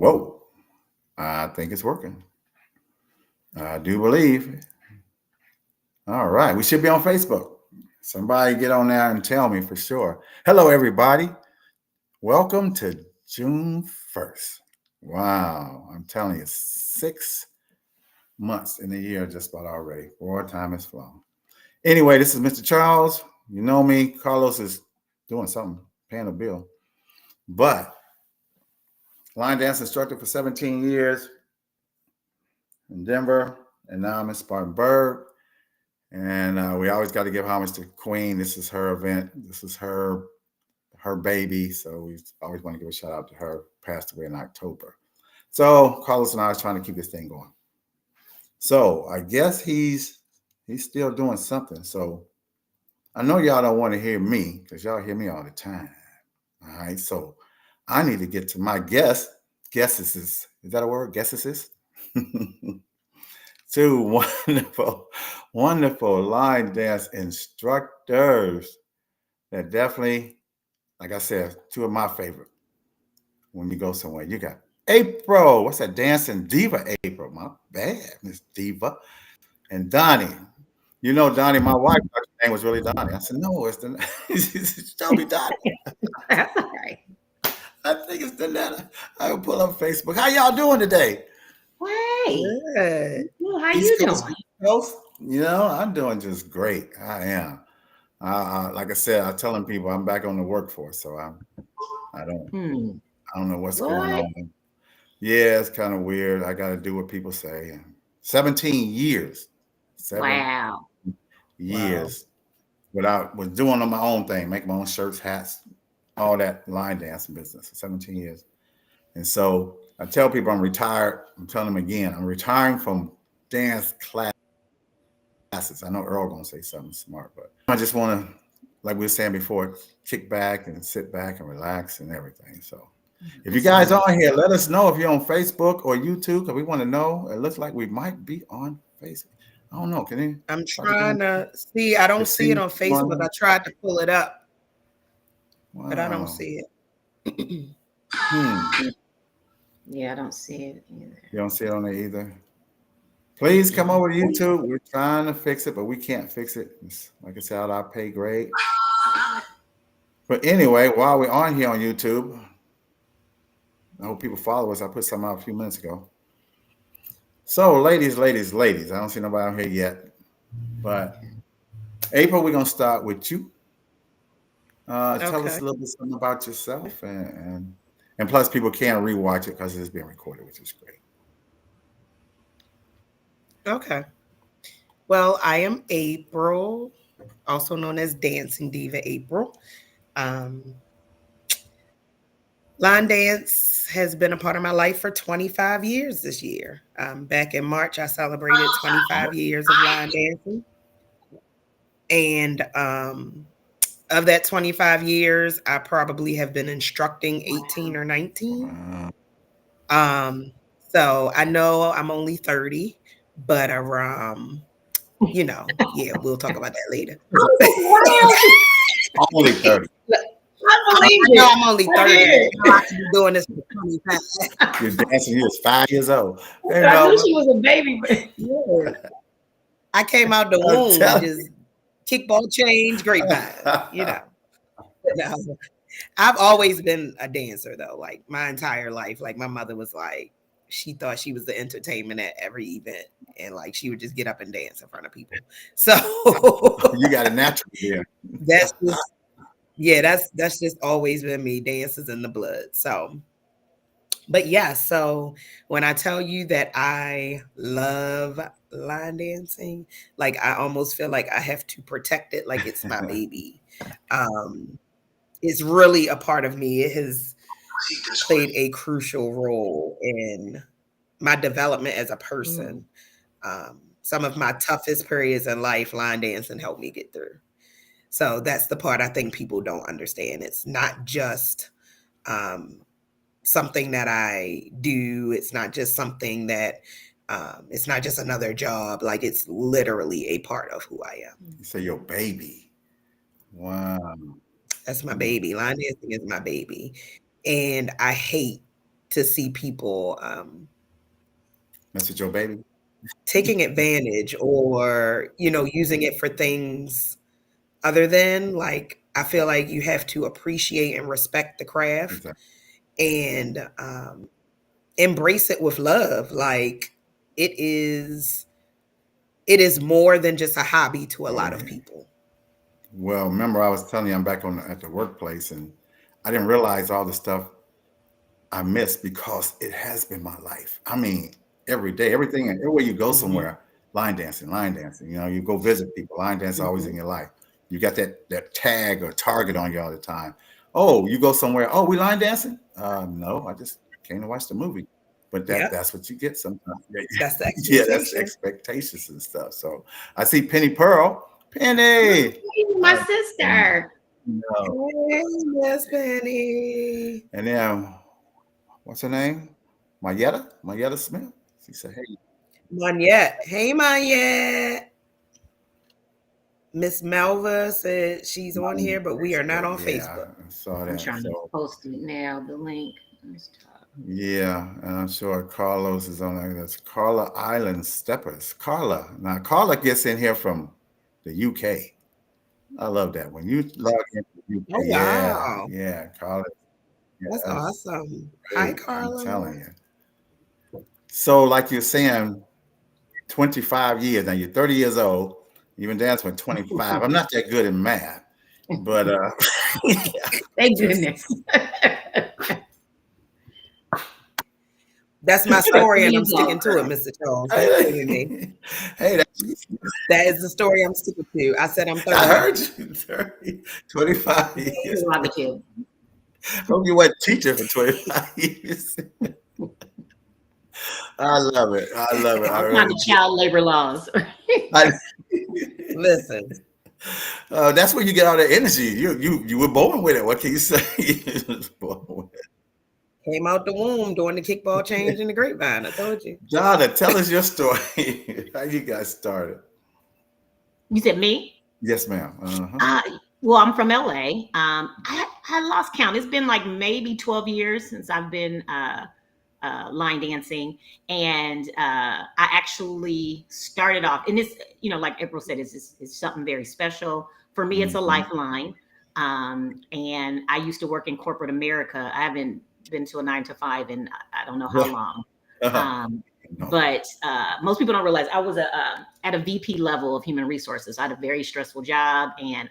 Whoa, I think it's working. I do believe. All right, we should be on Facebook. Somebody get on there and tell me for sure. Hello, everybody. Welcome to June 1st. Wow, I'm telling you, 6 months in a year just about already. Boy, time has flown. Anyway, this is Mr. Charles. You know me. Carlos is doing something, paying a bill. But line dance instructor for 17 years in Denver, and now I'm in Spartanburg. And we always got to give homage to Queen. This is her event. This is her baby. So we always want to give a shout out to her. Passed away in October. So Carlos and I are trying to keep this thing going. So I guess he's still doing something. So I know y'all don't want to hear me because y'all hear me all the time. All right. So I need to get to my guest. Guesses is that a word? Guesses? Two wonderful line dance instructors that definitely, like I said, two of my favorite when you go somewhere. You got April. What's that? Dancing Diva April. My bad, Miss Diva. And Donnie. You know, Donnie, my wife thought your name was really Donnie. I said, no, it's the she told me Donnie. That's all right. I think it's Danetta. I will pull up Facebook. How y'all doing today? Hey, Good. well, how East you Coast, doing? West Coast? You know, I'm doing just great. I am. Like I said, I'm telling people I'm back on the workforce, so I don't Hmm. I don't know what's going What? on. Yeah, it's kind of weird. I got to do what people say. 17 years, seven Wow. Wow. years without was doing on my own thing, make my own shirts, hats, all that line dancing business. 17 years, and so I tell people I'm retired. I'm telling them again, I'm retiring from dance classes. I know Earl gonna say something smart, but I just want to, like we were saying before, kick back and sit back and relax and everything. So if you That's guys right. are on here, let us know if you're on Facebook or YouTube because we want to know. It looks like we might be on Facebook. I don't know. Can you I'm try to get trying on to see. I to don't see it see on who's on Facebook. I there? tried to pull it up, but I don't Wow. see it. Hmm. Yeah, I don't see it either. You don't see it on there either. Please come Mm-mm. over to YouTube. We're trying to fix it, but we can't fix it. It's, like I said, out our pay grade. But anyway, while we're on here on YouTube, I hope people follow us. I put something out a few minutes ago. So, ladies, I don't see nobody out here yet. But April, we're gonna start with you. Tell us Okay. a little bit something about yourself, and plus, people can rewatch it because it's being recorded, which is great. Okay. Well, I am April, also known as Dancing Diva April. Um, line dance has been a part of my life for 25 years this year. Back in March, I celebrated 25 years of line dancing. And of that 25 years, I probably have been instructing 18 or 19. Wow. Um, so I know I'm only 30, but yeah, we'll talk about that later. I was like, wow. Only 30. I I believe know it. I'm only I 30. You did. know I could be doing this for 25. You're dancing. You was 5 years old. You I knew know, she was a baby, but Yeah. I came out the I'm womb telling just kickball change, grapevine, you you. know. No. I've always been a dancer though, like my entire life. Like my mother was like, she thought she was the entertainment at every event, and like she would just get up and dance in front of people. So You got a natural here. that's just yeah, that's just always been me. Dance is in the blood. So but yeah, so when I tell you that I love line dancing, like I almost feel like I have to protect it like it's my baby. Um, it's really a part of me. It has played a crucial role in my development as a mm, person. Some of my toughest periods in life, line dancing helped me get through. So that's the part I think people don't understand. It's not just um, something that I do. It's not just something that it's not just another job. Like it's literally a part of who I am. You say your baby. Wow. That's my baby. Line dancing is my baby. And I hate to see people Message your baby. taking advantage or, using it for things other than, like, I feel like you have to appreciate and respect the craft Exactly. and embrace it with love. Like, it is more than just a hobby to a lot of people. Well, remember I was telling you I'm back at the workplace, and I didn't realize all the stuff I missed because it has been my life. I mean, every day, everything, everywhere you go somewhere, line dancing, line dancing. You go visit people, line dance always in your life. You got that tag or target on you all the time. Oh, you go somewhere. Oh, we line dancing? No, I just came to watch the movie. But Yep. that's what you get sometimes. That's the Yeah, that's expectation. expectations and stuff. So I see Penny Pearl. Penny. My sister. No. Hey, Miss Penny. And then what's her name? Mayetta Smith. She said, hey. Monette. Hey, Monette. Miss Melva said she's on here, but we are not on Facebook. I saw that. I'm trying to post it now, the link. Yeah, and I'm sure Carlos is on there. That's Carla Island Steppers. Carla. Now, Carla gets in here from the UK. I love that. When you log into the UK, Oh, wow. yeah, Carla. Yeah, that's awesome. great. Hi, Carla. I'm telling you. So, like you're saying, 25 years. Now, you're 30 years old. You've been dancing for 25. I'm not that good in math, but thank goodness. That's my story, and I'm sticking to it, Mr. Charles. Hey, that is the story I'm sticking to. I said I'm 30. I heard you. 30, 25 years. Hope you weren't teaching for 25 years. I love it. I love it. It's not the child labor laws. Listen. That's where you get all the energy. You were born with it. What can you say? Born with it. Came out the womb doing the kickball change in the grapevine. I told you. Jada, tell us your story. How you guys started? You said me? Yes, ma'am. Well, I'm from LA. I lost count. It's been like maybe 12 years since I've been line dancing, and I actually started off. And this, like April said, is something very special for me. It's a lifeline. And I used to work in corporate America. I haven't been to a 9-to-5 in I don't know how long. But most people don't realize I was at a VP level of human resources. I had a very stressful job and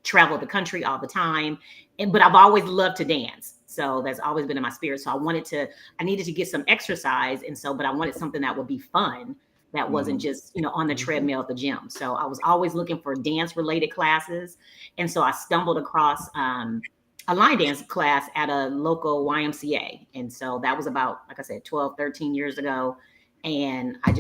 traveled the country all the time. But I've always loved to dance. So that's always been in my spirit. So I needed to get some exercise. But I wanted something that would be fun, that wasn't just, on the treadmill at the gym. So I was always looking for dance related classes. And so I stumbled across a line dance class at a local YMCA. And so that was about, like I said, 12, 13 years ago. And I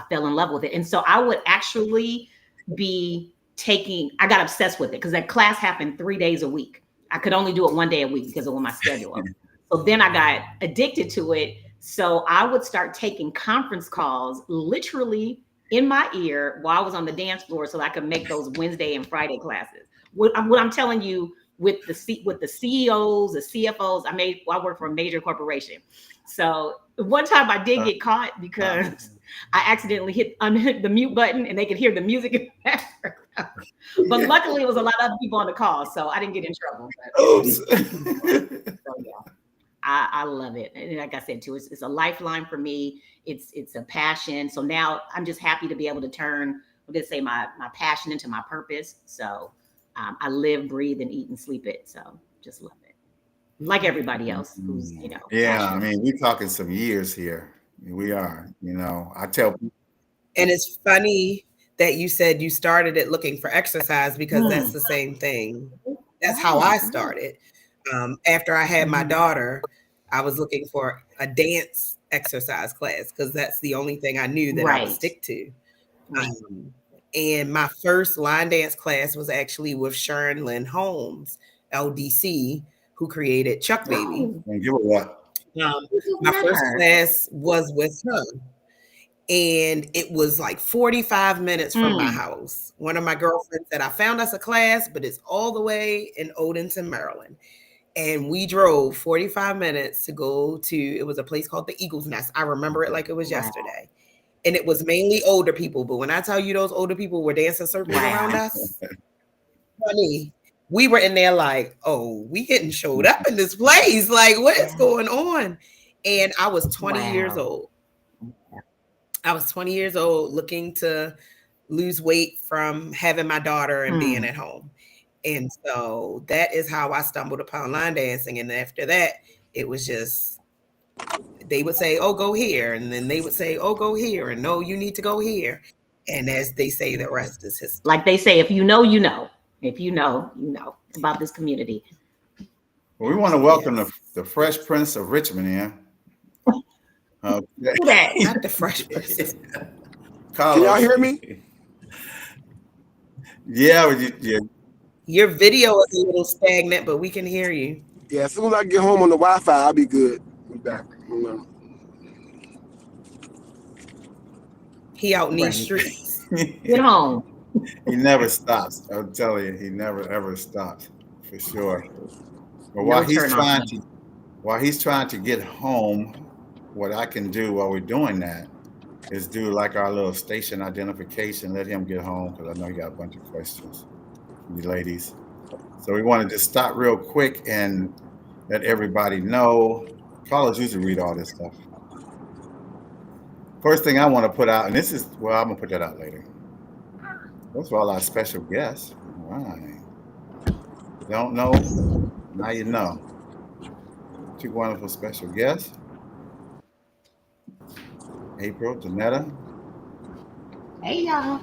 fell in love with it. And so I would actually I got obsessed with it because that class happened 3 days a week. I could only do it 1 day a week because of my schedule. So then I got addicted to it. So I would start taking conference calls literally in my ear while I was on the dance floor so I could make those Wednesday and Friday classes. What I'm telling you, with the CEOs, the CFOs, I work for a major corporation. So one time I did get caught because I accidentally unhit the mute button and they could hear the music in the background. But luckily it was a lot of other people on the call, so I didn't get in trouble. Oops. So yeah, I love it. And like I said too, it's a lifeline for me. It's a passion. So now I'm just happy to be able to turn, my passion into my purpose. So I live, breathe, and eat and sleep it. So just love it. Like everybody else who's, Yeah, I mean, we're talking some years here. We are, I tell people. And it's funny that you said you started it looking for exercise because that's the same thing. That's how I started. After I had my daughter, I was looking for a dance exercise class because that's the only thing I knew that I would stick to. And my first line dance class was actually with Sharon Lynn Holmes, LDC, who created Chuck Baby. And give it what? My first class was with her. And it was like 45 minutes from my house. One of my girlfriends said, I found us a class, but it's all the way in Odenton, Maryland. And we drove 45 minutes to go to, it was a place called the Eagle's Nest. I remember it like it was yesterday. And it was mainly older people. But when I tell you those older people were dancing circles around us, honey, we were in there like, oh, we hadn't showed up in this place. Like, what is going on? And I was 20 years old. I was 20 years old looking to lose weight from having my daughter and being at home. And so that is how I stumbled upon line dancing. And after that, it was just, they would say, oh, go here. And then they would say, oh, go here. And no, you need to go here. And as they say, the rest is history. Like they say, if you know, you know. If you know, you know about this community. Well, we want to welcome the Fresh Prince of Richmond here. Not the Fresh Prince. Can y'all hear me? Yeah. Your video is a little stagnant, but we can hear you. Yeah, as soon as I get home on the Wi-Fi, I'll be good. I'm back. He out in these streets. Get home. He never stops. I'm telling you, he never ever stops for sure. But while he's trying to get home, what I can do while we're doing that is do like our little station identification. Let him get home because I know you got a bunch of questions, you ladies. So we want to just stop real quick and let everybody know. Callers usually read all this stuff. First thing I want to put out, and this is, well, I'm gonna put that out later. First of all, our special guest. All right. Don't know? Now you know. Two wonderful special guests. April, Janetta. Hey, y'all.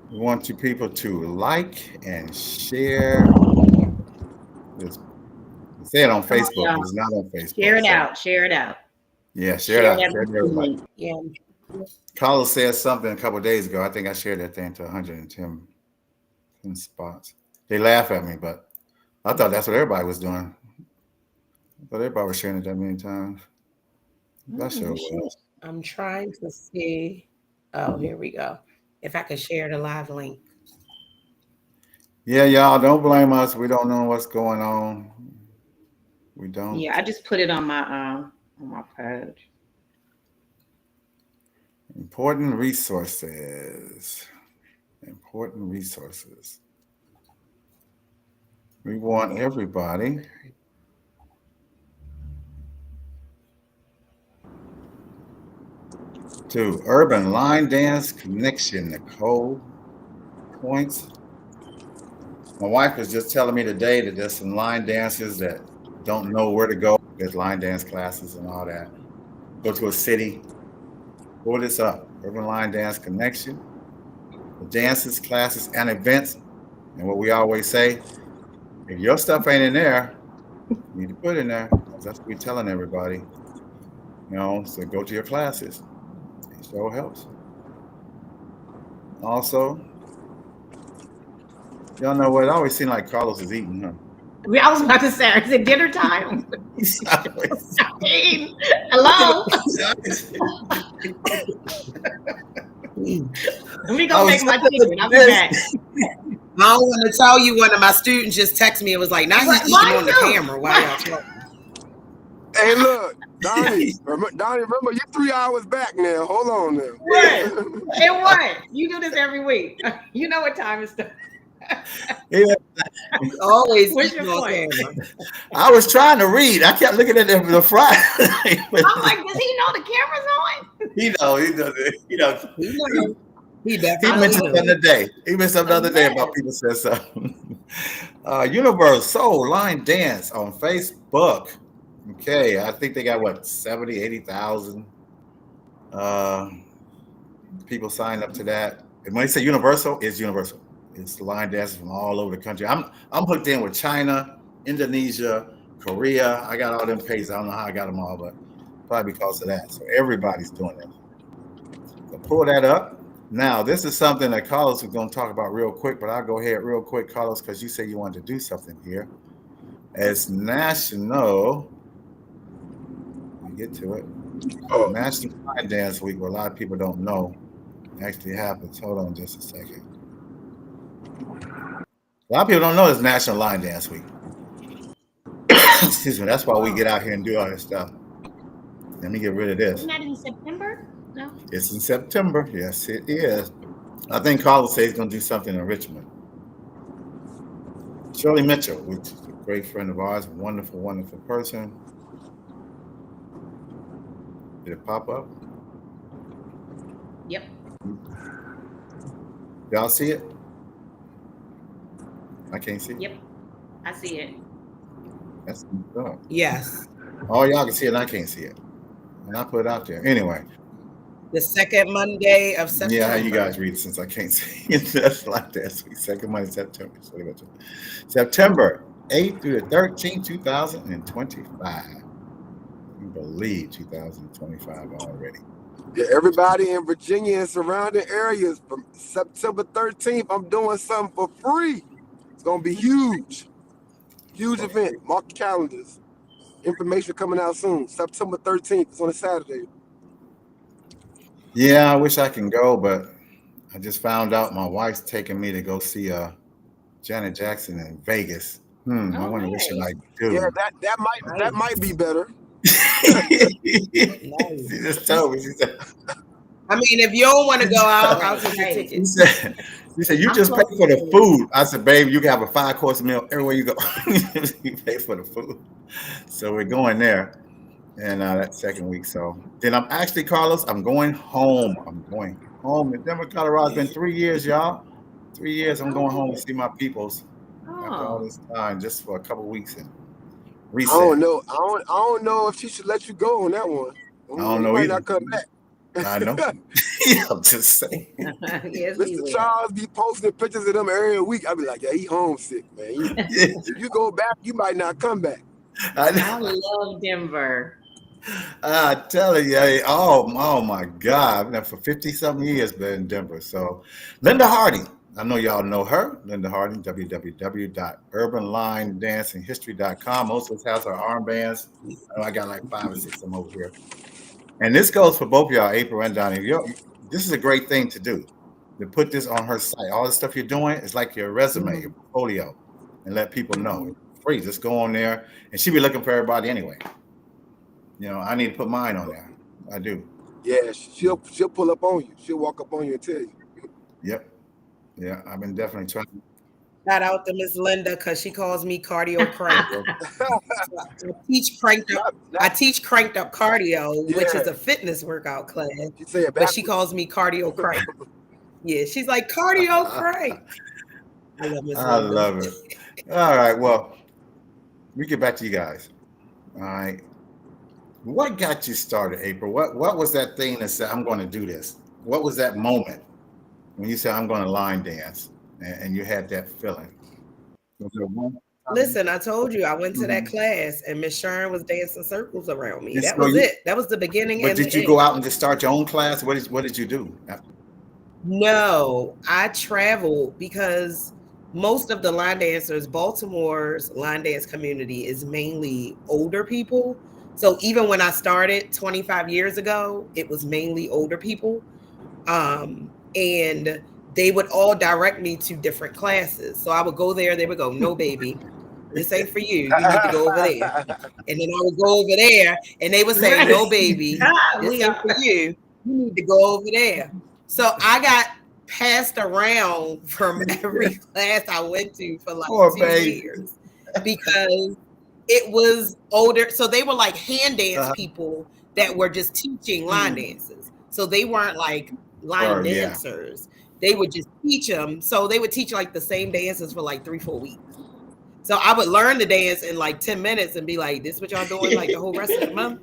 We want you people to like and share this. Say it on Facebook. It's not on Facebook. Share it out. Share it out. Yeah, share it out. Share it to everybody. Yeah. Carlos said something a couple of days ago. I think I shared that thing to 110 spots. They laugh at me, but I thought that's what everybody was doing. I thought everybody was sharing it that many times. That sure was. I'm trying to see. Oh, here we go. If I could share the live link. Yeah, y'all, don't blame us. We don't know what's going on. We don't. Yeah, I just put it on my page. Important resources. Important resources. We want everybody to Urban Line Dance Connection, Nicole Points. My wife was just telling me today that there's some line dancers that don't know where to go. There's line dance classes and all that. Go to a city. Pull this up. Urban Line Dance Connection. The dances, classes, and events. And what we always say, if your stuff ain't in there, you need to put it in there. That's what we're telling everybody. You know, so go to your classes. It sure helps. Also, y'all know what? It always seems like Carlos is eating, huh? I was about to say, is it dinner time? I mean, hello? Let me go make my chicken. I'll be back. I don't want to tell you, one of my students just texted me. It was like, now he's eating on the camera while y'all talking. Hey, look, Donnie, remember, you're 3 hours back now. Hold on now. What? And what? You do this every week. You know what time it's done. Yeah. Always. What's your point? I was trying to read. I kept looking at the front. I'm like, does he know the camera's on? He does it. He definitely missed something today. He missed something the other day about people said something. Universal Line Dance on Facebook. Okay, I think they got what 70, 80,000 people signed up to that. And when they say universal, it's universal. It's line dances from all over the country. I'm hooked in with China, Indonesia, Korea. I got all them pages. I don't know how I got them all, but probably because of that. So everybody's doing it. So pull that up. Now, this is something that Carlos is going to talk about real quick, but I'll go ahead real quick, Carlos, because you said you wanted to do something here. As National, let me get to it. National Line Dance Week, where a lot of people don't know, actually happens. Hold on just a second. A lot of people don't know it's National Line Dance Week. Excuse me. That's why we get out here and do all this stuff. Let me get rid of this. Isn't that in September? No. It's in September. Yes, it is. I think Carlos says he's going to do something in Richmond. Shirley Mitchell, which is a great friend of ours, wonderful, wonderful person. Did it pop up? Yep. Y'all see it? I can't see it. Yep. I see it. That's good. Yes. Oh, y'all can see it, and I can't see it. And I put it out there. Anyway. The second Monday of September. Yeah, how you guys read it since I can't see it. That's like that. Second Monday, September. September 8th through the 13th, 2025. You believe 2025 already. Yeah, everybody in Virginia and surrounding areas from September 13th, I'm doing something for free. It's gonna be huge. Huge event. Mark your calendars. Information coming out soon. September 13th. It's on a Saturday. Yeah, I wish I can go, but I just found out my wife's taking me to go see Janet Jackson in Vegas. I wonder what should I do. Yeah, that might be better. She just told me. She said, I mean, if you don't want to go out, I'll take your tickets. She said, you just pay for the food. I said, babe, you can have a 5-course meal everywhere you go. You pay for the food. So we're going there. And that second week. So then I'm actually, Carlos, I'm going home. I'm going home. In Denver, Colorado. It's been 3 years, y'all. 3 years. I'm going home to see my peoples after all this time, just for a couple weeks and reset. I don't know. I don't know if she should let you go on that one. I don't know You might either. not come back. I know. I'm just saying. Yes, he Mr. will. Charles be posting pictures of them every week. I be like, yeah, he homesick, man. If you go back, you might not come back. I I love Denver. I tell you, oh my God. I've been for 50-something years been in Denver. So Linda Hardy, I know y'all know her. Linda Hardy, www.urbanlinedancinghistory.com. Also has her armbands. I got like 5 or 6 of them over here. And this goes for both y'all, April and Donnie. This is a great thing to do. To put this on her site. All the stuff you're doing is like your resume, your portfolio, and let people know. It's free. Just go on there. And she be looking for everybody anyway. You know, I need to put mine on there. I do. Yeah, she'll pull up on you. She'll walk up on you and tell you. Yep. Yeah, I've been definitely trying. Shout out to Miss Linda because she calls me cardio crank. I teach cranked up cardio, which is a fitness workout class. You say it But she calls me cardio crank. Yeah, she's like cardio crank. I love Miss I Linda. love it. All right. Well, we get back to you guys. All right. What got you started, April? What was that thing that said, I'm going to do this? What was that moment when you said, I'm going to line dance and you had that feeling? Was there one time? Listen, I told you I went to that class and Miss Sharon was dancing circles around me. And That so was you- it. That was the beginning. But and did the you go end. out and just start your own class? What did you do? No, I traveled because most of the line dancers, Baltimore's line dance community is mainly older people. So even when I started 25 years ago, it was mainly older people. And they would all direct me to different classes. So I would go there, they would go, no, baby, this ain't for you. You need to go over there. And then I would go over there and they would say, no, baby, this ain't for you. You need to go over there. So I got passed around from every class I went to for like Poor 2 baby. years because it was older. So they were like hand dance people that were just teaching line dances. So they weren't like line Yeah. dancers. They would just teach them. So they would teach like the same dances for like 3-4 weeks. So I would learn the dance in like 10 minutes and be like, this is what y'all doing like the whole rest of the month.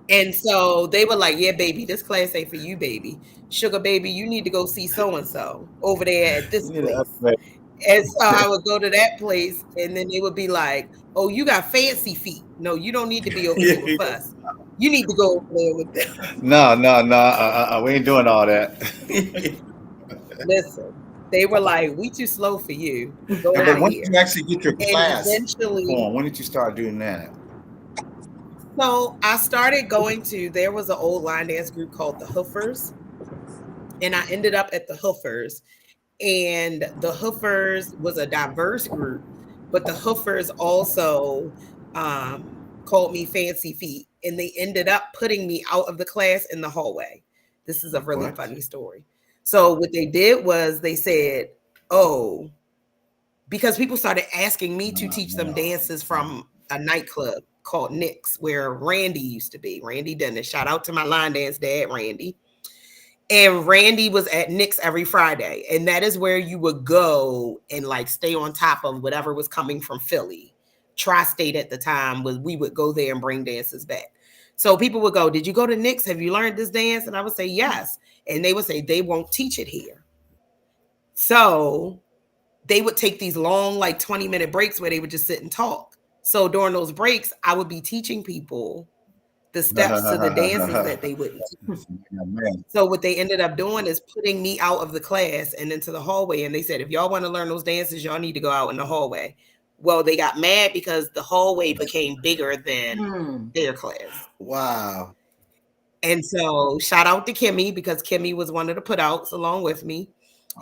And so they were like, yeah, baby, this class ain't for you, baby. Sugar baby, you need to go see so-and-so over there at this place. And so I would go to that place and then they would be like, oh, you got fancy feet. No, you don't need to be over here with us. You need to go over there with them. No. We ain't doing all that. Listen, they were like, we too slow for you. Go But over when here. did you actually get your And class eventually, going? When did you start doing that? so I started going to, there was an old line dance group called the Hoofers. And I ended up at the Hoofers. And the Hoofers was a diverse group but the Hoofers also called me Fancy Feet, and they ended up putting me out of the class in the hallway. This is a really What? funny story. So what they did was they said, "Oh," because people started asking me to teach them dances from a nightclub called Nick's, where Randy used to be. Randy Dennis. Shout out to my line dance dad, Randy. And Randy was at Nick's every Friday. And that is where you would go and like stay on top of whatever was coming from Philly. Tri-State at the time was we would go there and bring dances back. So people would go, "Did you go to Nick's? Have you learned this dance?" And I would say, "Yes." And they would say, "They won't teach it here." So they would take these long, like 20-minute breaks where they would just sit and talk. So during those breaks, I would be teaching people the steps to the dances that they wouldn't teach. So what they ended up doing is putting me out of the class and into the hallway. And they said, "If y'all want to learn those dances, y'all need to go out in the hallway." Well, they got mad because the hallway became bigger than their class. Wow. And so shout out to Kimmy, because Kimmy was one of the putouts along with me.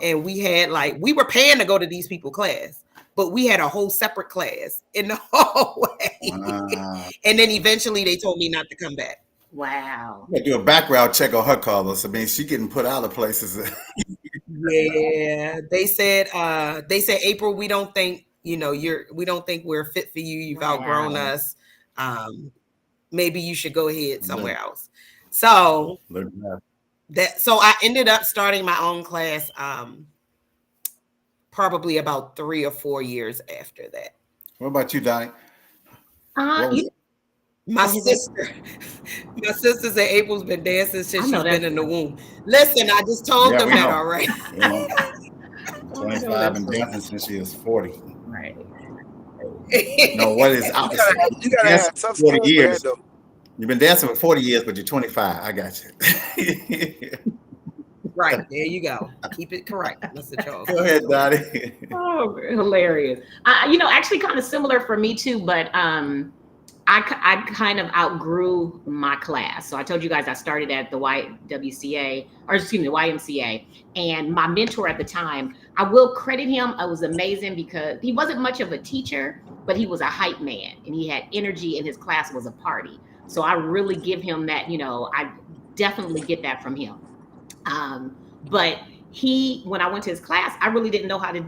And we had we were paying to go to these people's class, but we had a whole separate class in the hallway. Wow. And then eventually they told me not to come back. Wow. You gotta do a background check on her, Carlos. I mean, she getting put out of places. Yeah, they said, "April, we don't think we don't think we're fit for you. You've outgrown us. Maybe you should go ahead somewhere else." So so I ended up starting my own class probably about 3 or 4 years after that. What about you, Donnie? My sister said April's been dancing since she's been in the womb. Listen, I just told them that already. 25 and dancing since she was 40. Right. No, what is opposite? You gotta have tough 40 skin years. for that, though. You've been dancing for 40 years, but you're 25. I got you. Right. There you go. Keep it correct, Mr. Charles. Go ahead, Donnie. Oh, hilarious. Actually kind of similar for me too, but I kind of outgrew my class. So I told you guys I started at the YMCA, and my mentor at the time, I will credit him. I was amazing because he wasn't much of a teacher, but he was a hype man and he had energy, and his class was a party. So I really give him that, I definitely get that from him. But when I went to his class, I really didn't know how to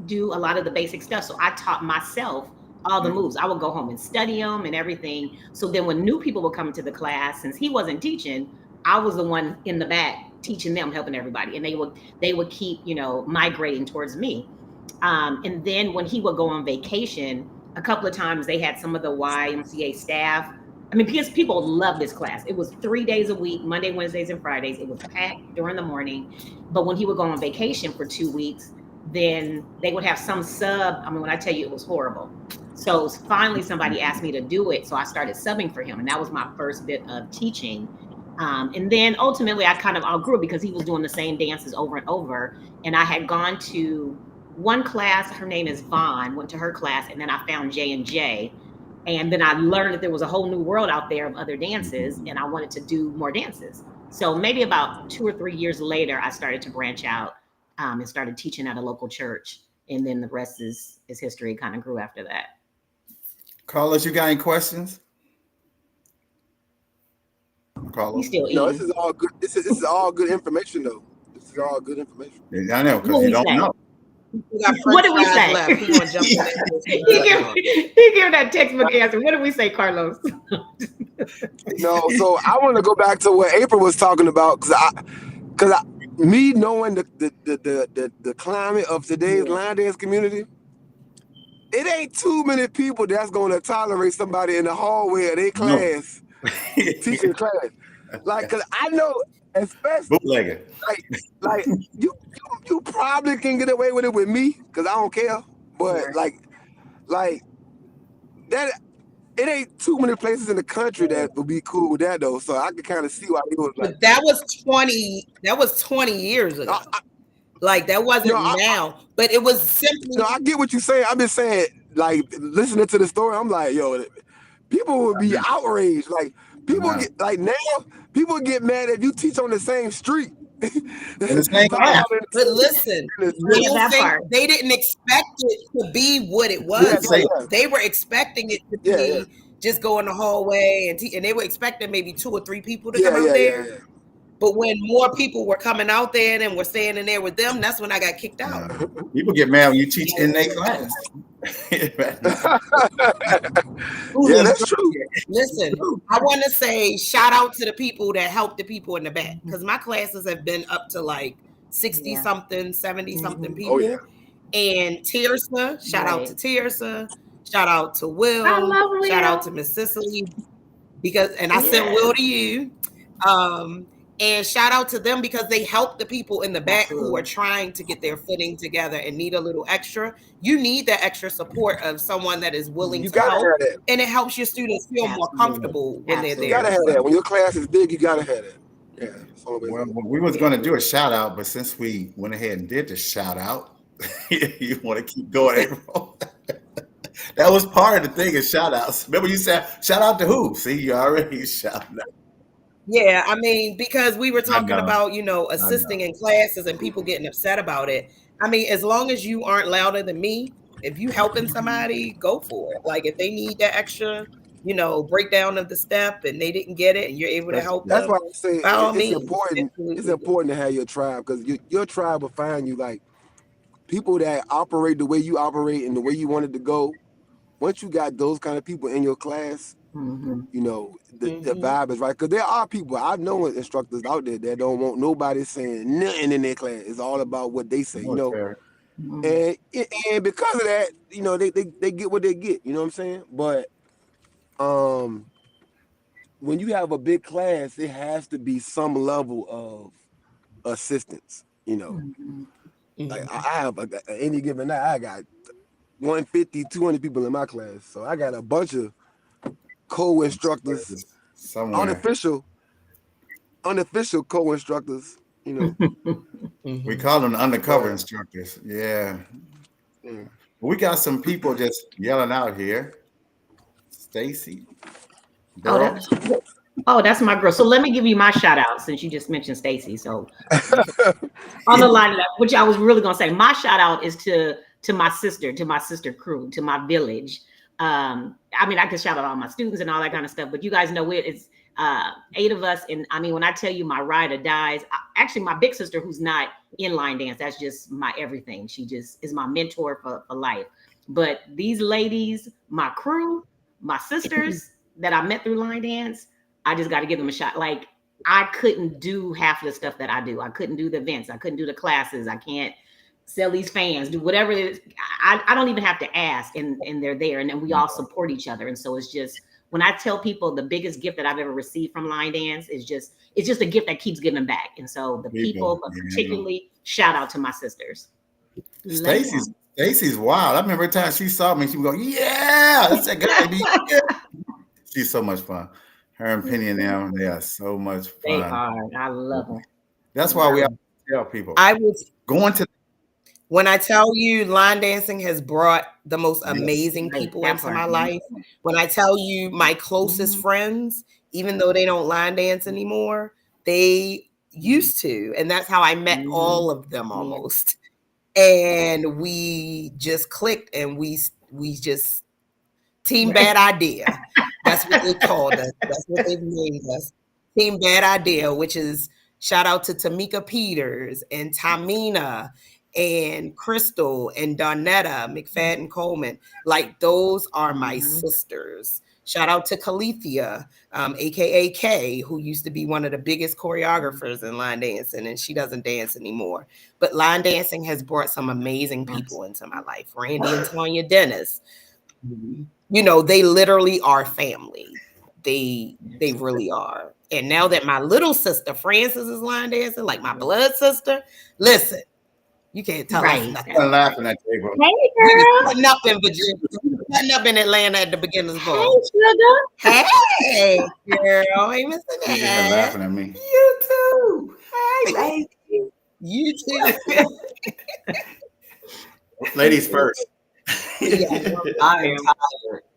do a lot of the basic stuff. So I taught myself all the moves. I would go home and study them and everything. So then when new people would come into the class, since he wasn't teaching, I was the one in the back teaching them, helping everybody. And they would keep, migrating towards me. And then when he would go on vacation, a couple of times they had some of the YMCA staff. I mean, because people love this class. It was 3 days a week, Monday, Wednesdays, and Fridays. It was packed during the morning. But when he would go on vacation for 2 weeks, then they would have some sub. I mean, when I tell you, it was horrible. So finally somebody asked me to do it. So I started subbing for him. And that was my first bit of teaching. And then ultimately I kind of outgrew because he was doing the same dances over and over. And I had gone to one class. Her name is Vaughn. Went to her class. And then I found J&J. And then I learned that there was a whole new world out there of other dances, and I wanted to do more dances. So maybe about 2 or 3 years later, I started to branch out and started teaching at a local church. And then the rest is history. It kind of grew after that. Carlos, you got any questions? Carlos? No, this is all good. This is all good information, though. This is all good information. Yeah, I know, because you don't know. What did we say? He gave that textbook answer. What did we say, Carlos? No, so I want to go back to what April was talking about, because me knowing the climate of today's line dance community, it ain't too many people that's going to tolerate somebody in the hallway of their class teaching class. Like, because I know, especially bootlegger. Like you probably can get away with it with me because I don't care. But like that, it ain't too many places in the country that would be cool with that though. So I could kind of see why he was like. But that was 20 years ago. That wasn't now. But it was simply. No, I get what you're saying. I'm just saying, like, listening to the story, I'm like, yo, people would be outraged. Like, people get now. People get mad if you teach on the same street In the same class. But listen, Yeah, that part. they didn't expect it to be what it was. Yeah. They were expecting it to be just go in the hallway and they were expecting maybe 2 or 3 people to come out there. Yeah. But when more people were coming out there and were standing there with them, that's when I got kicked out. People get mad when you teach in their class. Yeah, that's true. Listen, I want to say shout out to the people that help the people in the back, because my classes have been up to like 60 something, 70 something people. Oh, yeah. And Tirsa, shout out to Tirsa, shout out to Will, I love Will. shout out to Miss Cicely, and I sent Will to you. And shout out to them because they help the people in the back who are trying to get their footing together and need a little extra. You need that extra support of someone that is willing to help, and it helps your students feel more comfortable when they're there. You gotta have that. When your class is big, you gotta have that. Yeah. Well, we was going to do a shout out, but since we went ahead and did the shout out, you want to keep going, April? That was part of the thing of shout outs. Remember you said shout out to who? See, you already shouting out. Yeah, I mean, because we were talking about, assisting in classes and people getting upset about it. I mean, as long as you aren't louder than me, if you helping somebody, go for it. Like if they need that extra, breakdown of the step and they didn't get it and you're able to help them. That's why I say it's important. It's important to have your tribe, because your tribe will find you like people that operate the way you operate and the way you want it to go. Once you got those kind of people in your class, the vibe is right. Because there are people, I know instructors out there that don't want nobody saying nothing in their class. It's all about what they say, And because of that, they get what they get. You know what I'm saying? But when you have a big class, it has to be some level of assistance. Like I have any given night, I got 150, 200 people in my class, so I got a bunch of co-instructors, unofficial co-instructors. We call them undercover instructors. Yeah. We got some people just yelling out here. Stacy. That's my girl. So let me give you my shout out since you just mentioned Stacy. So on the line, which I was really gonna say, my shout out is to my sister crew, to my village. I mean, I could shout out all my students and all that kind of stuff, but you guys know it's 8 of us. And I mean, when I tell you my ride or dies, actually my big sister, who's not in line dance, that's just my everything. She just is my mentor for life. But these ladies, my crew, my sisters that I met through line dance, I just got to give them a shot. Like I couldn't do half of the stuff that I do. I couldn't do the events. I couldn't do the classes. I can't sell these fans, do whatever it is. I don't even have to ask, and they're there, and then we all support each other. And so it's just, when I tell people the biggest gift that I've ever received from line dance is just, it's just a gift that keeps giving back. And so the people, but particularly shout out to my sisters. Stacy's wild. I remember every time she saw me, she would go, "Yeah, that's that guy." She's so much fun. Her and Penny and them, they are so much fun. They are. I love them. That's why we have to tell people. I was going to. When I tell you line dancing has brought the most amazing people into my life, when I tell you my closest friends, even though they don't line dance anymore, they used to. And that's how I met all of them almost. And we just clicked and we just Team Bad Idea. That's what they called us. That's what they named us. Team Bad Idea, which is shout out to Tamika Peters and Tamina and Crystal and Donetta McFadden Coleman. Like those are my sisters. Shout out to Calethea, aka Kay, who used to be one of the biggest choreographers in line dancing, and she doesn't dance anymore. But line dancing has brought some amazing people into my life. Randy and Tonya Dennis. They literally are family. They really are. And now that my little sister Frances is line dancing, like my blood sister, listen. You can't tell us nothing. I'm laughing at you, bro. Hey, girl. Putting up in Virginia, putting up in Atlanta at the beginner's ball. Hey, sugar. Hey, girl. Hey, Mr. You're laughing at me. You too. Hey, you too. Ladies first. I'm tired.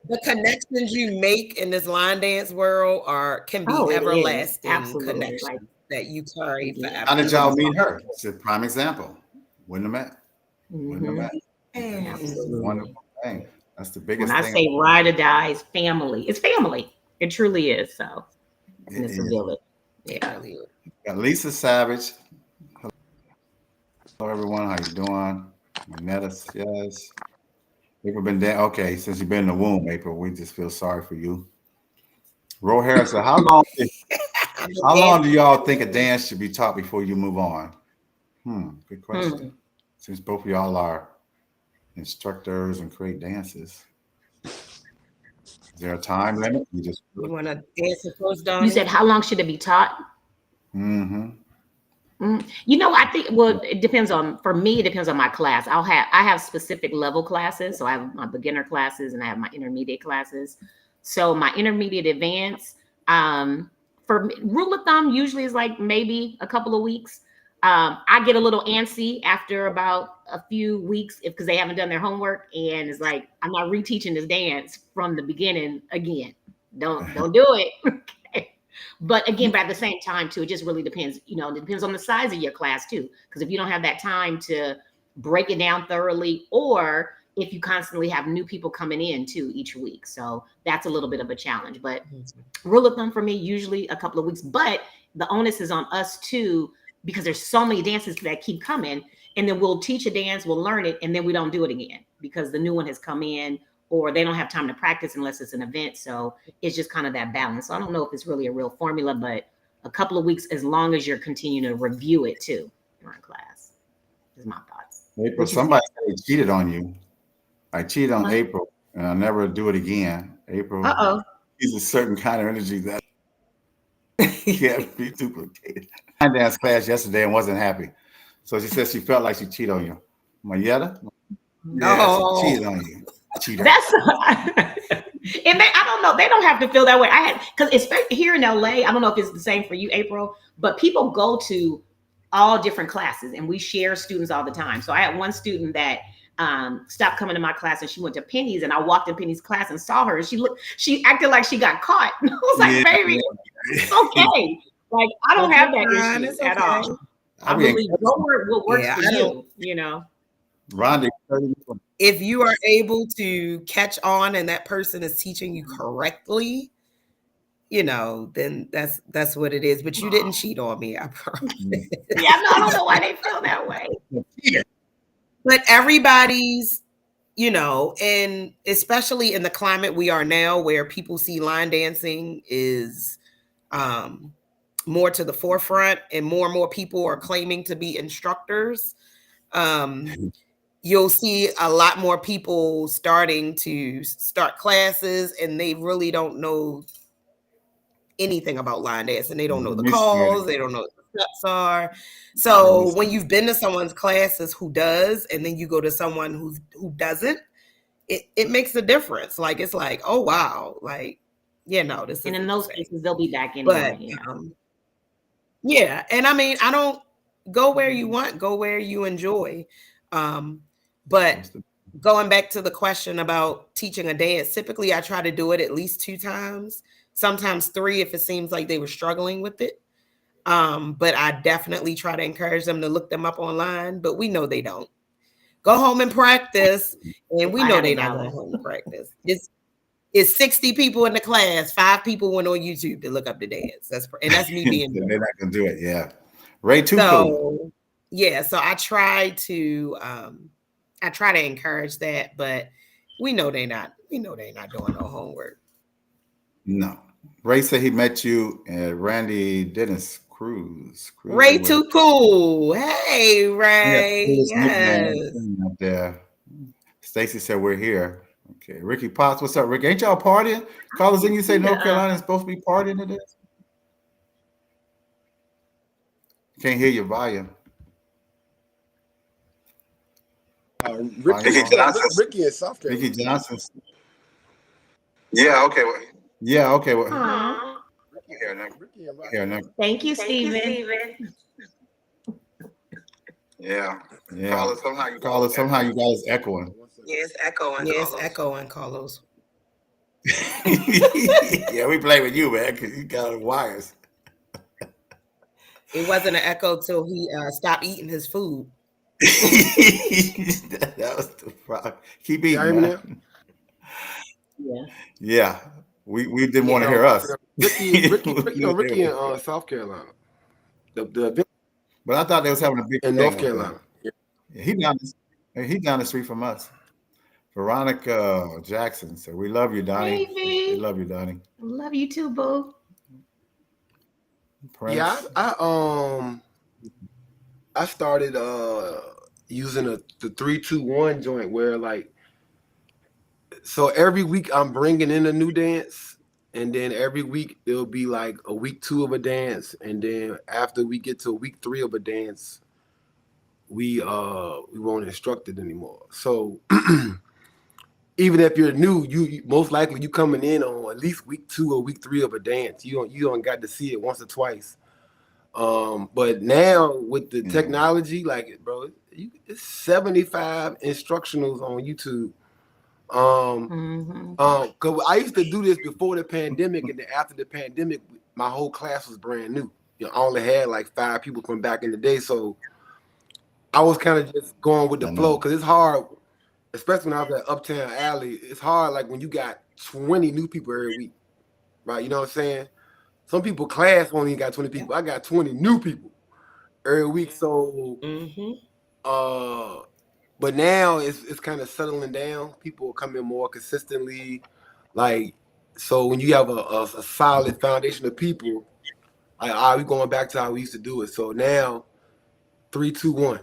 The connections you make in this line dance world can be everlasting connections. that you carry Yeah. forever. How did y'all meet her? It's a prime example. Wouldn't have met. Wouldn't have Mhm. met. It's a wonderful thing. That's the biggest When I thing. say ride or die, it's family. It's family. It truly is. So, and It it's a is. village. It Yeah. really is. Got Lisa Savage. Hello, everyone. How you doing? Manetta, yes. April been down. Okay, since you've been in the womb, April, we just feel sorry for you. Ro Harris said, how long do y'all think a dance should be taught before you move on? Good question. Since both of y'all are instructors and create dances, is there a time limit? You want to answer first, Donnie? You said how long should it be taught? You know, I think it depends on. For me, it depends on my class. I have specific level classes, so I have my beginner classes and I have my intermediate classes. So my intermediate advanced, for rule of thumb, usually is like maybe a couple of weeks. I get a little antsy after about a few weeks because they haven't done their homework, and it's like I'm not reteaching this dance from the beginning again. Don't do it. Okay. But again, but at the same time too, it just really depends. You know, it depends on the size of your class too. Because if you don't have that time to break it down thoroughly, or if you constantly have new people coming in too each week, so that's a little bit of a challenge. But rule of thumb for me, usually a couple of weeks. But the onus is on us too, because there's so many dances that keep coming, and then we'll teach a dance, we'll learn it, and then we don't do it again because the new one has come in, or they don't have time to practice unless it's an event. So it's just kind of that balance. So I don't know if it's really a real formula, but a couple of weeks, as long as you're continuing to review it too during class, is my thoughts. April, somebody said they cheated on you. I cheated on April, and I'll never do it again. April, is a certain kind of energy that can't be duplicated. I danced class yesterday and wasn't happy. So she said she felt like she cheated on you. Mayetta? Yeah, she cheated on you. Cheater. That's I don't know. They don't have to feel that way. Because especially here in LA, I don't know if it's the same for you, April, but people go to all different classes and we share students all the time. So I had one student that stopped coming to my class and she went to Penny's, and I walked in Penny's class and saw her. She acted like she got caught. And I was like, baby, it's okay. Like, I don't have that issue at all. I believe what works for you, you know. Rhonda, if you are able to catch on and that person is teaching you correctly, you know, then that's what it is. But you didn't cheat on me, I promise. Yeah, I don't know why they feel that way. But everybody's, you know, and especially in the climate we are now, where people see line dancing is more to the forefront, and more people are claiming to be instructors. You'll see a lot more people starting to start classes, and they really don't know anything about line dancing. They don't know the calls. They don't know what the steps are. So when you've been to someone's classes who does, and then you go to someone who doesn't, it makes a difference. Like, it's like, oh wow, like, you know, this is. And in those cases, they'll be back anyway. But yeah, and I mean, I don't go where you want, go where you enjoy. But going back to the question about teaching a dance, typically I try to do it at least 2 times, sometimes 3 if it seems like they were struggling with it. But I definitely try to encourage them to look them up online, but we know they don't. Go home and practice, and we know they're not going home to practice. It's 60 people in the class, 5 people went on YouTube to look up the dance. That's me being. They're not gonna do it, yeah. Ray too. So yeah, so I try to encourage that, but we know they're not doing no homework. No. Ray said he met you at Randy Dennis Cruise. Ray too cool. Hey, Ray. Yes. Up there. Stacy said we're here. Okay. Ricky Potts, what's up, Rick? Ain't y'all partying? Call us in, you say North Carolina is supposed to be partying today? Can't hear your volume. Ricky in South Carolina. Ricky Johnson. Yeah, okay. Yeah, okay. Thank you, Stephen. Yeah. Call us somehow. You got us echoing. Yes, echoing, Carlos. Yeah, we play with you, man, because you got the wires. It wasn't an echo till he stopped eating his food. That was the problem. Keep Y'all hear eating, me now? man. Yeah. Yeah, we didn't want to Yeah. hear us. Ricky We didn't in hear- South Carolina. The event But I thought they was having a big in thing North up there. Carolina. Yeah. Yeah, he down the street from us. Veronica Jackson said, "We love you, Donnie. Baby. We love you, Donnie." Love you too, boo. Prince. Yeah, I started using the 3-2-1 joint where like, so every week I'm bringing in a new dance, and then every week it'll be like a week 2 of a dance, and then after we get to week 3 of a dance, we won't instruct it anymore. So even if you're new, you most likely you coming in on at least week 2 or week 3 of a dance. You don't got to see it once or twice. But now with the technology, like bro, it's 75 instructionals on YouTube. Cause I used to do this before the pandemic, and then after the pandemic, my whole class was brand new. You know, I only had like 5 people from back in the day, so I was kind of just going with the flow because it's hard, especially when I was at Uptown Alley. It's hard, like when you got 20 new people every week, right? You know what I'm saying? Some people class only got 20 people. I got 20 new people every week. So, but now it's kind of settling down. People are coming more consistently. Like, so when you have a solid foundation of people, like, we going back to how we used to do it. So now, 3-2-1.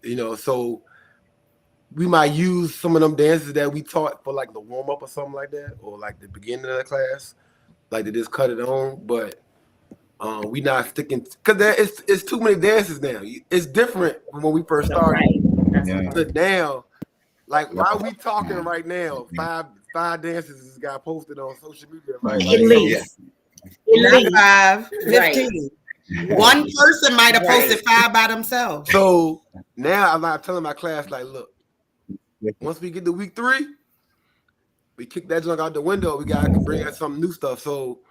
You know, so we might use some of them dances that we taught for like the warm up or something like that, or like the beginning of the class, like to just cut it on. But we not sticking because it's too many dances now. It's different from when we first started. Right. To now, like while we talking right now, five dances has got posted on social media. Right? At least. Not 5, 15. Right. One person might have posted 5 by themselves. So now I'm not telling my class, like, look, once we get to week 3, we kick that junk out the window. We gotta bring out some new stuff. So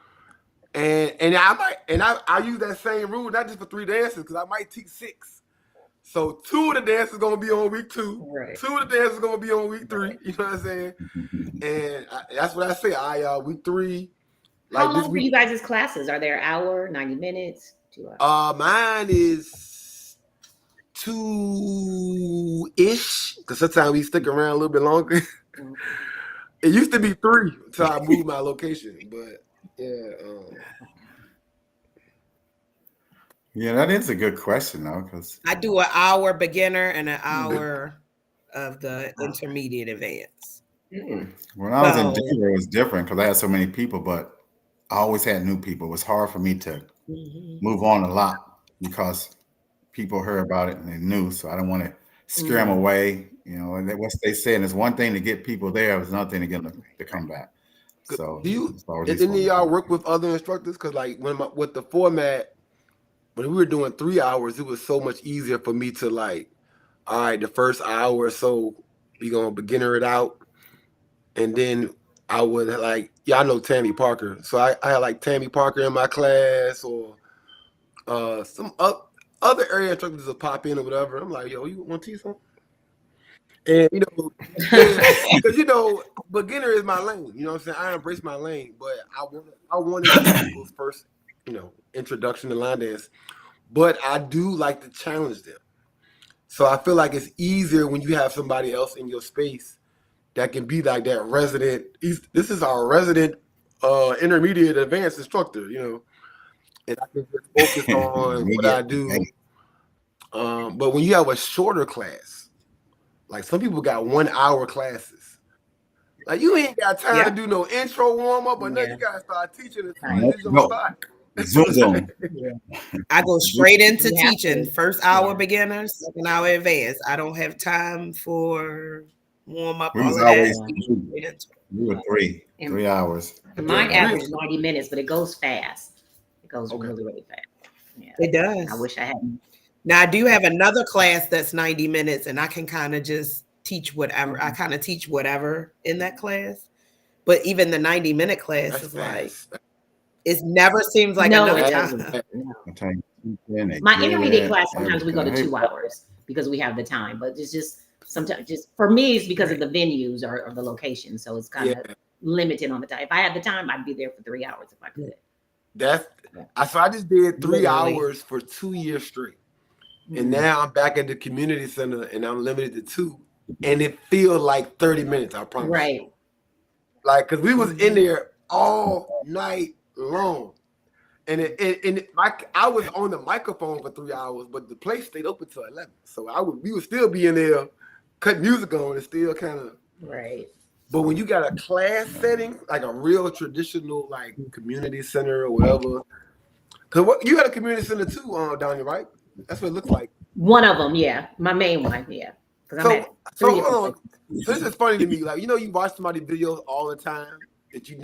and I use that same rule, not just for 3 dances, because I might teach 6. So 2 of the dances gonna be on week 2. Right. 2 of the dances gonna be on week 3. You know what I'm saying? And that's what I say. Week 3. How long for you guys' classes? Are there an hour, 90 minutes, 2 hours? Mine is 2-ish, because sometimes we stick around a little bit longer. It used to be 3 until I moved my location, but yeah, that is a good question though, because I do an hour beginner and an hour of the intermediate advance. When I was in Denver, it was different because I had so many people, but I always had new people. It was hard for me to move on a lot because people heard about it and they knew, so I don't want to scare them away. You know, and what they saying is one thing to get people there, it's another thing to get them to come back. So did any of y'all work with other instructors? Because like with the format, when we were doing 3 hours, it was so much easier for me to like, all right, the first hour or so, we gonna beginner it out, and then I would like, I know Tammy Parker, so I had like Tammy Parker in my class, or some other area instructors will pop in or whatever. I'm like, yo, you want to teach something? And because beginner is my lane. You know what I'm saying? I embrace my lane, but I want to teach people's first, introduction to line dance. But I do like to challenge them. So I feel like it's easier when you have somebody else in your space that can be like that resident. This is our resident intermediate advanced instructor, and I can just focus on what I do. But when you have a shorter class, like some people got 1 hour classes. Like you ain't got time to do no intro warm up or nothing. You gotta start teaching as soon as you don't start. Zoom. I go straight into teaching. First hour beginner, second hour advanced. I don't have time for warm up. We were 3 hours. Mine average 90 minutes, but it goes fast. It goes really, really fast. Yeah. It does. I wish I hadn't. Now I do have another class that's 90 minutes, and I can kind of just teach whatever. I kind of teach whatever in that class. But even the 90-minute class is like, It never seems like No, enough it time. doesn't. No. I tell you, they My get intermediate it, class, sometimes we go to everything. 2 hours because we have the time, but it's just sometimes just for me, it's because of the venues or the location. So it's kind of limited on the time. If I had the time, I'd be there for 3 hours if I could. So I just did 3 Literally. hours for 2 years straight. And now I'm back at the community center and I'm limited to 2. And it feels like 30 minutes, I promise. Right. Like, cause we was in there all night long. And I was on the microphone for 3 hours, but the place stayed open till 11. So we would still be in there, cut music on and still kind of. Right. But when you got a class setting, like a real traditional like community center or whatever, cause you got a community center too, Daniel, right? That's what it looks like. One of them, yeah, my main one, yeah. So hold on. So this is funny to me. Like, you watch somebody's videos all the time that you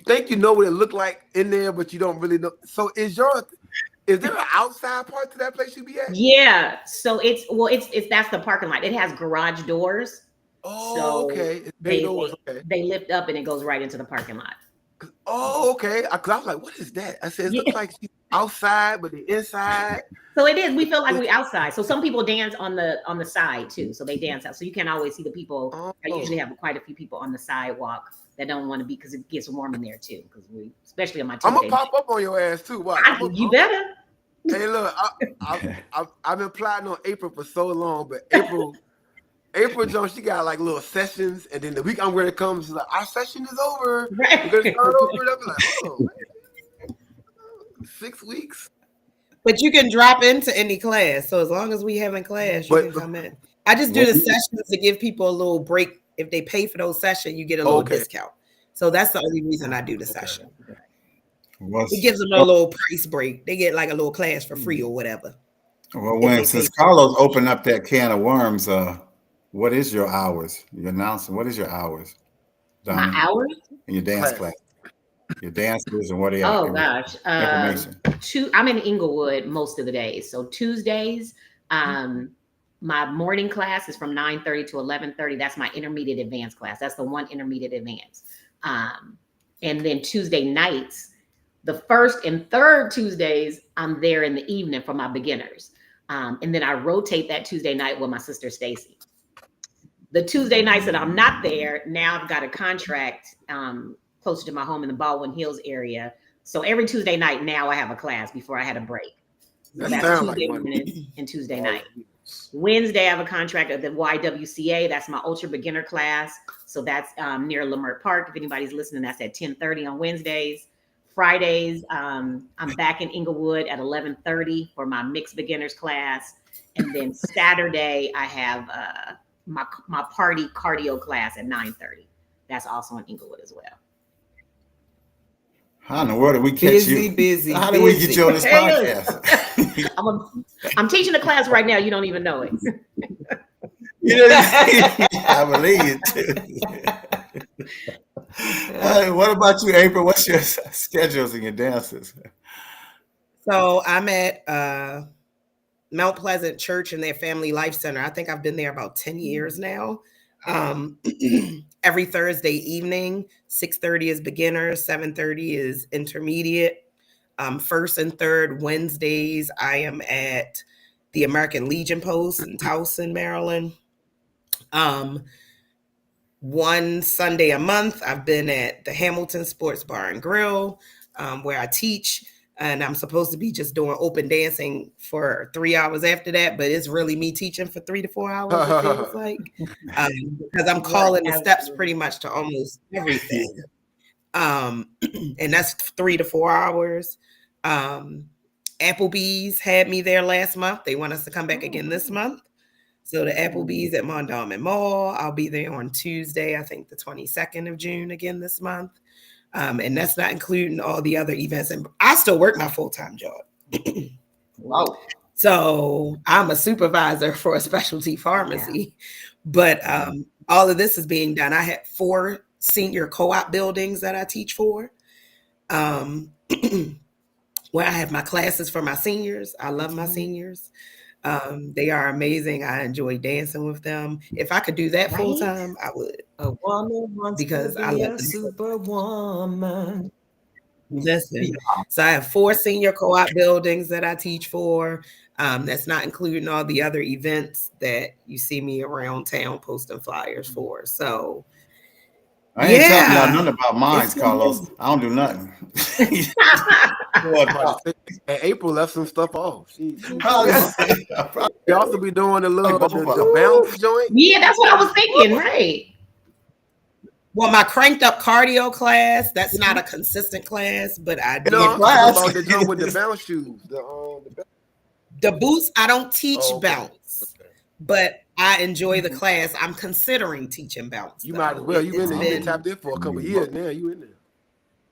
think you know what it looked like in there, but you don't really know. So is there an outside part to that place you be at? Yeah. So it's that's the parking lot. It has garage doors. Oh, so okay. It's big doors. Okay. They lift up and it goes right into the parking lot. Oh, okay. Cause I was like, what is that? I said, it looks like she's outside, but the inside. So it is. We feel like we're outside. So some people dance on the side too. So they dance out. So you can't always see the people. I usually have quite a few people on the sidewalk that don't want to be because it gets warm in there too. Because especially on my Tuesday. I'm gonna pop up on your ass too. What? You better. Hey, look, I've been plotting on April for so long, but April Jones, she got like little sessions, and then the week I'm ready to come, she's like, our session is over. Right. We're gonna start over. And I'll be like, oh, man. 6 weeks. But you can drop into any class. So as long as we having class, you can come in. I just do the sessions to give people a little break. If they pay for those sessions, you get a little discount. So that's the only reason I do the session. It gives them a little price break. They get like a little class for free or whatever. Well, since Carlos opened up that can of worms, what is your hours? You're announcing what is your hours? Donnie, my hours? In your dance class. Your dancers and what are you? Oh gosh. I'm in Inglewood most of the days. So Tuesdays, my morning class is from 9:30 to 11:30. That's my intermediate advanced class. That's the one intermediate advanced. And then Tuesday nights, the first and third Tuesdays, I'm there in the evening for my beginners. And then I rotate that Tuesday night with my sister Stacy. The Tuesday nights that I'm not there, now I've got a contract closer to my home in the Baldwin Hills area. So every Tuesday night now I have a class before I had a break. So that's Tuesday morning and Tuesday night. Wednesday I have a contract at the YWCA. That's my ultra beginner class. So that's near Lamert Park. If anybody's listening, that's at 10:30 on Wednesdays. Fridays, I'm back in Inglewood at 11:30 for my mixed beginners class. And then Saturday I have my party cardio class at 9:30. That's also in Inglewood as well. How in the world did we catch you? How did we get you on this podcast? I'm teaching a class right now. You don't even know it. I believe it too. What about you, April? What's your schedules and your dances? So I'm at Mount Pleasant Church and their Family Life Center. I think I've been there about 10 years now. Every Thursday evening, 6:30 is beginners, 7:30 is intermediate. First and third Wednesdays, I am at the American Legion Post in Towson, Maryland. One Sunday a month, I've been at the Hamilton Sports Bar and Grill, where I teach. And I'm supposed to be just doing open dancing for 3 hours after that, but it's really me teaching for 3 to 4 hours, it feels like, because I'm calling the steps pretty much to almost everything. And that's 3 to 4 hours. Applebee's had me there last month. They want us to come back again this month. So the Applebee's at Mondawmin Mall, I'll be there on Tuesday, I think the 22nd of June again this month. And that's not including all the other events. And I still work my full-time job. Wow. So I'm a supervisor for a specialty pharmacy. But all of this is being done. I had 4 senior co-op buildings that I teach for, where I have my classes for my seniors. I love my seniors. They are amazing. I enjoy dancing with them. If I could do that full time, I would. A woman wants because to be I love a superwoman. Listen, so I have 4 senior co-op buildings that I teach for. That's not including all the other events that you see me around town posting flyers for. So I ain't telling y'all yeah, nothing about mines, it's been Carlos. busy. I don't do nothing. I'm about to say, and April left some stuff off. She Probably, she also be doing the like little both of the them. bounce joint. Yeah, that's what I was thinking. Right. Well, my cranked up cardio class, that's not a consistent class, but I No, did. I'm class. talking about the joint with the bounce shoes. The boots, I don't teach Oh, okay. bounce, but I enjoy the class. I'm considering teaching bounce. You though. might as well. You It's in there. You been been, tapped in for a couple years now. You in there.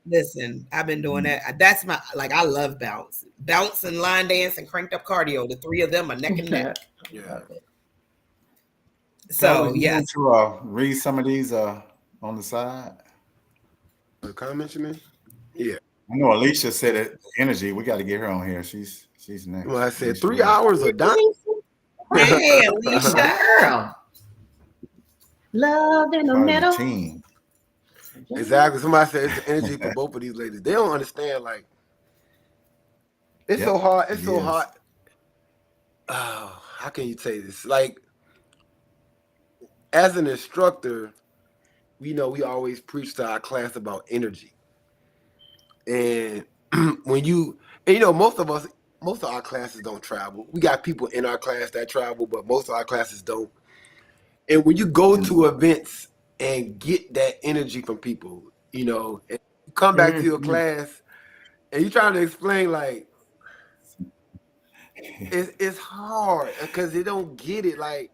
listen, I've been doing that. That's my, like, I love bounce. Bounce and line dance and cranked up cardio. The 3 of them are neck and neck. Yeah. So, Carlos, you yes. want to read some of these on the side? The comments, you mean? Yeah. I know Alicia said it. Energy. We got to get her on here. She's next. Well, I said Alicia 3 Williams. hours of done. Hey, Alicia. Girl. Love in the Part of the middle. team. Exactly. Somebody said it's the energy for both of these ladies. They don't understand. Like, it's Yep, so hard. It's it so is. hard. Oh, how can you say this? Like, as an instructor, we always preach to our class about energy. And most of our classes don't travel. We got people in our class that travel, but most of our classes don't. And when you go to events and get that energy from people, and you come back to your class and you're trying to explain, like, it's hard because they don't get it. Like,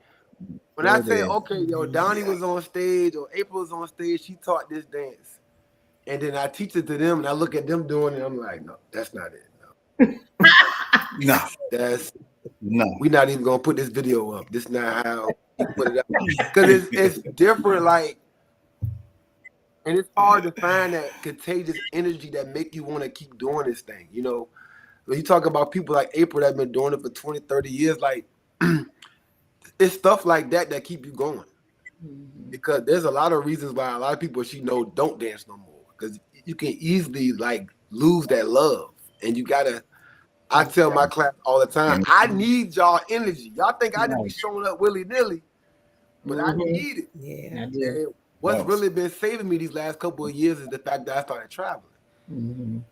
when I say, okay, Donnie was on stage or April was on stage, she taught this dance. And then I teach it to them and I look at them doing it. I'm like, no, that's not it. No, We're not even gonna put this video up. This is not how we put it up. Because it's different, like, and it's hard to find that contagious energy that make you want to keep doing this thing. When you talk about people like April that have been doing it for 20, 30 years, like, it's stuff like that keep you going. Because there's a lot of reasons why a lot of people don't dance no more. Because you can easily, like, lose that love. And you gotta, I tell my class all the time, I need y'all energy. Y'all think I just be showing up willy-nilly, but I need it. Yeah. And what's really been saving me these last couple of years is the fact that I started traveling. And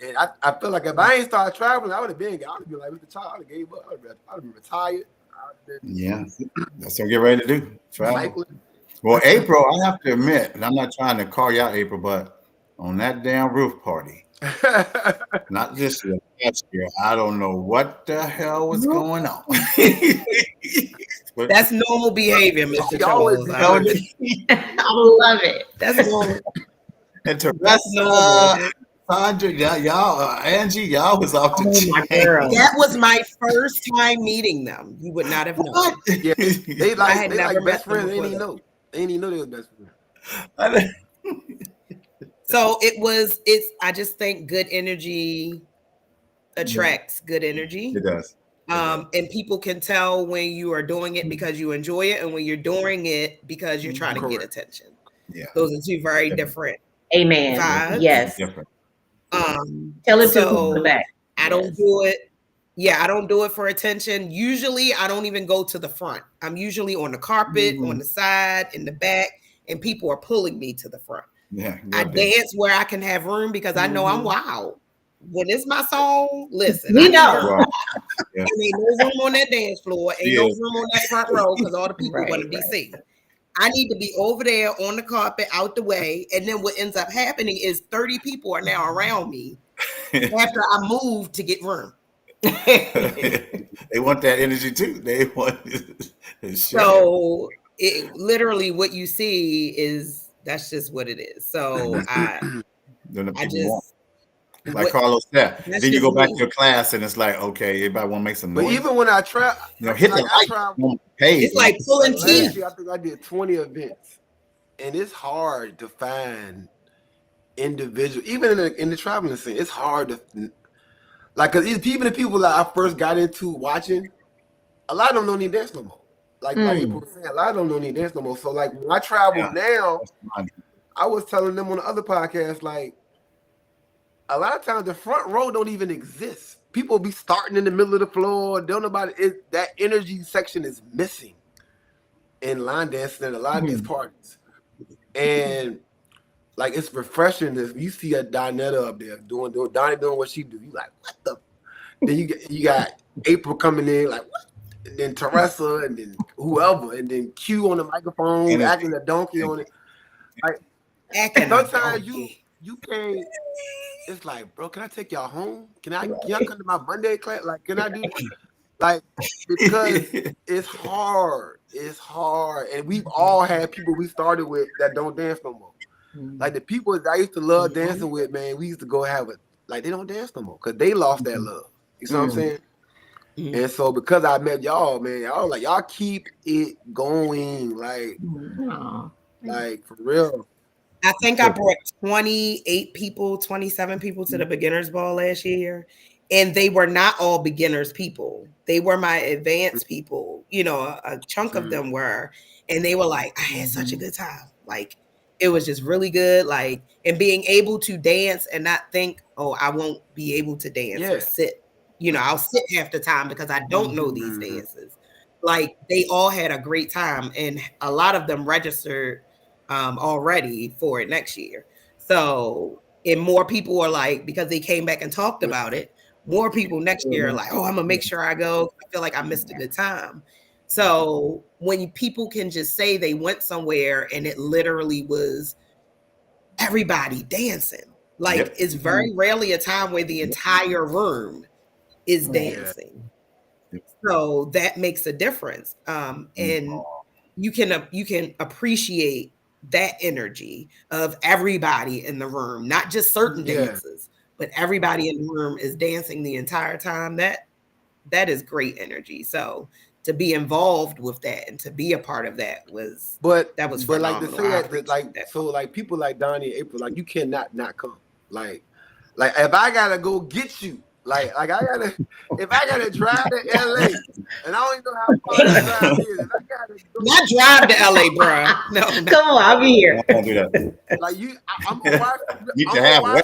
I feel like if I ain't started traveling, I would have been like, Mr. Child, I would have gave up. I would have been retired. Yeah, that's what I'm getting ready to do. Travel. Cycling. Well, April, I have to admit, and I'm not trying to call you out, April, but on that damn roof party, not this year, last year, I don't know what the hell was going on. But That's normal behavior, Mr. She always Charles. I love it. That's normal. and Teresa, Sandra, y'all, Angie, y'all was off the Oh, my chain. girl. That was my first time meeting them. You would not have known. What? Yeah, they had like never best met them friends. They didn't even before know. They didn't even know they was best friends. So I just think good energy attracts good energy. It does. And people can tell when you are doing it because you enjoy it and when you're doing it because you're trying to get attention. Yeah. Those are 2 very different Amen. vibes. Yes. Different. Tell it So to the back. I don't do it. Yeah, I don't do it for attention. Usually I don't even go to the front. I'm usually on the carpet, on the side, in the back, and people are pulling me to the front. Yeah. I dance where I can have room because I know I'm wild. When it's my song, listen. We I know. Well, And ain't no room on that dance floor. Ain't no room on that front row because all the people want to be seen. I need to be over there on the carpet, out the way. And then what ends up happening is 30 people are now around me after I move to get room. they want that energy too. They want So literally what you see is that's just what it is. So I just like Carlos said. Then you go back to me. your class and it's like, okay, everybody want to make some noise. But even when I travel, hit the light. It's like pulling teeth. I think I did 20 events, and it's hard to find individual. Even in the traveling scene, it's hard to because even the people that I first got into watching, a lot of them don't need dance no more. Like April was saying, a lot of them don't need dance no more. So like when I travel now, I was telling them on the other podcast, like, a lot of times the front row don't even exist. People be starting in the middle of the floor. Don't nobody. That energy section is missing in line dancing at a lot of these parties, and like it's refreshing if you see a Donetta up there doing Donnie doing what she do. You like what the? Then you got April coming in like what? And then Teresa and then whoever and then Q on the microphone acting a donkey on it. Like sometimes you can't. It's like, bro, can I take y'all home? Can y'all come to my Monday class? Like, can I do like because it's hard. It's hard. And we've all had people we started with that don't dance no more. Like the people that I used to love dancing with, man, we used to go have it. Like they don't dance no more because they lost that love. You know what I'm saying? And so because I met y'all, man, y'all like y'all keep it going. Like for real. I think I brought 28 people, 27 people to the beginners ball last year. And they were not all beginners people. They were my advanced people. You know, a chunk of them were. And they were like, I had such a good time. Like, it was just really good. Like, and being able to dance and not think, oh, I won't be able to dance or sit. You know, I'll sit half the time because I don't know these dances. Like, they all had a great time. And a lot of them registered already for it next year. So, and more people are like, because they came back and talked about it, more people next year are like, oh, I'm gonna make sure I go. I feel like I missed a good time. So when people can just say they went somewhere and it literally was everybody dancing, like it's very rarely a time where the entire room is dancing. So that makes a difference. And you can appreciate that energy of everybody in the room, not just certain dances, but everybody in the room is dancing the entire time. That is great energy. So to be involved with that and to be a part of that was phenomenal. But like to say that like so like people like Donnie and April, like you cannot not come. Like if I gotta go get you, like I gotta if I gotta drive to LA and I don't even know how far that drive is, and I gotta go not drive to LA, bro. No. Come on, I'll be here. I won't do that. Like I'm gonna watch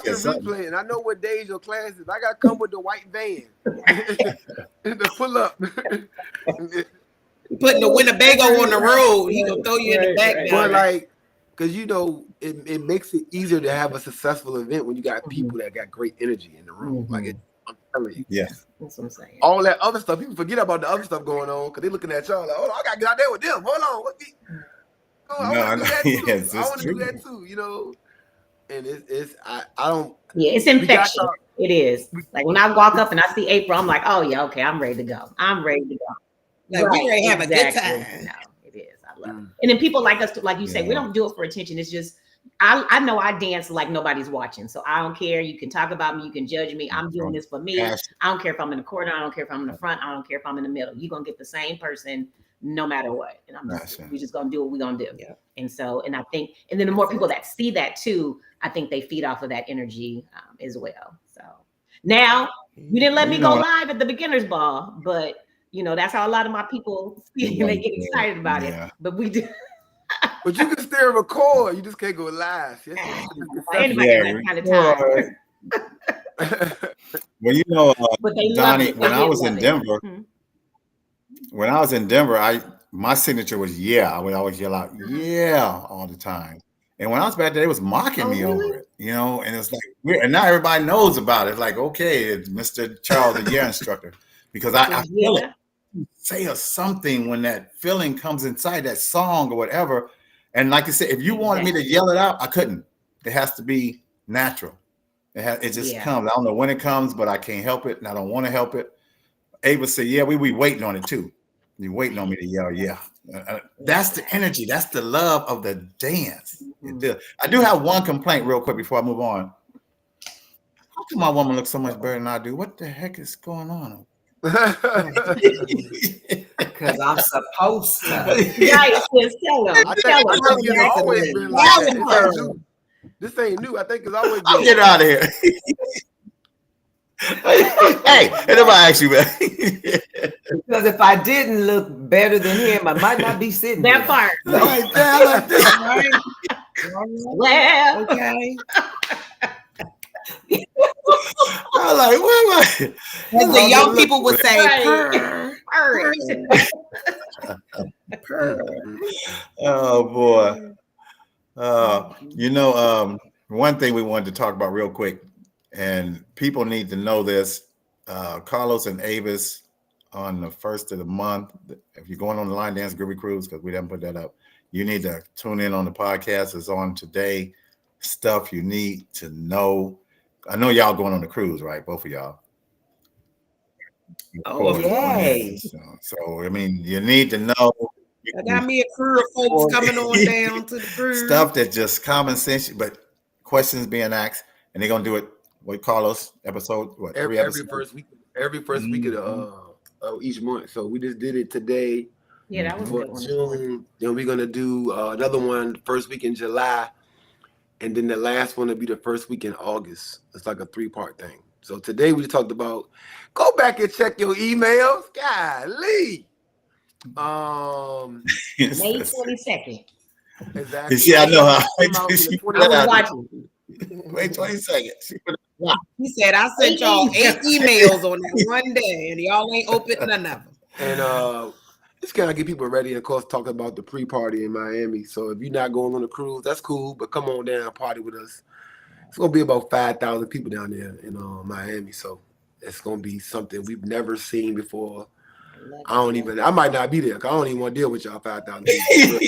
the replay, and I know what days your class is. I gotta come with the white van to pull up. Putting the Winnebago on the road, he gonna throw you in the back. But like, because you know, it makes it easier to have a successful event when you got people that got great energy in the room. Like I'm telling you. Yes. That's what I'm saying. All that other stuff, people forget about the other stuff going on because they're looking at y'all like, oh, I gotta get out there with them. Hold on, I want to do that too. You know, and I don't. Yeah, it's infectious. It is. Like when I walk up and I see April, I'm like, oh yeah, okay, I'm ready to go. I'm ready to go. Like we ready to have a good time. No, it is. I love it. And then people like us, like you say, we don't do it for attention. It's just I know I dance like nobody's watching, so I don't care. You can talk about me, you can judge me. I'm doing this for me. I don't care if I'm in the corner. I don't care if I'm in the front. I don't care if I'm in the middle. You're gonna get the same person no matter what. And we're just gonna do what we're gonna do. Yeah. And so, and I think, and then the more people that see that too, I think they feed off of that energy as well. So now you didn't let me go live at the beginners ball, but you know that's how a lot of my people see and they get excited about it. But we do. But you can still record. You just can't go live. Anybody that kind of time. Well, you know, Donnie, when I was in Denver, my signature was I would always yell out all the time. And when I was back there, they was mocking me over it, you know, and it's like weird. And now everybody knows about it. It's like, okay, it's Mr. Charles, the instructor, because I feel it. Say something when that feeling comes inside that song or whatever. And like I said, if you wanted me to yell it out, I couldn't. It has to be natural. It just comes. I don't know when it comes, but I can't help it, and I don't want to help it. Ava said, we waiting on it too. You're waiting on me to yell, That's the energy. That's the love of the dance. I do have one complaint real quick before I move on. How come my woman looks so much better than I do? What the heck is going on? Because I'm supposed to. Right, just tell them. I think it's always been like that. This ain't new. I think it's always been. I'll get out of here. Hey, nobody asked you that. Because if I didn't look better than him, I might not be sitting that part. Well, okay. I'm like, where am I? As the young people would say, Right. purr, Purr. purr. Oh boy. One thing we wanted to talk about real quick, and people need to know this. Carlos and Avis on the 1st of the month. If you're going on the Line Dance Groovy Cruise, because we didn't put that up, you need to tune in on the podcast. It's on today. Stuff you need to know. I know y'all going on the cruise, right? Both of y'all. Oh, Yay. So I mean, you need to know. I got me a crew of folks coming on down to the cruise. Stuff that just common sense, but questions being asked, and they're gonna do it. What Carlos episode? What Every episodes? first week of each month. So we just did it today Yeah, that was a for good one. June. Then we're gonna do another one first week in July, and then the last one will be the first week in August. It's like a 3-part thing. So today we talked about. Go back and check your emails. Golly. May 22nd. Exactly. See, I know how. I was watching. Wait 20 seconds. He said, I sent y'all 8 emails on that one day, and y'all ain't opened none of them. And just kind of get people ready. And of course, talk about the pre-party in Miami. So if you're not going on the cruise, that's cool. But come on down and party with us. It's gonna be about 5,000 people down there in Miami. So it's gonna be something we've never seen before. I might not be there because I don't even want to deal with y'all 5,000 people.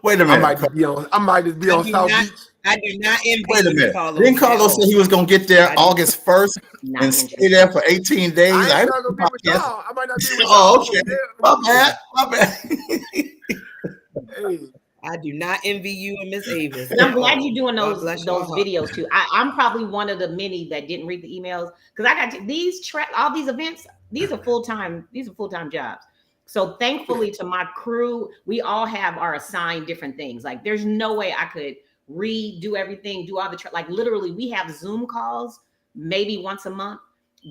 Wait a minute. I might just be on South Beach. I do not envy Wait a minute. Carlos. Didn't Carlos say he was gonna get there August 1st Not and stay interested. there for 18 days? I ain't not gonna be with y'all. I might not be with y'all. Oh, okay. My bad. Hey, I do not envy you and Miss Avis. And I'm glad you're doing God those bless your heart. videos too. I'm probably one of the many that didn't read the emails because I got these all these events. These are full time. These are full time jobs. So thankfully to my crew, we all have our assigned different things. Like there's no way I could redo everything, do all the like literally we have Zoom calls maybe once a month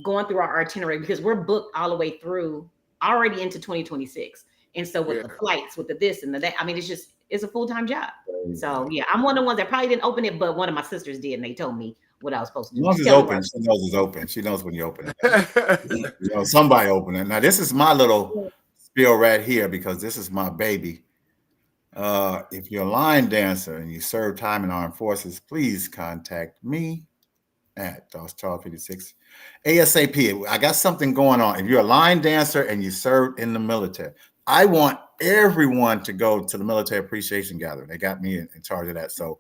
going through our itinerary because we're booked all the way through already into 2026. And so with the flights, with the this and the that, I mean, it's a full-time job. So yeah, I'm one of the ones that probably didn't open it, but one of my sisters did, and they told me what I was supposed to do. As long as it's open, she knows it's open. She knows when you open it. Somebody open it. Now, this is my little spiel right here because this is my baby. If you're a line dancer and you serve time in armed forces, please contact me at Dawes Charles 56 ASAP. I got something going on. If you're a line dancer and you served in the military, I want everyone to go to the military appreciation gathering. They got me in charge of that. So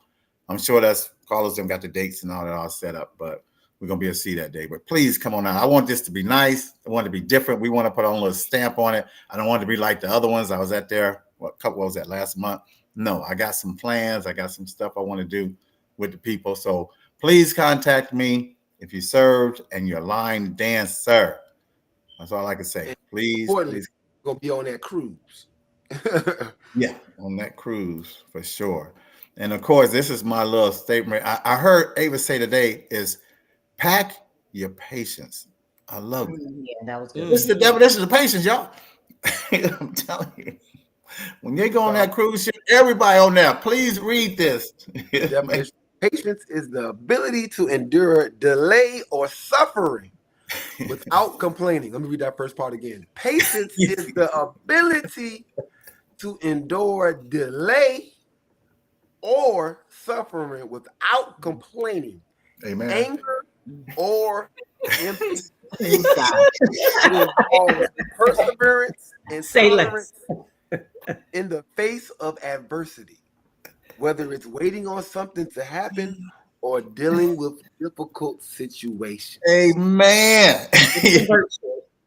I'm sure that's Carlos them got the dates and all that all set up, but we're going to be able to see that day. But please come on out. I want this to be nice. I want it to be different. We want to put a little stamp on it. I don't want it to be like the other ones. I was at there. What was that last month? No, I got some plans. I got some stuff I want to do with the people. So please contact me if you served and you're a line dancer. That's all I can say. Please. Gonna be on that cruise. Yeah, on that cruise for sure. And of course, this is my little statement. I heard Ava say today is pack your patience. I love it. Yeah, that was good. This is the definition of patience, y'all. I'm telling you. When they go on that cruise ship, everybody on there, please read this. Patience is the ability to endure delay or suffering without complaining. Let me read that first part again. Patience is the ability to endure delay or suffering without complaining. Amen. Anger or impatience. It involves perseverance and tolerance in the face of adversity, whether it's waiting on something to happen or dealing with difficult situations. Amen.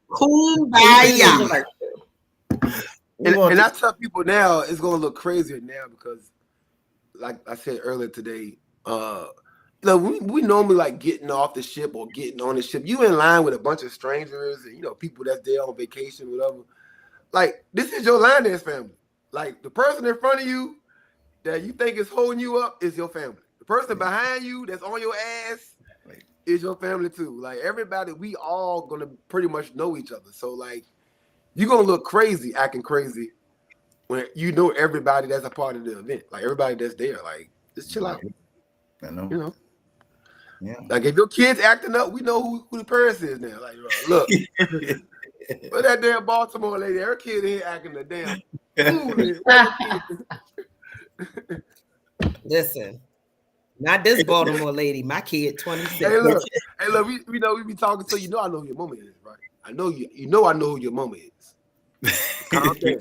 Kumbaya. And I tell people now, it's going to look crazier now because, like I said earlier today, we normally like getting off the ship or getting on the ship. You in line with a bunch of strangers and, people that's there on vacation, whatever. Like, this is your line dance family. Like, the person in front of you that you think is holding you up is your family. The person behind you that's on your ass is your family too. Like, everybody, we all going to pretty much know each other. So, like, you're going to look crazy, acting crazy when you know everybody that's a part of the event. Like, everybody that's there. Like, just chill out. I know. Yeah. Like if your kids acting up, we know who the parents is now. Like, look, but that damn Baltimore lady, her kid ain't acting a damn fool. Listen, not this Baltimore lady. My kid, 26. Hey, look, we know we be talking, so you know I know who your mama is, right? I know I know who your mama is. Calm down.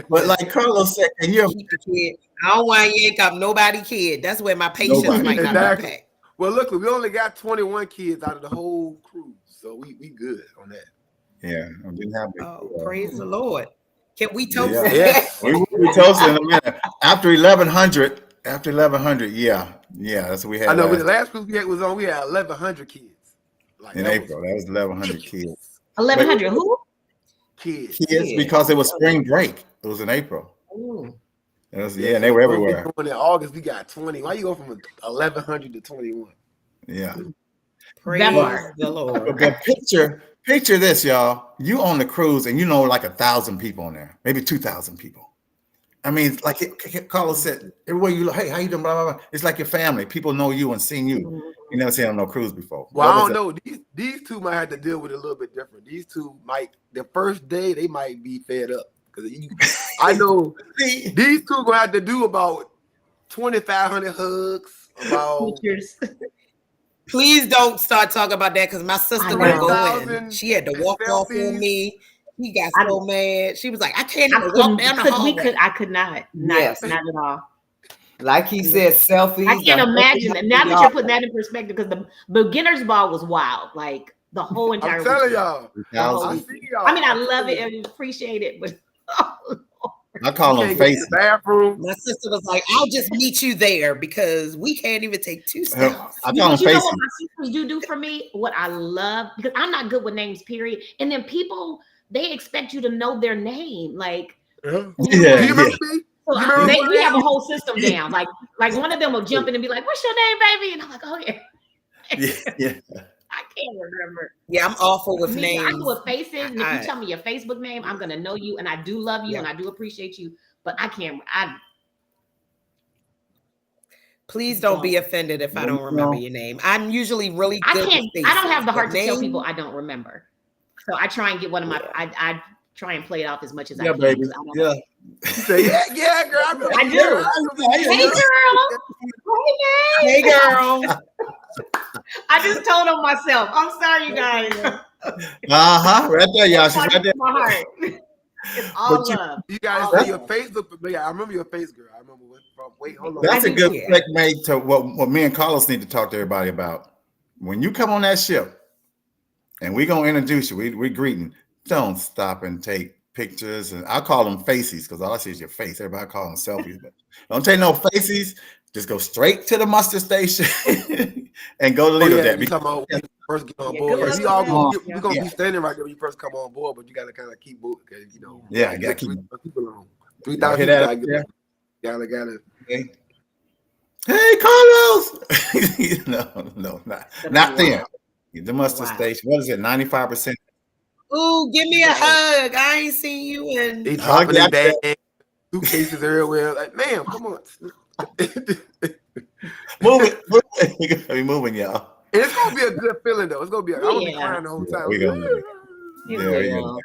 But like Carlos said, and you're Keep the kid. I don't want to yank up nobody kid. That's where my patience Nobody. might not Exactly. be packed. Well, look, we only got 21 kids out of the whole cruise, so we good on that. yeah, I didn't have Oh, praise the Lord. Can we toast? Yeah. Yes. We will be toasting in a minute. After 1100, yeah, that's what we had. I know. last The last cruise we had 1,100 kids. Like in that April. That was 1100 kids. 1,100 who? Kids. Kids because it was spring break. It was in April. Ooh. It was, and they were everywhere. In August, we got 20. Why you go from 1,100 to 21? Yeah. Praise That part. the Lord. But picture this, y'all. You on the cruise and you know like 1,000 people on there, maybe 2,000 people. I mean, like Carlos said, everywhere you look, hey, how you doing? Blah, blah, blah. It's like your family. People know you and seen you. You never seen on no cruise before. Well, I don't know. These two might have to deal with it a little bit different. These two the first day, they might be fed up. Because I know these two gonna have to do about 2,500 hugs. About Pictures. Please don't start talking about that because my sister I would know. go in. 3,000 She had to walk off on selfies. me. She got so mad. She was like, I can't I even couldn't, walk down the hallway. I could not. Yes. Not at all. Like he said, selfies. I can't imagine that. Now that you're putting that in perspective, because the beginner's ball was wild. Like the whole entire I'm telling weekend. y'all. I 1,000. see y'all. I mean, I love it and appreciate it, but I call them You can't get to faces. the bathroom. My sister was like, I'll just meet you there because we can't even take 2 steps. I you call them know faces. what my sisters do for me? What I love, because I'm not good with names, period. And then people, they expect you to know their name. Like, Yeah. Yeah, Do you remember yeah. me? so You remember we have a whole system down. Like one of them will jump in and be like, "What's your name, baby?" And I'm like, "Oh yeah." Yeah. I can't remember. Yeah, I'm awful with Me, names. I do with faces, and if I- you tell me your Facebook name, I'm gonna know you, and I do love you, and I do appreciate you. But I can't. Please don't be offended if I don't remember your name. I'm usually really good with faces, I don't have the heart but to tell people names- I don't remember. So I try and get one of my. I try and play it off as much as I Yeah, can. baby. 'Cause I don't- Yeah. You say, yeah, girl. I do. Hey girl. Hey, girl. I just told on myself. I'm sorry, you guys. Right there, y'all. She's right there. My heart. It's all But you- love. You gotta say your face look familiar. I remember your face, girl. I remember wait, hold on. That's I a do, good yeah. flick made to what me and Carlos need to talk to everybody about. When you come on that ship and we're gonna introduce you, we greeting, don't stop and take pictures. And I call them faces because all I see is your face. Everybody call them selfies, but don't take no faces. Just go straight to the muster station and go to leave that. You talking about when you first get on Yeah, board. good Yeah, luck we all with gonna that. we're gonna Yeah. be standing right there when you first come on board, but you gotta kind of keep moving because Yeah, you gotta keep- people on. Y'all 3,000 hear that people up gotta. Okay. Hey, Carlos! no, not then. The muster Wow. station. What is it? 95%. Ooh, give me a hug. I ain't seen you in. They dropping got their bags, suitcases everywhere. Like, ma'am, come on. Move it. You're gonna be moving, y'all. And it's gonna be a good feeling though. It's gonna be. I'm gonna be Yeah. crying the whole Yeah, time. we gonna do You Yeah, we will.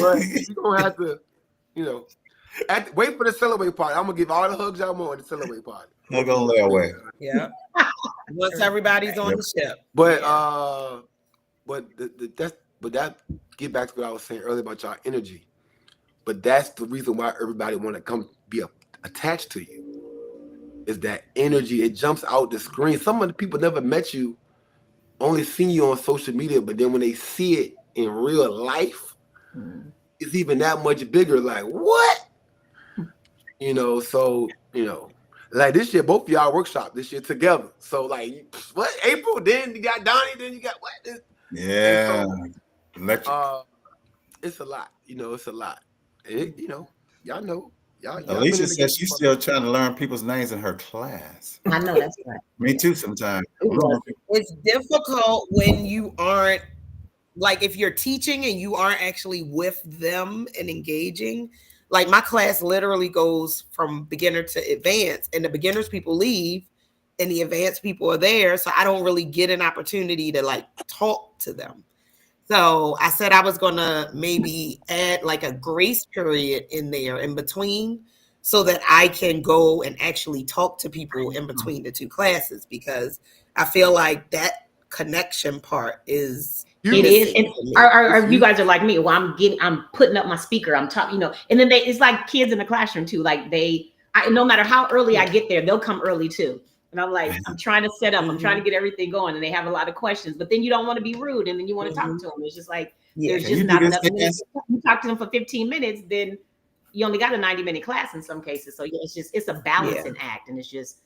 But you gonna have to, wait for the celebrate party. I'm gonna give all the hugs y'all want at the celebrate party. We're gonna lay away. Yeah. Once everybody's on the ship. But that get back to what I was saying earlier about y'all energy. But that's the reason why everybody want to come be attached to you. Is that energy? It jumps out the screen. Some of the people never met you, only seen you on social media, but then when they see it in real life, it's even that much bigger. Like what? So like this year, both of y'all workshop this year together. So like what? April, then you got Donnie, then you got what? Yeah. Electric. It's a lot. It's a lot. And y'all know. Y'all Alicia says she's still trying to learn people's names in her class. I know that's right. Me too sometimes. It's difficult when you aren't, like if you're teaching and you aren't actually with them and engaging. Like my class literally goes from beginner to advanced, and the beginners people leave and the advanced people are there. So I don't really get an opportunity to like talk to them. So I said I was going to maybe add like a grace period in there in between so that I can go and actually talk to people in between the two classes, because I feel like that connection part is It is. And are you you- guys are like me? Well, I'm putting up my speaker. I'm talking, and then it's like kids in the classroom too. Like no matter how early I get there, they'll come early too. And I'm like, I'm trying to set up, I'm trying to get everything going, and they have a lot of questions. But then you don't want to be rude, and then you want to talk to them. It's just like there's Can just you not do this enough. again? You talk to them for 15 minutes, then you only got a 90-minute class in some cases. So it's a balancing act, and it's just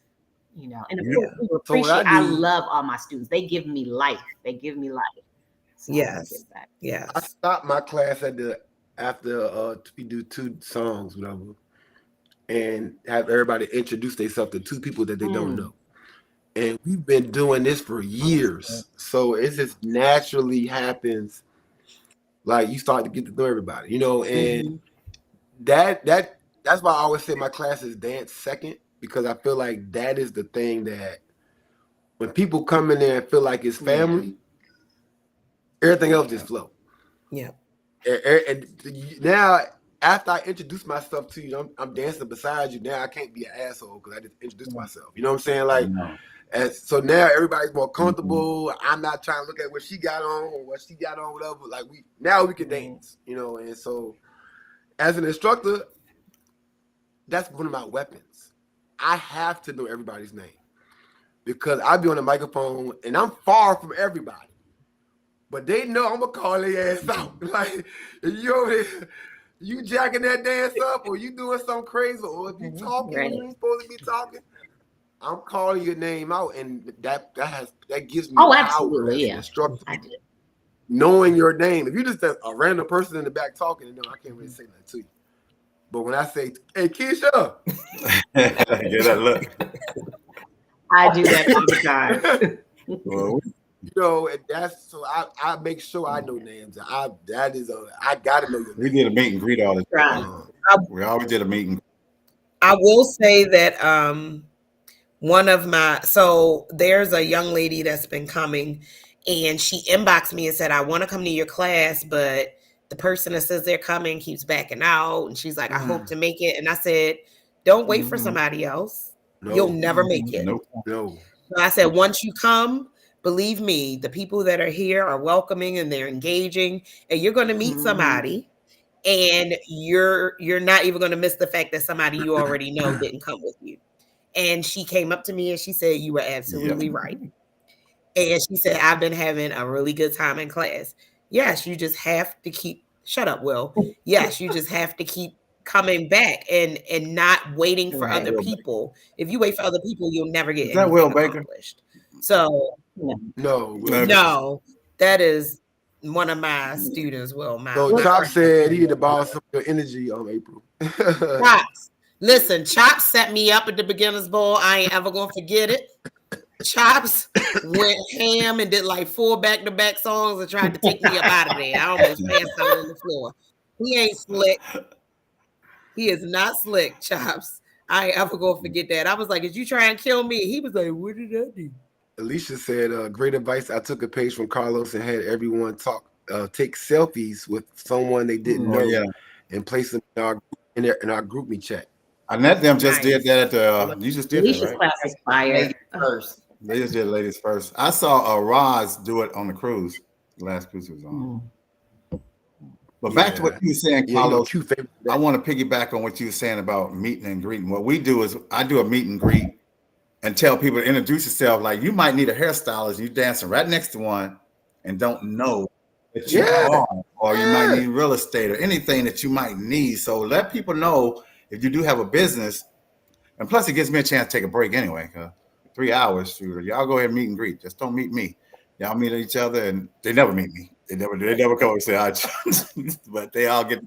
and of course, we appreciate. I love all my students. They give me life. So yes. I stopped my class after we do 2 songs, whatever, and have everybody introduce themselves to 2 people that they don't know. And we've been doing this for years, so it just naturally happens. Like you start to get to know everybody, and that's why I always say my classes dance second, because I feel like that is the thing that when people come in there and feel like it's family, everything else just flow. Yeah. And now, after I introduce myself to you, I'm dancing beside you. Now I can't be an asshole because I just introduced myself. You know what I'm saying? Like, so now everybody's more comfortable. I'm not trying to look at what she got on or what she got on, whatever. Like now we can dance, And so, as an instructor, that's one of my weapons. I have to know everybody's name because I be on the microphone and I'm far from everybody. But they know I'm gonna call their ass out. Like you jacking that dance up, or you doing something crazy, or if you talking when you supposed to be talking, I'm calling your name out, and that gives me power as an instructor. I did. Knowing your name. If you just a random person in the back talking, I can't really say nothing to you. But when I say, "Hey, Keisha," get that look. I do that all the time. Well, and that's so I make sure I know names. I gotta know your name. we did a meet and greet all the time. We always did a meet and greet. I will say that there's a young lady that's been coming, and she inboxed me and said, I want to come to your class, but the person that says they're coming keeps backing out. And she's like, I hope to make it. And I said, don't wait for somebody else. No. You'll never make it. No. So I said, once you come, believe me, the people that are here are welcoming and they're engaging, and you're going to meet somebody, and you're not even going to miss the fact that somebody you already know didn't come with you. And she came up to me and she said, you were absolutely right. And she said, I've been having a really good time in class. Yes, you just have to keep, shut up, Will. Yes, you just have to keep coming back and not waiting for other people. If you wait for other people, you'll never get anything Will Baker? accomplished. So no, that is one of my students, Will. So Chop said he had to borrow some of your energy on April. Chops. Listen, Chops set me up at the Beginner's Ball. I ain't ever gonna forget it. Chops went ham and did like 4 back-to-back songs and tried to take me up out of there. I almost passed out on the floor. He ain't slick. He is not slick, Chops. I ain't ever gonna forget that. I was like, "Is you trying to kill me?" He was like, "What did I do?" Alicia said, great advice. I took a page from Carlos and had everyone take selfies with someone they didn't know and place them in our group me chat. Annette them just did that at the you just did Alicia's that, right? class is fire. First. They just did ladies first. I saw Roz do it on the cruise. The last cruise was on. But back to what you were saying, Carlos, I want to piggyback on what you were saying about meeting and greeting. What we do is I do a meet and greet and tell people to introduce yourself. Like you might need a hairstylist and you're dancing right next to one and don't know that you are, or you might need real estate or anything that you might need. So let people know if you do have a business. And plus it gives me a chance to take a break anyway. 3 hours, y'all go ahead and meet and greet. Just don't meet me. Y'all meet each other and they never meet me. They never come and say hi, but they all get.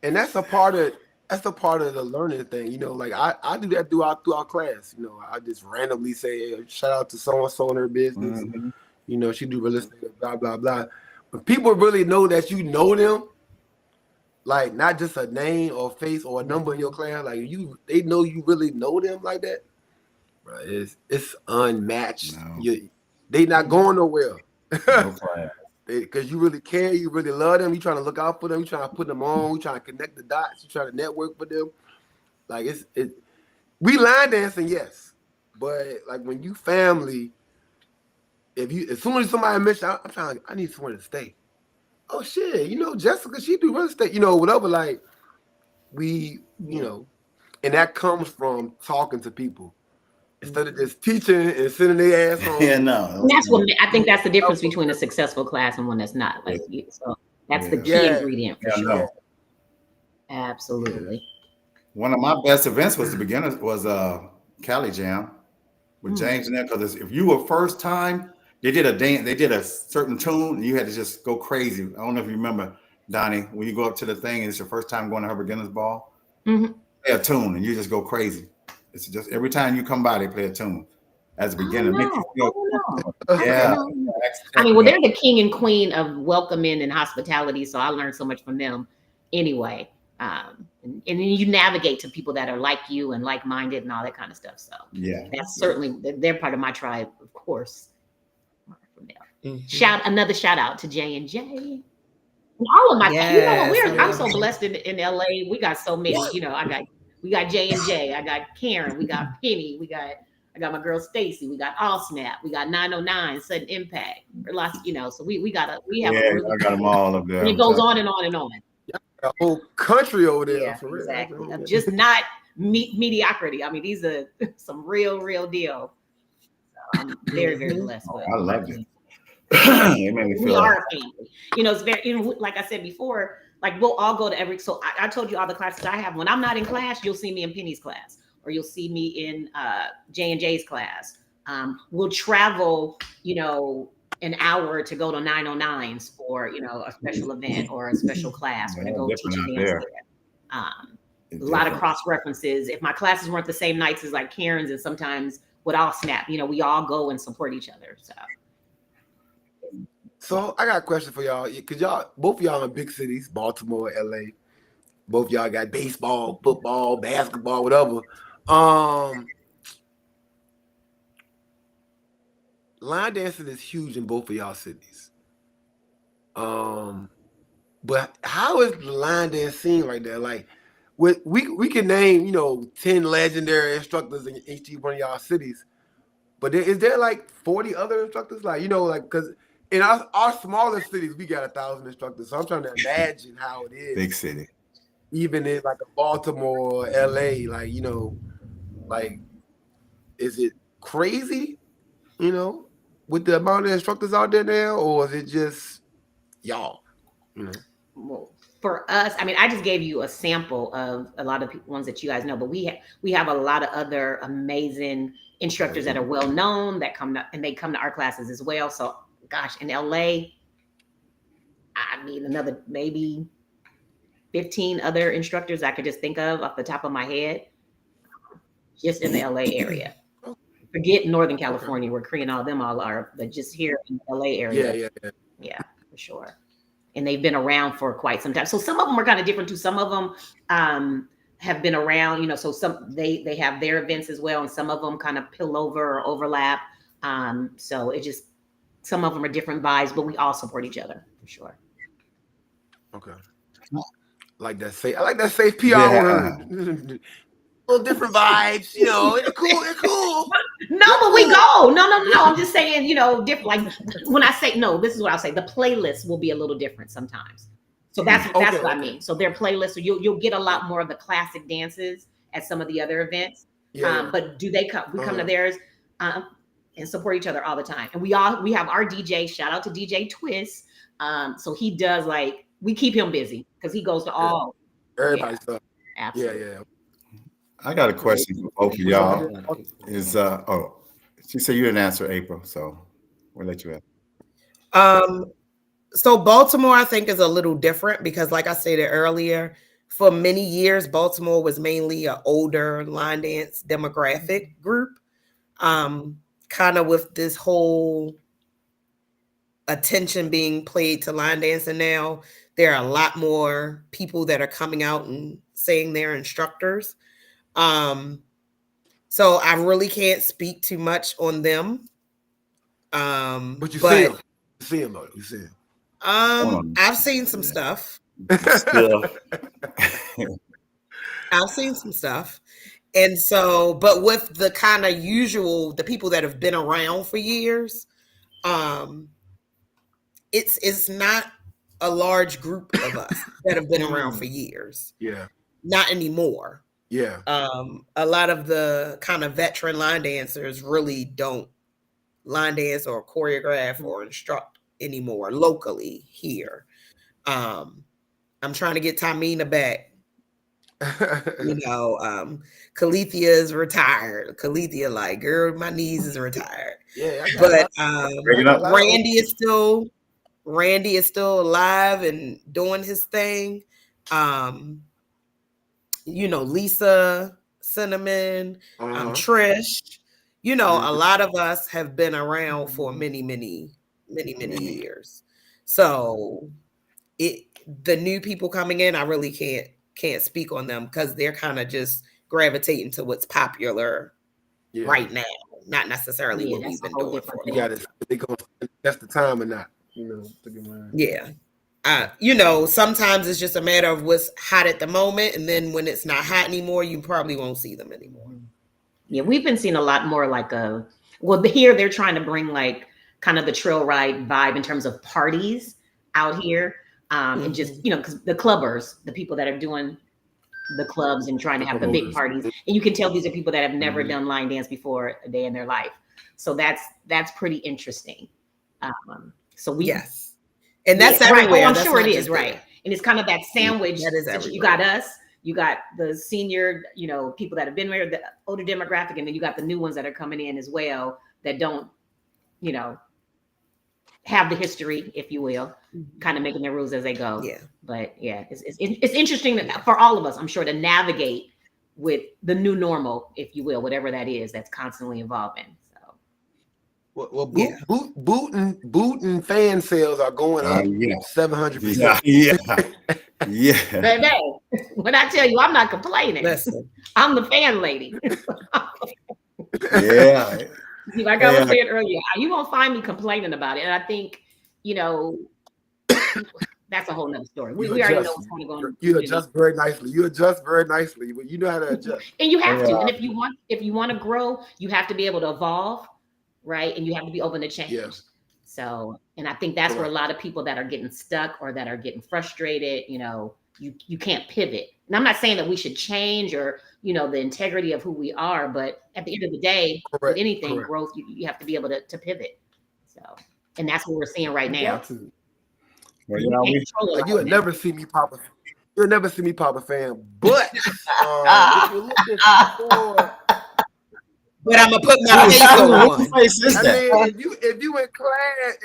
And that's a part of the learning thing, Like I do that throughout class. I just randomly say, hey, shout out to so and so in her business. She do real estate, blah blah blah. But people really know that you know them, like not just a name or face or a number in your class. Like they know you really know them like that. bro. It's unmatched. No. They not going nowhere. No class. Because you really care, you really love them, you trying to look out for them, you trying to put them on, you trying to connect the dots, you trying to network with them. Like we line dancing, yes, but like when you family, as soon as somebody mentions, I need someone to stay. Oh shit, Jessica, she do real estate, whatever. Like and that comes from talking to people instead of just teaching and sitting their ass home. Yeah, no. And that's what I think that's the difference between a successful class and one that's not. Like, so that's the key ingredient for sure. No. Absolutely. One of my best events was Cali Jam with James and that, because if you were first time, they did a dance, they did a certain tune, and you had to just go crazy. I don't know if you remember, Donnie, when you go up to the thing and it's your first time going to her beginner's ball, play a tune and you just go crazy. It's just every time you come by, they play a tune as a beginner. Yeah. I mean, well, they're the king and queen of welcoming and hospitality, so I learned so much from them anyway. And then you navigate to people that are like you and like-minded and all that kind of stuff. So yeah, that's certainly, they're part of my tribe, of course. Another shout out to J&J. And all of my, I'm so blessed in LA. We got so many, we got J&J, I got Karen, we got Penny, I got my girl Stacy, we got All Snap, we got 909, Sudden Impact, lots, so we have I got them all up there. And it goes on and on and on. A whole country over there. Yeah, for exactly. Real. Just not mediocrity. I mean, these are some real deal. So I'm very, very blessed. I love it. It made me feel we are a family. It's very, like I said before, like we'll all go to every, so I told you all the classes I have. When I'm not in class, you'll see me in Penny's class, or you'll see me in J&J's class. We'll travel, an hour to go to 909s for, a special event or a special class, or to go teach a dance there. A lot of cross references. If my classes weren't the same nights as like Karen's, and sometimes with All Snap, we all go and support each other. So I got a question for y'all, because both of y'all in big cities, Baltimore, LA. Both y'all got baseball, football, basketball, whatever. Line dancing is huge in both of y'all cities. But how is the line dance scene right there? Like, we can name 10 legendary instructors in each one of y'all cities, but is there like 40 other instructors? Like, because in our smaller cities we got 1,000 instructors. So I'm trying to imagine how it is big city, even in like a Baltimore, LA. Like, like, is it crazy? With the amount of instructors out there now, or is it just y'all? Well, for us, I mean, I just gave you a sample of a lot of ones that you guys know, but we have a lot of other amazing instructors that are well known that come to our classes as well. So, gosh, in LA, I mean, another maybe 15 other instructors I could just think of off the top of my head, just in the LA area. Forget Northern California, where Korean all them all are, but just here in the LA area. Yeah, for sure. And they've been around for quite some time. So some of them are kind of different too. Some of them have been around, so some they have their events as well, and some of them kind of pill over or overlap. So it just, some of them are different vibes, but we all support each other for sure. Okay. I like that safe PR word. Little different vibes, it's cool. No, but we go. No. I'm just saying, different. Like when I say no, this is what I'll say. The playlist will be a little different sometimes. So that's what I mean. So their playlists, so you'll get a lot more of the classic dances at some of the other events. But do they come? We come to theirs and support each other all the time. And we have our DJ. Shout out to DJ Twist. So he does, like, we keep him busy because he goes to all everybody's stuff. Absolutely. Yeah. I got a question for both of y'all. She said you didn't answer, April, so we'll let you answer. So Baltimore, I think, is a little different because, like I stated earlier, for many years, Baltimore was mainly an older line dance demographic group. Kind of with this whole attention being played to line dancing now, there are a lot more people that are coming out and saying they're instructors. So I really can't speak too much on them. But you see him. You see him though. You see him. I've seen some stuff. Still. I've seen some stuff. And so, but with the kind of usual, the people that have been around for years, it's not a large group of us that have been around for years. Yeah. Not anymore. Yeah. A lot of the kind of veteran line dancers really don't line dance or choreograph or instruct anymore locally here. I'm trying to get Tamina back. You know, Calethea is retired. Calethea, like, girl, my knees is retired. Yeah, but Randy is still alive and doing his thing. You know, Lisa, Cinnamon, Trish. You know, a lot of us have been around for many years. So the new people coming in, I really can't speak on them because they're kind of just gravitating to what's popular right now, not necessarily what we've been doing for. You got to, they gonna that's the time or not, you know. Yeah. You know, sometimes it's just a matter of what's hot at the moment, and then when it's not hot anymore, you probably won't see them anymore. Yeah, we've been seeing a lot more like here they're trying to bring like kind of the trail ride vibe in terms of parties out here. And just, you know, because the clubbers, the people that are doing the clubs and trying to have the big parties, and you can tell these are people that have never done line dance before a day in their life. So that's pretty interesting. So yes, and that's everywhere. Right. Oh, I'm that's sure it is, right? And it's kind of that sandwich. That is everywhere. You got us, you got the senior, you know, people that have been there, the older demographic, and then you got the new ones that are coming in as well that don't, you know, have the history, if you will, kind of making their rules as they go. Yeah. But yeah, it's interesting that for all of us, I'm sure, to navigate with the new normal, if you will, whatever that is, that's constantly evolving. So. Well, boot and fan sales are going up 700%. Yeah. Baby, when I tell you, I'm not complaining. Listen. I'm the fan lady. Yeah. Like I was saying earlier, you won't find me complaining about it. And I think, you know, that's a whole nother story. We already know what's going on. You adjust very nicely. You adjust very nicely, but you know how to adjust. And you have to. And if you want to grow, you have to be able to evolve, right? And you have to be open to change. Yeah. So, and I think that's where a lot of people that are getting stuck or that are getting frustrated, you know, you can't pivot. And I'm not saying that we should change or, you know, the integrity of who we are, but at the end of the day, with anything growth, you have to be able to pivot. So, and that's what we're seeing right now. Well, you know, you'll never see me pop a fan, but if you look at before, but I'm gonna put my face on one. I mean, if you in class,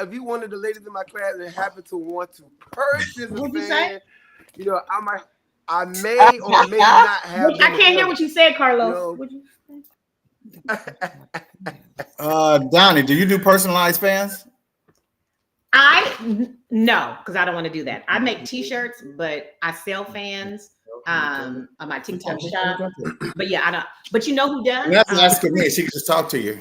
if you one of the ladies in my class and happen to want to purchase a fan, you know, I may or may not have. I can't hear what you said, Carlos. You know, Donnie, do you do personalized fans? No, because I don't want to do that. I make T-shirts, but I sell fans on my TikTok shop. But yeah, I don't. But you know who does? That's asking me. She can just talk to you.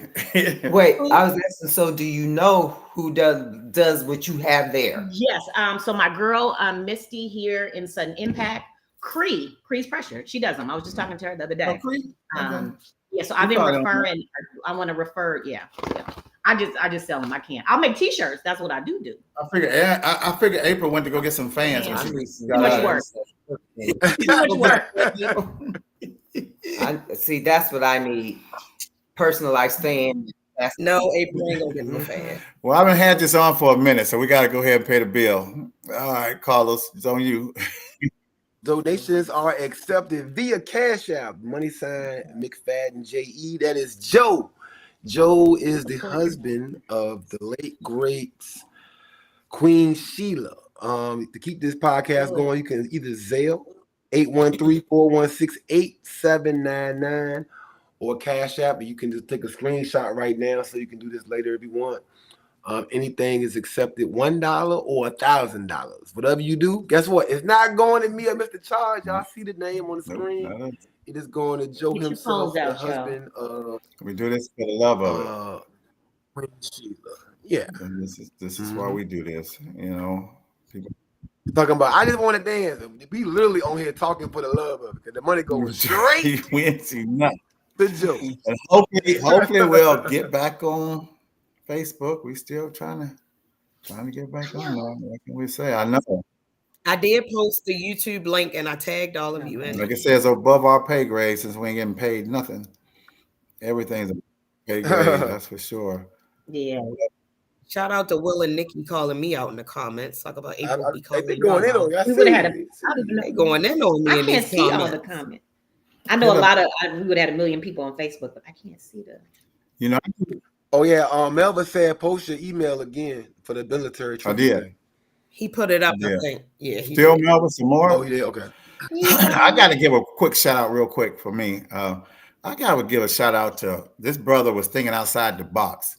Wait, I was asking. So, do you know who does what you have there? Yes. So my girl Misty here in Sudden Impact, Cree's Pressure. She does them. I was just talking to her the other day. Yeah. So I've been referring. I want to refer. Yeah. I just sell them. I can't. I'll make T-shirts. That's what I do. I figure April went to go get some fans. Too much work. Too much work. See, that's what I need. Personalized fan. No, April ain't gonna get no fan. Well, I've been had this on for a minute, so we got to go ahead and pay the bill. All right, Carlos, it's on you. Donations are accepted via Cash App. $, McFadden JE. That is Joe. Joe is the husband of the late great Queen Sheila. To keep this podcast going, you can either Zelle 813-416-8799 or Cash App. You can just take a screenshot right now so you can do this later if you want. Anything is accepted, $1 or $1,000. Whatever you do, guess what? It's not going to me or Mr. Charles. Y'all see the name on the screen. It is going to Joe Get your himself, phones the out, Joe. husband of We do this for the love of Queen Sheila. Yeah. it. And this is why we do this. You know, people. Talking about, I just want to dance. We literally on here talking for the love of it, because the money goes straight we ain't seen nothing. to Joe. And hopefully we'll get back on Facebook. We still trying to get back on there. What can we say? I know. I did post the YouTube link and I tagged all of you in Like it. it says, above our pay grade, since we ain't getting paid nothing. Everything's a pay grade, that's for sure. Yeah. Shout out to Will and Nikki calling me out in the comments. Talk about April be calling They me going in out. on you. I We see would have had it. They going in on me I in can't these see all comments. the comments. I know a lot of we would have had 1 million people on Facebook, but I can't see the. You know, Oh yeah, Melvin said post your email again for the military. I did. thing. He put it up, Yeah. I think. Yeah, he Still did. Melvin some more. Oh, he did. Okay. I got to give a quick shout out real quick for me. I got to give a shout out to this brother was thinking outside the box.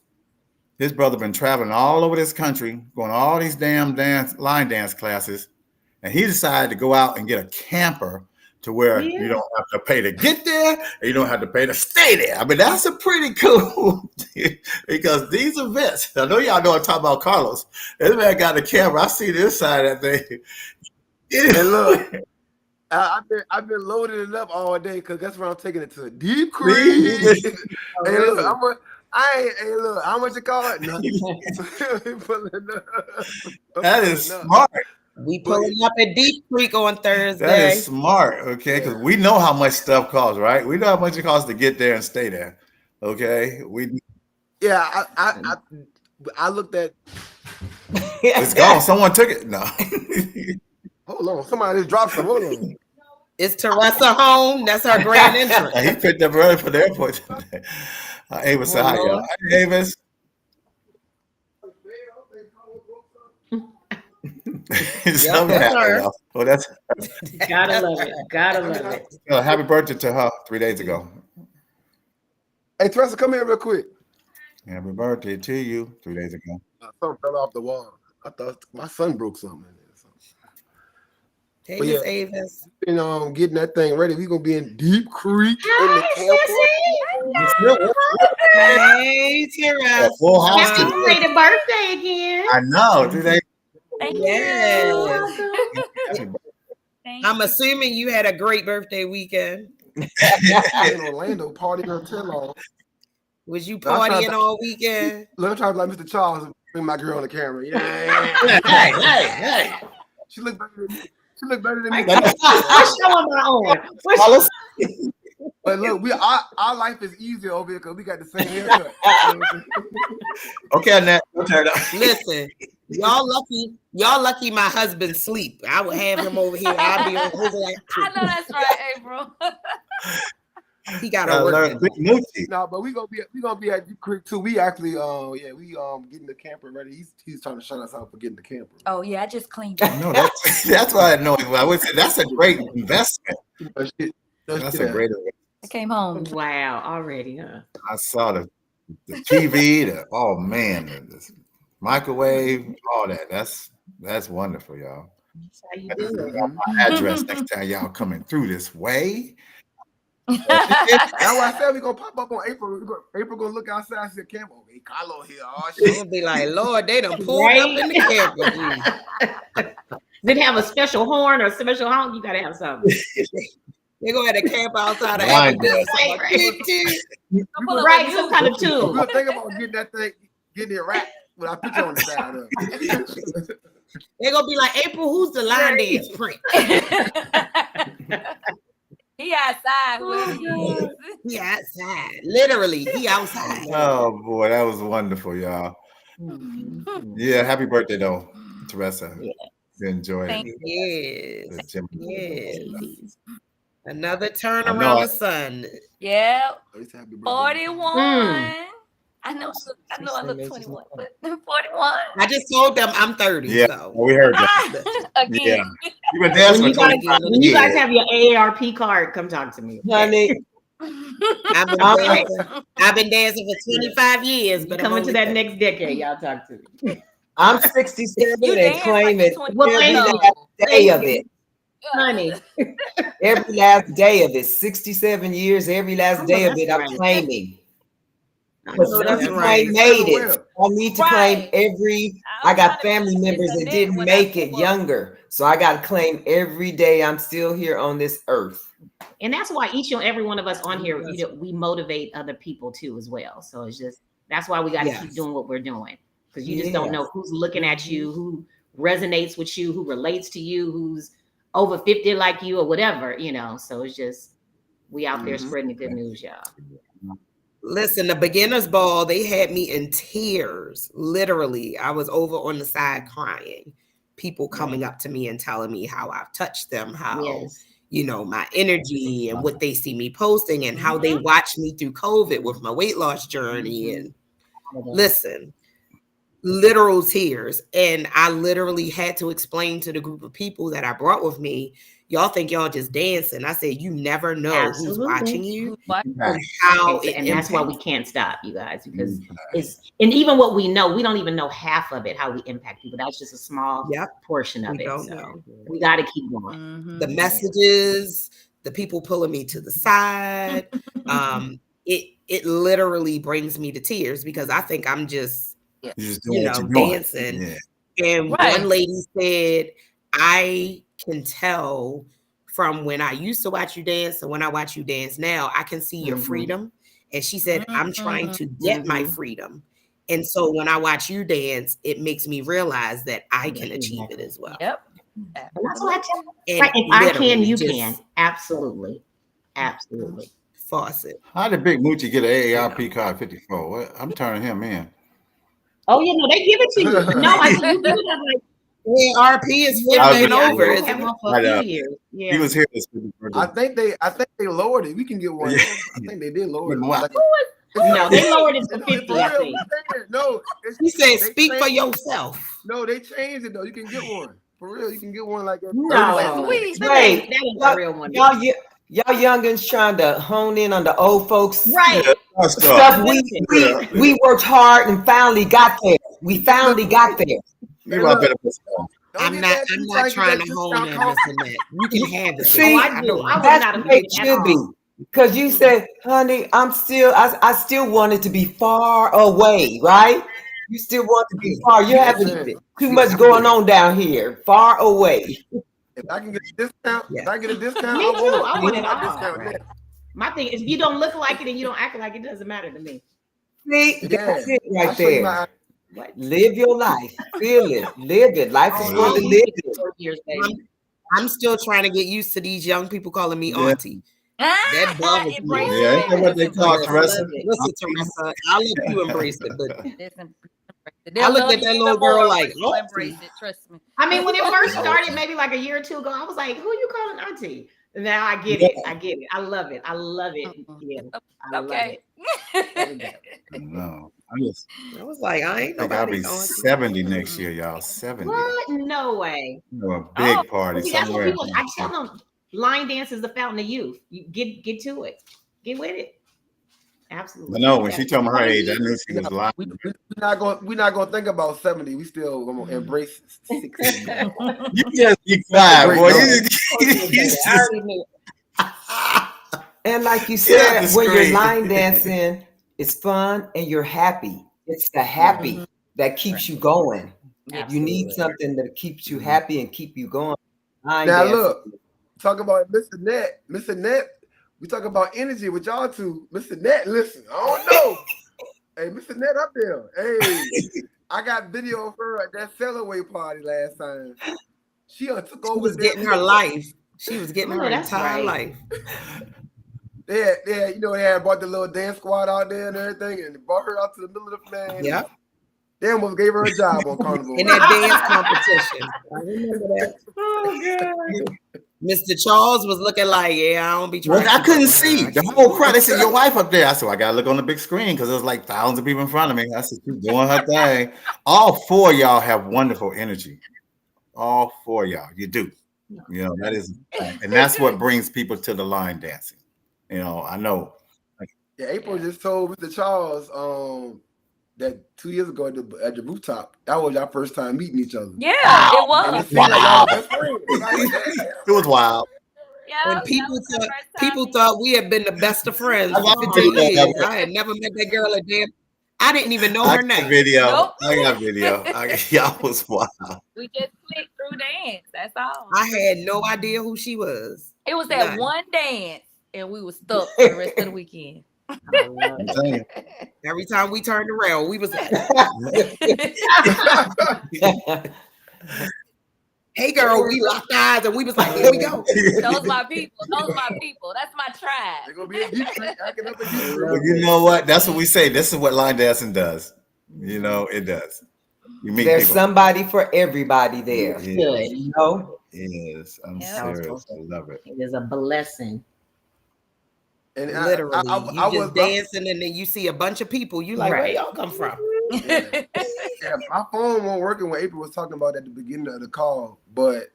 This brother been traveling all over this country, going to all these damn line dance classes, and he decided to go out and get a camper to where you don't have to pay to get there, and you don't have to pay to stay there. I mean, that's a pretty cool because these events. I know y'all know I'm talking about Carlos. This man got a camper. I see this side of that thing. And look, I've been loading it up all day because that's where I'm taking it to. Deep Creek. Hey, look, look, how much it cost? Nothing. That is smart. We pulling up at Deep Creek on Thursday. That is smart, okay? Because we know how much stuff costs, right? We know how much it costs to get there and stay there, okay? Yeah, I looked at. It's gone. Someone took it. No. Hold on, somebody just dropped some. Hold on. Is Teresa home? That's her grand entrance. He picked up early for the airport today. Avis said, hi, y'all. Hi, Avis. Yep, that's her. Oh, that's Gotta love it. Gotta love it. happy birthday to her 3 days ago. Hey, Teresa, come here real quick. Happy birthday to you 3 days ago. Something fell off the wall. I thought my son broke something in there. Hey, But Miss yeah. Avis. And getting that thing ready. We're gonna be in Deep Creek in the camper. Hey, Teresa. Full house. Happy belated birthday again. I know. 3 days. Thank Yes. you. Thank I'm you. assuming you had a great birthday weekend. In Orlando, partying until long. Was you I was trying partying to- all weekend? Let me try to like Mr. Charles and bring my girl on the camera. Yeah. Hey. She looked better than me. She looked better than me. I'm showing my own. But look, our life is easier over here because we got the same haircut. Okay, Annette. Don't turn it up. Listen, y'all lucky my husband sleep. I would have him over here. I'll be on his lap. I know that's right, April. He got to Gotta work. learn Big Moochie. No, but we gonna be at Deep Creek too. We actually getting the camper ready. He's trying to shout us out for getting the camper. Oh yeah, I just cleaned it. No, that's why I know. I would say that's a great investment. That's That's a great investment. I came home. Wow, already, huh? I saw the TV, the microwave, all that. That's wonderful, y'all. That's how you do it. My address next time y'all coming through this way. That's why I said we gonna pop up on April. April gonna look outside and say, "Camper, hey, Carlo here." Oh I'm shit! gonna be like, Lord, they done pulled up in the camper. Did it have a special horn or a special honk? You gotta have something. They gonna have to camp outside of Blind Applebee's. Right, some kind of We tune. gonna think about getting that thing, getting it wrapped with our picture on the side of it. They gonna be like, April, who's the line dance print? He outside. whoever he is. He outside. Literally, he outside. Oh boy, that was wonderful, y'all. Yeah, happy birthday though, Teresa. Yeah. Enjoy Thank it. Yes. The gym. Yes. Another turn I know around I- the sun. Yeah, Happy birthday. 41. I know I look 21, but 41. I just told them I'm 30. Yeah, So. we heard that. Again. You've been dancing When for you, guys, 25 when you guys years. have your AARP card, come talk to me. Honey, I've been dancing for 25 years, but Coming I'm to only that next decade, y'all talk to me. I'm 67 You and dance claim like it you're 20 Well, every thank years you. old. day of it. honey. Every last day of it, 67 years, every last Oh, day of that's it, I'm right. claiming. I But know some that's That's people right. ain't made it. Well, I need to claim Right. every. I I was got trying to family claim members Miss that Annette didn't when I make it grew up. younger, so I got to claim every day I'm still here on this earth. And that's why each and every one of us on here, Yes. we motivate other people too as well. So it's just that's why we got to keep Yes. doing what we're doing, because you just don't Yes. know who's looking at you, who resonates with you, who relates to you, who's over 50 like you or whatever, you know. So it's just we out there Mhm. spreading the good news, y'all. Listen, the beginner's ball, they had me in tears. Literally, I was over on the side crying. People coming up to me and telling me how I've touched them, how, Yes. you know, my energy and what they see me posting and how they Mhm. watch me through COVID with my weight loss journey. And listen, literal tears. And I literally had to explain to the group of people that I brought with me, y'all think y'all just dancing. I said, you never know who's Absolutely. watching you Who's watching? and how it And that's why we impacts. can't stop, you guys, because it's, and even what we know, we don't even know half of it, how we impact people. That's just a small Yep, portion of we it. don't So know. we got to keep going. Mhm. The messages, the people pulling me to the side. It literally brings me to tears because I think I'm just, You just you doing what know, you're doing. dancing. Yeah. And Right. one lady said, I can tell from when I used to watch you dance and when I watch you dance now, I can see your Mhm. freedom. And she said, I'm trying to get my Mhm. freedom. And so when I watch you dance, it makes me realize that I can achieve it Exactly. as well. Yep. And that's what I tell. And Right. If I can, literally you just can. Absolutely. Absolutely. faucet. How did Big Moochie get an AARP You know. card 54? What? I'm turning him in. Oh, yeah, no, they give it to you. No, I think you do have like, Yeah, RP is yeah, I'll flipping be- I over, do isn't have it? one for a I few know. years. Yeah. He was here this week. I think they lowered it. We can get one. Yeah. I think they did lower it. Wow. Like No, they lowered it to it's 50, for I real. think. No, it's, He said, they speak for changed- yourself. No, they changed it though. You can get one for real. You can get one like that. No, Sweet. that Wait, ain't a real one. y'all youngins trying to hone in on the old folks Right. stuff. We worked hard and finally got there. We finally got there. You might better put some on. Don't I'm get not that too trying tight, to get that hone in, discount Mr. Matt. You can have it. See, Oh, I do. know. I was That's not the way it offended at should be. all. Because you said, honey, I still want it to be far away, right? You still want to be far. You're having too much going on down here, far away. If I can get a discount, Yeah. if I get a discount, Me I too. want it. I want it My all. discount, Right. yeah. My thing is, if you don't look like it and you don't act like it, doesn't matter to me. See, Yeah. that's it I'll right show you there. my What? Live your life. Feel it. Live it. Life is Oh, for I'll the be living. 54 years, baby. I'm still trying to get used to these young people calling me Yeah. auntie. That bothers me. Embrace Yeah, it, ain't that what they baby. call Yes, Teresa? Listen, Teresa, I'll let you embrace it, but Listen, I looked at that little girl like, oh, "Auntie." embrace it. Trust me. I mean, when it first started, maybe like a year or two ago, I was like, "Who you calling auntie?" Now I get it. I get it. I love it. I love it. Yeah, I love Okay. it. No. I I was like, I ain't think I'll nobody be auntie. 70 next year, y'all. 70. What? No way. You know, a big Oh, party See, that's what somewhere. people. I tell them, line dance is the fountain of youth. You get to it. Get with it. Absolutely. I know when she told me her age, I knew she was lying. we're not gonna think about 70. We still gonna embrace 60. You just be quiet, Great boy. number. You just- I already knew. And like you Get out said, the when you're screen. line dancing, it's fun and you're happy. It's the happy that keeps you going. You need Absolutely. something that keeps you happy and keep you going. Line Now dancing. look, talk about Miss Annette. Miss Annette, we talk about energy with y'all two. Miss Annette, listen, I don't know. Hey, Miss Annette up there. Hey, I got video of her at that Cellaway party last time. She took She over was the getting her life. She was getting Oh, her that's entire right. life. They had brought the little dance squad out there and everything, and they brought her out to the middle of the plan. Yep. They almost gave her a job on Carnival. In that dance competition. I remember that. Oh God. Mr. Charles was looking like, yeah, I don't be trying. Well, I to couldn't keep up see with her. the whole crowd. They said your wife up there. I said, well, I gotta look on the big screen because there's like thousands of people in front of me. I said, she's doing her thing. All four of y'all have wonderful energy. All four of y'all, you do. You know that is, and that's what brings people to the line dancing. You know, I know. Yeah, April just told Mr. Charles that 2 years ago at the rooftop. That was our first time meeting each other. Yeah, it And was. it seemed like y'all were best friends. Like, It was wild. Yeah, And that people was the thought first time people we- thought we had been the best of friends I for got 15 video. years. I had never met that girl at damn. I didn't even know I her got name. video. Nope. I got video. Y'all was wild. we just clicked through dance. That's all. I had no idea who she was. It was that None. one dance, and we were stuck for the rest of the weekend. I love I'm it. telling you. Every time we turned around, we was like, "Hey, girl," we locked eyes and we was like, "Here we go." Those my people. Those my people. That's my they're tribe. gonna be in Detroit, acting up in Detroit. But you know what? That's what we say. This is what line dancing does. You know, it does. You meet There's people. somebody for everybody there. Yes, Good. You know? yes. I'm Yeah. serious. I love it. It is a blessing. And Literally, I you was just dancing and then you see a bunch of people. You like, where Right. y'all come from? yeah, my phone wasn't working when April was talking about at the beginning of the call, but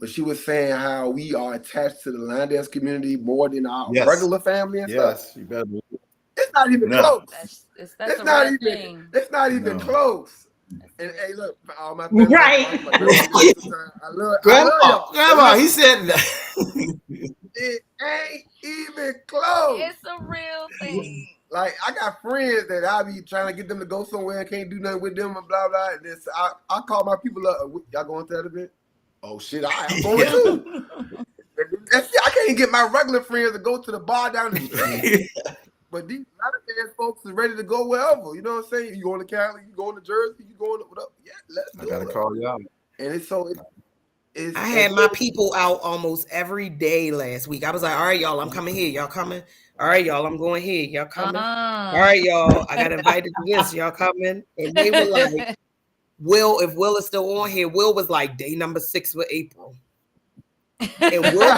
she was saying how we are attached to the line dance community more than our Yes. regular family and stuff. Yes, you better believe it. It's not even No. close. That's It's a not real even. thing. It's not even No. close. And hey, look, all my family, Right. my grandma, I love Grandma, y'all. Grandma, he said It ain't even close. It's a real thing. Like I got friends that I be trying to get them to go somewhere and can't do nothing with them and blah blah. And then I call my people up. Y'all going to that event? Oh shit, I'm going Yeah. too. That's it. I can't get my regular friends to go to the bar down the street. But these other dance folks is ready to go wherever. You know what I'm saying? You going to Cali? You going to Jersey? You going to what up? Yeah, let's I do gotta it. call y'all. And it's so it's. I had my people out almost every day last week. I was like, all right, y'all, I'm coming here. Y'all coming? All right, y'all, I'm going here. Y'all coming? All right, y'all, I got invited to this. Y'all coming? And they were like, Will, if Will is still on here, Will was like day number 6 with April. And Will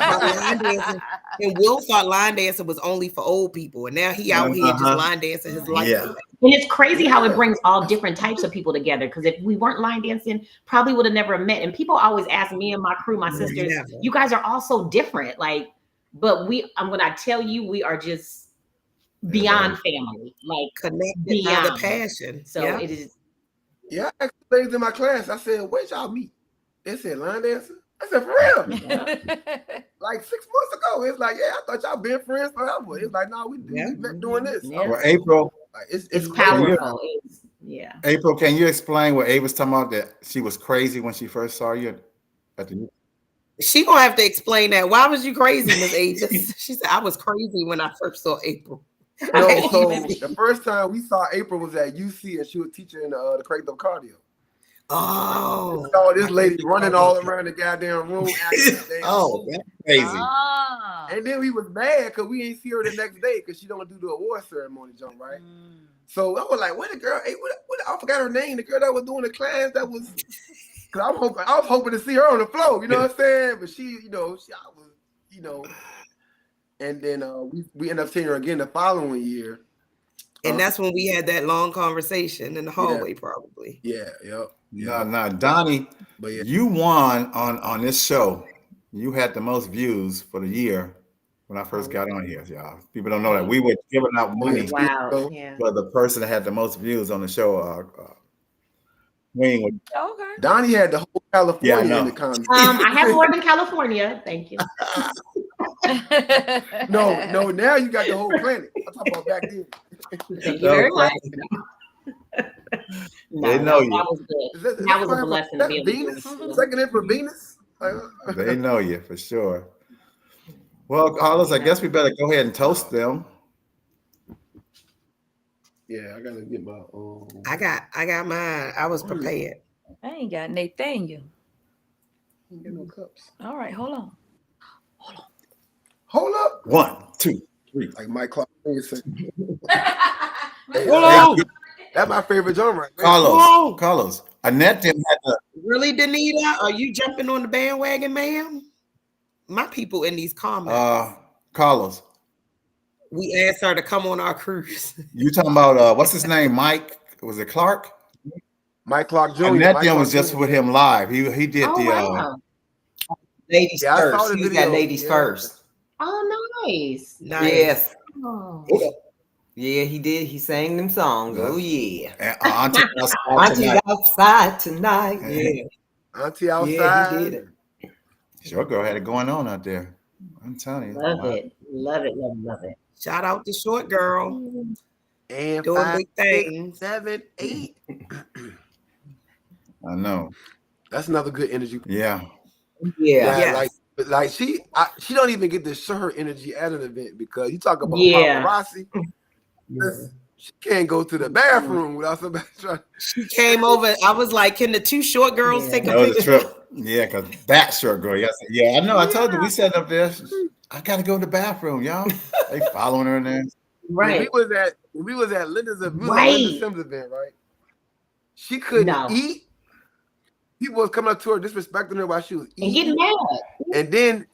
thought line dancing was only for old people. And now he out here just line dancing his life Yeah. away. And it's crazy how it brings all different types of people together. Because if we weren't line dancing, probably would have never met. And people always ask me and my crew, my sisters, Never. you guys are all so different. Like, but when I tell you, we are just beyond family. Like, Connected by the beyond. passion. So Yeah. it is. Yeah, I asked the ladies in my class. I said, "Where'd y'all meet?" They said, "Line dancing." I said, "For real?" Like 6 months ago. It's like, "Yeah, I thought y'all been friends forever." It's like, "No, we met doing this." Yeah. Well, April, Like, It's crazy. powerful. It's, yeah. April, can you explain what Abe was talking about? That she was crazy when she first saw you at the. She gonna have to explain that. Why was you crazy, Miss Aegis? She said, I was crazy when I first saw April. No, so the first time we saw April was at UC, and she was teaching the creative cardio. Oh, We saw this lady running all around the goddamn room. acting damn Oh, fool. that's crazy. Ah. And then we was mad because we ain't see her the next day because she don't do the award ceremony jump, right? So I was like, "Where the girl? Hey, what, I forgot her name. The girl that was doing the class that was." Cause I was hoping to see her on the floor. You know what I'm saying? But she, I was. And then we ended up seeing her again the following year. and that's when we had that long conversation in the hallway, probably. Yeah, yep. No, Donnie, But yeah, you won on this show. You had the most views for the year when I first got on here, y'all. People don't know that we were giving out money Wow. Yeah. for the person that had the most views on the show. Queen was Okay. Donnie had the whole California Yeah, I know. in the comments. I have more than California. Thank you. No, now you got the whole planet. I'm talking about back then. Thank you very much. They know you. That was good. Is that That was a probably blessing to be able to do Venus? this. Second in for Venus? They know you for sure. Well, Carlos, I guess we better go ahead and toast them. Yeah, I gotta get my. I got mine. I was prepared. I ain't got Nathaniel. Ain't get no cups. All right, hold on. Hold up, 1, 2, 3. like Mike Clark said. Hold on. That's my favorite genre. Right there. Carlos. Annette didn't have to. Really, Danita? Are you jumping on the bandwagon, ma'am? My people in these comments. Carlos, We asked her to come on our cruise. you talking about what's his name? Mike? Was it Clark? Mike Clark Jr. Annette Mike then Clark was just Jr. with him live. He did Oh, the wow. Ladies Yeah, I saw first. the He was video. that ladies Yeah. first. Oh, nice. Nice. Yes. Oh. Yeah, he did. He sang them songs. Yeah. Oh yeah. And Auntie outside Auntie's tonight. outside tonight. Yeah. Auntie Yeah, outside. he did it. Short girl had it going on out there. I'm telling you. Love Wow. it. Love it. Love it. Love it. Shout out to Short Girl And doing 5, big 6, things. 7, 8. I know. That's another good energy. Yeah. Yeah. Yes. Like she don't even get to show her energy at an event because you talk about Yeah. paparazzi. She can't go to the bathroom without somebody trying. She came over. I was like, can the two short girls Yeah. take That a was a picture? trip. Yeah, because that short girl. Yes. Yeah, I know. I told you we sat up there. I gotta go to the bathroom, y'all. They following her in there. Right. When we was at Linda's event, Right. Linda Sims event, right? She couldn't No. eat. People was coming up to her, disrespecting her while she was And eating. getting mad. And then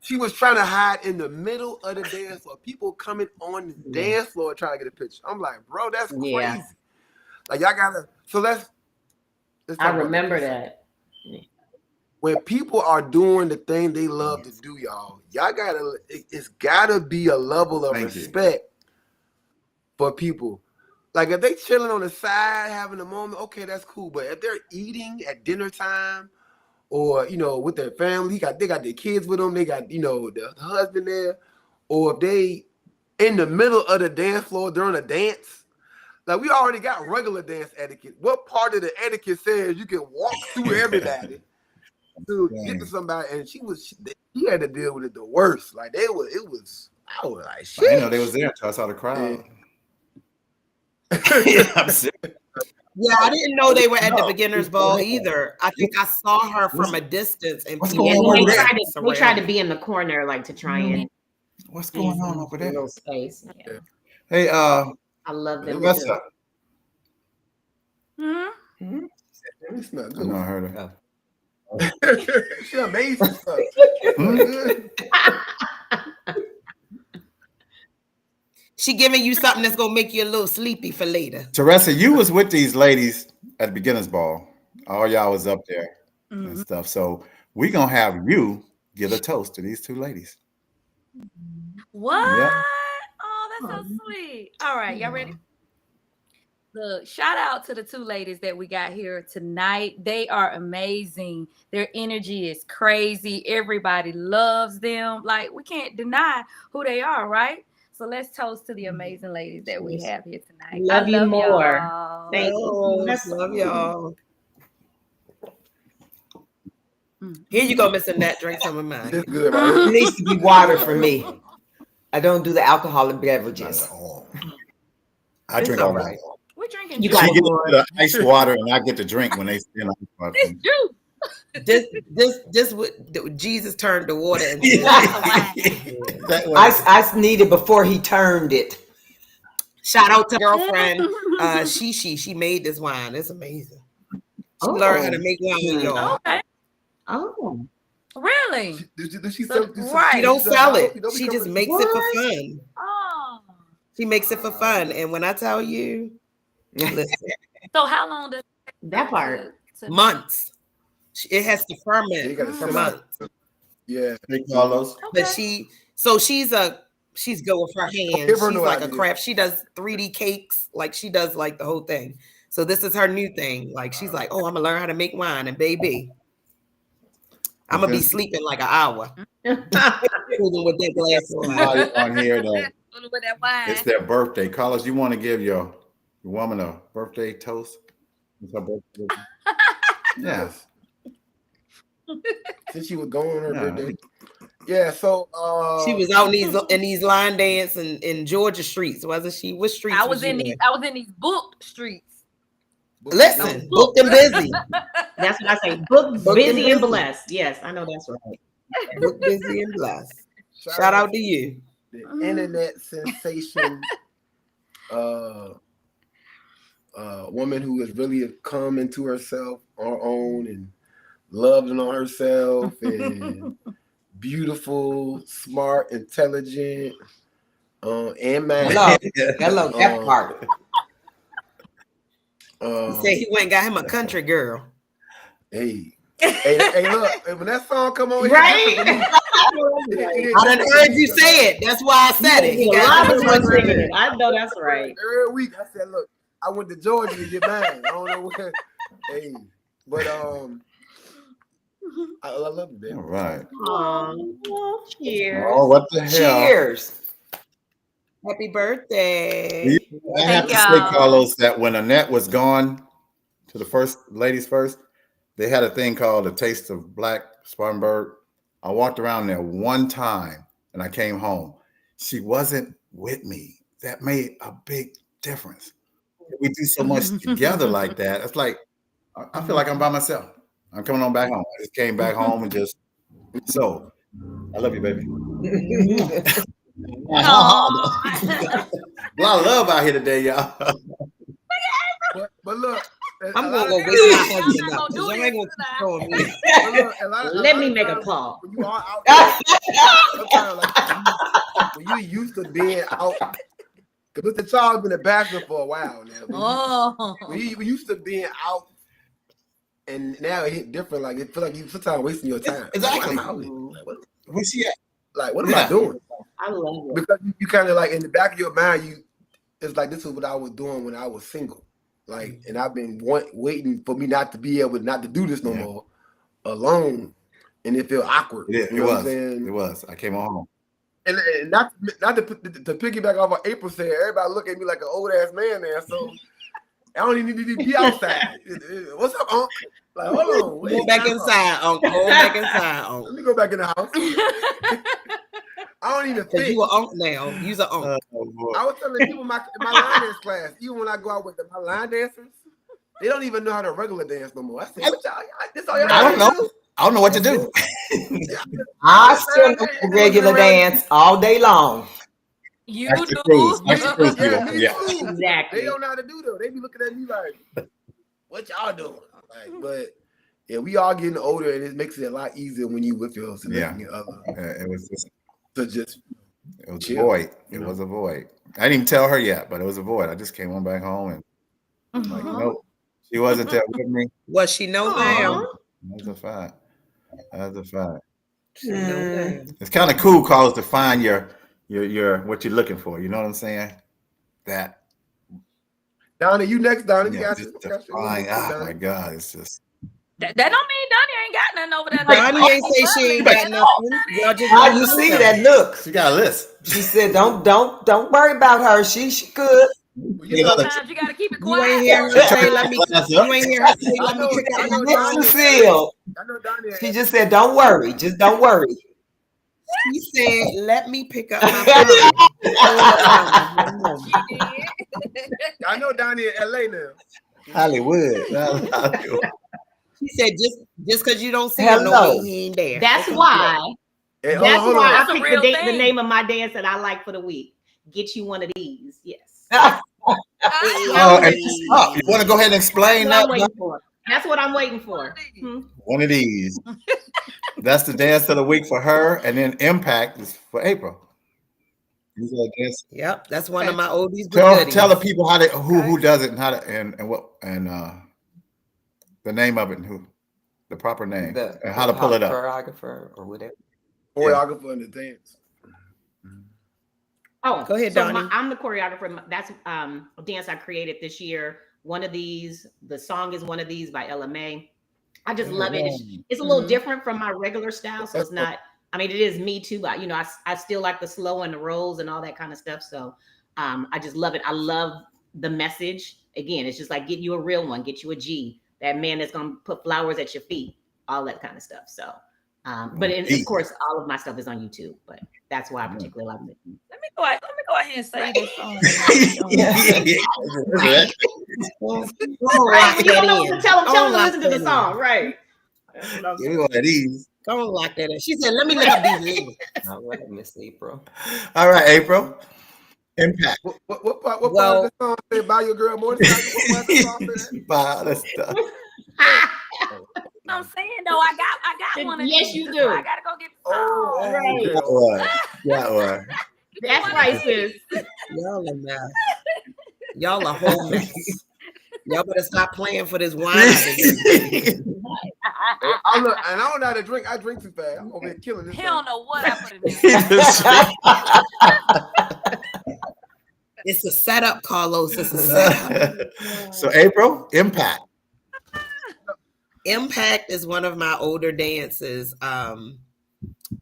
she was trying to hide in the middle of the dance floor. People coming on the dance floor trying to get a picture. I'm like, bro, that's crazy. Yeah. Like y'all gotta. So let's talk I about remember this. that. When people are doing the thing they love to do, y'all gotta. It's gotta be a level of Thank you. respect for people. Like if they chilling on the side having a moment, okay, that's cool. But if they're eating at dinner time, or with their family, they got their kids with them, they got the husband there, or if they in the middle of the dance floor during a dance, like we already got regular dance etiquette. What part of the etiquette says you can walk through everybody to get to somebody? And she had to deal with it the worst. Like I was like, shit. I didn't know they was there until I saw the crowd. Yeah, I'm serious. Yeah, I didn't know they were at the beginner's ball either. I think I saw her from a distance, and What's people going And on then over they there? tried to be in the corner, like to try and What's going on over a there? little space. Yeah. Hey, I love them. what's too. up? Hmm? It smell I know I good. heard her. She amazing stuff. she giving you something that's gonna make you a little sleepy for later. Teresa, you was with these ladies at the beginner's ball. All y'all was up there and stuff. So we gonna have you give a toast to these two ladies. What? Yeah. Oh, that's so sweet. All right, y'all ready? Look, shout out to the two ladies that we got here tonight. They are amazing. Their energy is crazy. Everybody loves them. Like, we can't deny who they are, right? So let's toast to the amazing ladies that we have here tonight. Love I you more. y'all. Thank you. Yes, love y'all. Here you go, Miss Annette. Drink some of mine. It's good, right? It needs to be water for me. I don't do the alcoholic beverages. Not at all. I It's drink all all right. right. We're drinking You juice. got She gets the ice water and I get the drink when they spin on This juice. This what Jesus turned the water into. That way. I needed before he turned it. Shout out to girlfriend she made this wine. It's amazing. She learned how to make wine, y'all. Okay. Oh, Really? Does she So- sell? right. She don't sell it. Don't She become just a- makes it for fun. Oh. She makes it for fun. And when I tell you, listen, So how long does that part. months. It has to You ferment gotta for sell months. it. Yeah. Hey, Carlos. But she's good with her hands. Give her She's no like a idea. craft. She does 3D cakes. Like she does like the whole thing. So this is her new thing. Like she's like, oh, I'm gonna learn how to make wine. And baby, I'm gonna be sleeping like an hour. Fooling with that glass of wine. Somebody on here that with that wine? it's their birthday. Carlos, you want to give your woman a birthday toast? It's her birthday. Yeah. Since she was going on her Yeah. birthday. Yeah. So She was out in these line dance in Georgia streets, wasn't she? What streets? I was in you these booked streets. Listen, booked and busy. That's what I say. Book, Book busy and and busy. blessed. Yes, I know that's right. Booked, busy, and blessed. Shout out to you. the internet sensation, woman who has really come into herself, her own, and loving on herself, and beautiful, smart, intelligent, and mad. Hello, that part. He said he went and got him a country girl. Hey, look, when that song come on, Right? I done heard you say it. That's why I said it. A lot of us singing it. I know that's right. Every week I said, look, I went to Georgia to get mine. I don't know where. Hey, but I love you, baby. All right. Oh, cheers. Oh, what the hell? Cheers. Happy birthday. I have to say, y'all. Carlos, that when Annette was gone to the first ladies first, they had a thing called the Taste of Black Spartanburg. I walked around there one time and I came home. She wasn't with me. That made a big difference. We do so much together like that. It's like I feel like I'm by myself. I'm coming on back home. I just came back home and just so I love you, baby. A lot of love out here today, y'all. But look, I'm gonna go wake my husband up. 'Cause y'all ain't gonna keep throwing me. Let me make a call. When you are out there, sometimes, like, when you used to being out, because Mr. Charles been a bachelor for a while now. Oh. When you used to being out, and now it hit different. Like it feel like you sometimes wasting your time. Exactly. Like, Where's she at? what am I doing? I love it. Because you kind of like in the back of your mind, it's like this is what I was doing when I was single. Like, and I've been waiting for me not to be able not to do this no more alone, and it feel awkward. It You know what I'm was. saying? It was. I came home. And not to piggyback off what April said, everybody look at me like an old ass man there. So I don't even need to be outside. What's up, Unc? Like, hold on. Go back inside, Uncle. Go back inside, Uncle. Let me go back in the house. I don't even Cause think. you an Uncle now. You's an Uncle. I was telling people in my line dance class, even when I go out with my line dancers, they don't even know how to regular dance no more. I said, what y'all, this all y'all I don't know. do? I don't know what to do. I still do regular dance all day long. You That's the do. cruise. That's the cruise. Yeah, me Yeah. too. Exactly. They don't know how to do though. They be looking at me like, what y'all doing? Like, but yeah, we all getting older, and it makes it a lot easier when you with your significant other. It was just To just it was chill, a void. It you know? was a void. I didn't even tell her yet, but it was a void. I just came on back home and like, nope, she wasn't there with me. Well, she knows now. That's a fact. That's a fact. She knows now. It's kind of cool, Carlos, to find your what you're looking for. You know what I'm saying? That Donnie, you next, Donnie. You yeah, got just you. to find. Oh my God, it's just. That don't mean Donnie ain't got nothing over there. Donnie ain't say she ain't got nothing. Y'all just How you see that look? She got a list. She said, "Don't worry about her. She good." You know, Sometimes you gotta keep it You quiet. ain't hear her say, let me. You ain't hear her say, let me pick up my I phone. know Cecile. I know Donnie. She just said, "Don't worry. Just don't worry." She said, let me pick up my phone. She did. I know Donnie in LA now. Hollywood. She said, just because you don't see him, no Hello. mean he ain't there. That's why. Hey, That's hold why on. That's a I picked real the thing. name of my dance that I like for the week. Get you one of these. Yes. Oh, and stop. You want to go ahead and explain That's that? what I'm waiting for. That's what I'm waiting for. One of these. That's the dance of the week for her, and then Impact is for April. These are dances. Yep, that's one of my oldies but goodies. Tell the people how they who does it and how to and what and the name of it and who the proper name and how to pull it up. Choreographer or whatever. Choreographer in the dance. Oh, Go ahead, so Donnie. I'm the choreographer. That's a dance I created this year. One of these, the song is one of these by LMA. I just love it. It's a little different from my regular style, so it's not. I mean, it is me too, but I still like the slow and the rolls and all that kind of stuff. So I just love it. I love the message. Again, it's just like get you a real one, get you a G. That man that's gonna put flowers at your feet, all that kind of stuff. So, but of course, all of my stuff is on YouTube. But that's why I particularly love it. Let me go ahead and say this song. Right, when you don't know what to tell them to listen to the song, right? Give me one of these. Don't lock that in. She said, let me look up these lyrics. All right, Miss April. All right, April. Impact. What part of the song say buy your girl more than what part of the song say? Buy that stuff. I'm saying though, I got one of these. Yes, you do. I gotta go get the song. Right. That one. That one. That's right, sis. Y'all a mess. Y'all a whole mess. Y'all better stop playing for this wine. I look, and I don't know how to drink. I drink too fast. I'm over here killing this. He thing. don't know what I put in there. It's a setup, Carlos. It's a setup. So April, Impact. Impact is one of my older dances.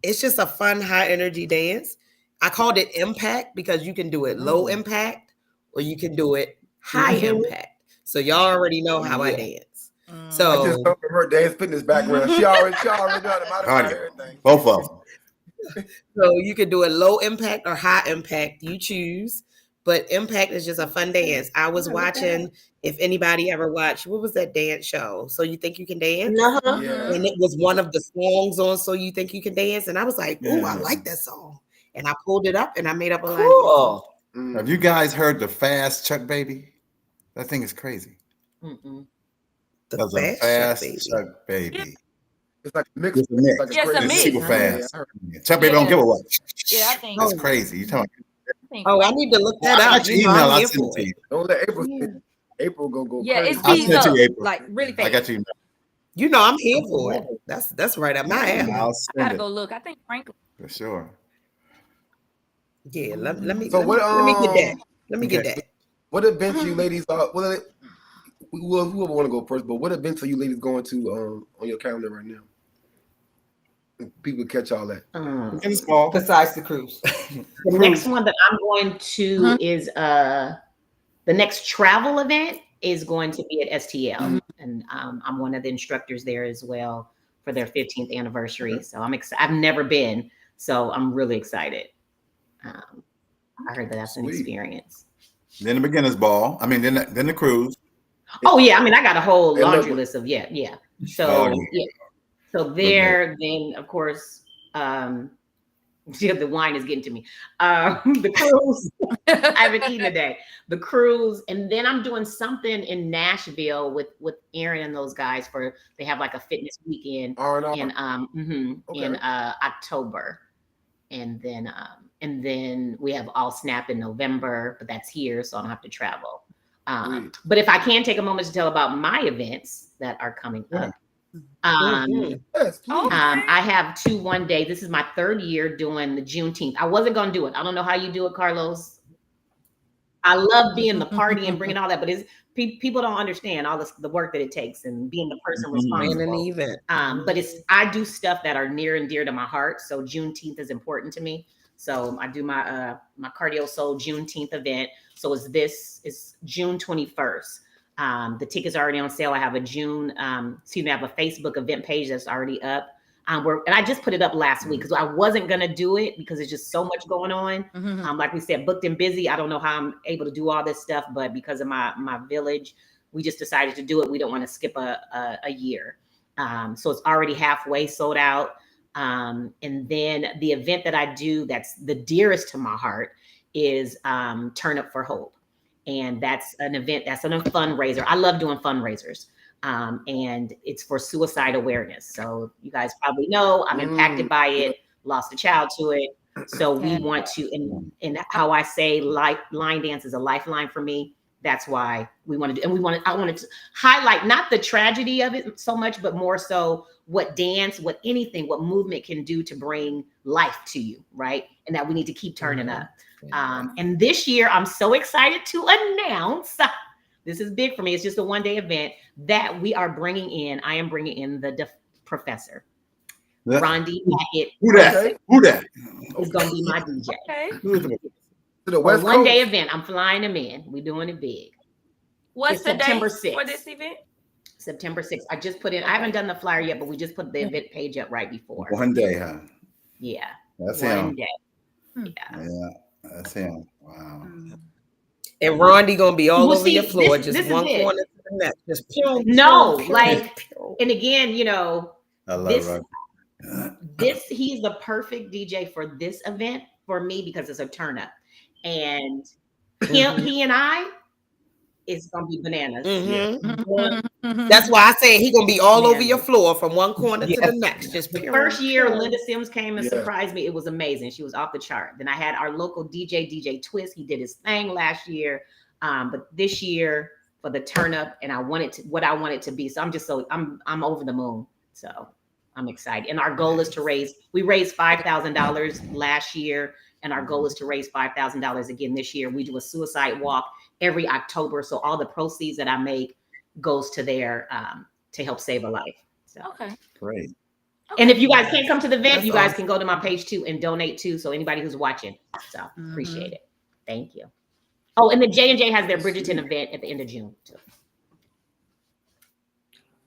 It's just a fun, high energy dance. I called it Impact because you can do it low impact or you can do it high impact. So y'all already know how I dance. I So just come from her dance fitness background. She already done it. Modify everything. Both of them. So you can do it low impact or high impact, you choose. But impact is just a fun dance. I was watching, if anybody ever watched, what was that dance show? So You Think You Can Dance? Uh-huh. Yeah. And it was one of the songs on So You Think You Can Dance. And I was like, oh, I Yeah. like that song. And I pulled it up and I made up a line. Cool. Have you guys heard the Fast Chuck Baby? That thing is crazy. Mm-mm. The That's a Fast Fast Chuck Baby. Chuck Baby. It's like a mix. It's a mix. Like Yes, a crazy- mix. Super Yeah, fast. I heard. Chuck Baby don't Yeah. give a what. Yeah, I think. That's crazy. You talking? Oh, I need to look that I up. got your You know, email. I'm I'll here send it for to it. you. Don't let April. April go Yeah, crazy. it I'll speeds send it to up you, April. like really I fast. got you. You know, I'm here for it. That's right up my alley. I'll I send gotta it go look. I think Franklin. for sure. Yeah, let me So what? let me get that. Let me get Okay. that. What events you ladies are? Whoever want to go first, but what events are you ladies going to on your calendar right now? People catch all that. It's fall. Besides the cruise. The next one that I'm going to is the next travel event is going to be at STL, and I'm one of the instructors there as well for their 15th anniversary. So I'm excited. I've never been, so I'm really excited. I heard that that's an Sweet. experience. Then the beginner's ball. I mean, then the cruise. Oh yeah, I mean I got a whole Hey, look. laundry list of yeah. So Oh, yeah. yeah. So there, then of course, the wine is getting to me. The cruise. I haven't eaten today. The cruise, and then I'm doing something in Nashville with Aaron and those guys for they have like a fitness weekend R&R. in Okay. in October, and then we have All Snap in November, but that's here, so I don't have to travel. Sweet. But if I can take a moment to tell about my events that are coming up. Yes, please. I have 2 one-day. This is my 3rd year doing the Juneteenth. I wasn't going to do it. I don't know how you do it, Carlos. I love being the party and bringing all that, but it's people don't understand all the work that it takes and being the person In an responsible. event. But I do stuff that are near and dear to my heart. So Juneteenth is important to me. So I do my Cardio Soul Juneteenth event. So it's June 21st. The tickets are already on sale. I have a I have a Facebook event page that's already up. And I just put it up last week because I wasn't gonna do it because there's just so much going on. Like we said, booked and busy. I don't know how I'm able to do all this stuff, but because of my village, we just decided to do it. We don't want to skip a year. So it's already halfway sold out. And then the event that I do that's the dearest to my heart is Turn Up for Hope. And that's an event, that's a fundraiser. I love doing fundraisers. And it's for suicide awareness. So you guys probably know I'm impacted by it, lost a child to it. So we want to, and how I say line dance is a lifeline for me. That's why we want to do, and I wanted to highlight not the tragedy of it so much, but more so what dance, what movement can do to bring life to you, right? And that we need to keep turning up. And this year, I'm so excited to announce, this is big for me, it's just a one-day event, that I am bringing in the professor. Yeah. Rondi Hackett. Who that? Who that? Is going to be my DJ. Okay. To the West One day Coast. event. I'm flying him in. We're doing it big. What's It's the September date for 6th. this event? September 6th. I just put in, I haven't done the flyer yet, but we just put the event page up right before. One day, huh? Yeah. That's One him. day. Yeah. Yeah, that's him. Wow. And Rondi gonna be all Well, over see, your floor, this just is one it. corner to the next. Just pew, No, pew, like, pew. and again, I love this, Roger. he's the perfect DJ for this event for me because it's a turn up. And he and I, it's gonna be bananas. Mhm. That's why I say he gonna be all over your Bananas. floor from one corner to the next. Just The pew, first year, pew. Linda Sims came and Yeah. surprised me. It was amazing. She was off the chart. Then I had our local DJ Twist. He did his thing last year, but this year for the turn up, and what I want it to be. So I'm over the moon. So I'm excited. And our goal is to we raised $5,000 last year, and our goal is to raise $5,000 again this year. We do a suicide walk every October. So all the proceeds that I make goes to there to help save a life. So. Okay. Great. And if you guys can't come to the event, That's you guys awesome. can go to my page too and donate too. So anybody who's watching, so appreciate it. Thank you. Oh, and the J&J has their Bridgerton event at the end of June too.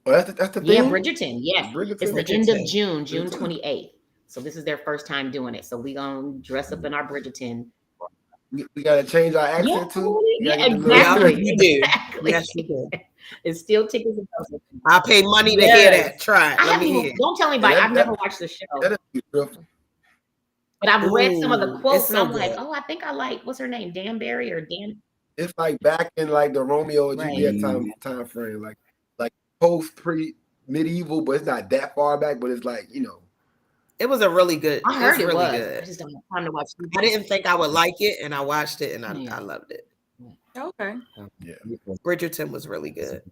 Oh, that's the thing. Yeah, Bridgerton. Yes, Bridgerton. it's the end of Bridgerton. June 28th. So this is their first time doing it. So we gonna dress up in our Bridgerton. We gotta change our accent too. Yeah, We gotta get the little- exactly. You do. Exactly. Yes, you do. It's still tickets. I'll pay money to hear Yes. that. Try it. I Let me haven't, hear it. don't tell anybody. That- I've never watched the show, That'd be beautiful. but I've read some of the Ooh, quotes, it's and so I'm like, good. oh, I think I like what's her name, Danbury or Dan. It's like back in like the Romeo and Right. Juliet time frame, like post medieval, but it's not that far back. But it's like It was a really good. I heard it's it really was. I good. just don't have time to watch. I didn't think I would like it, and I watched it, and Yeah. I loved it. Okay. yeah. Bridgerton was really good.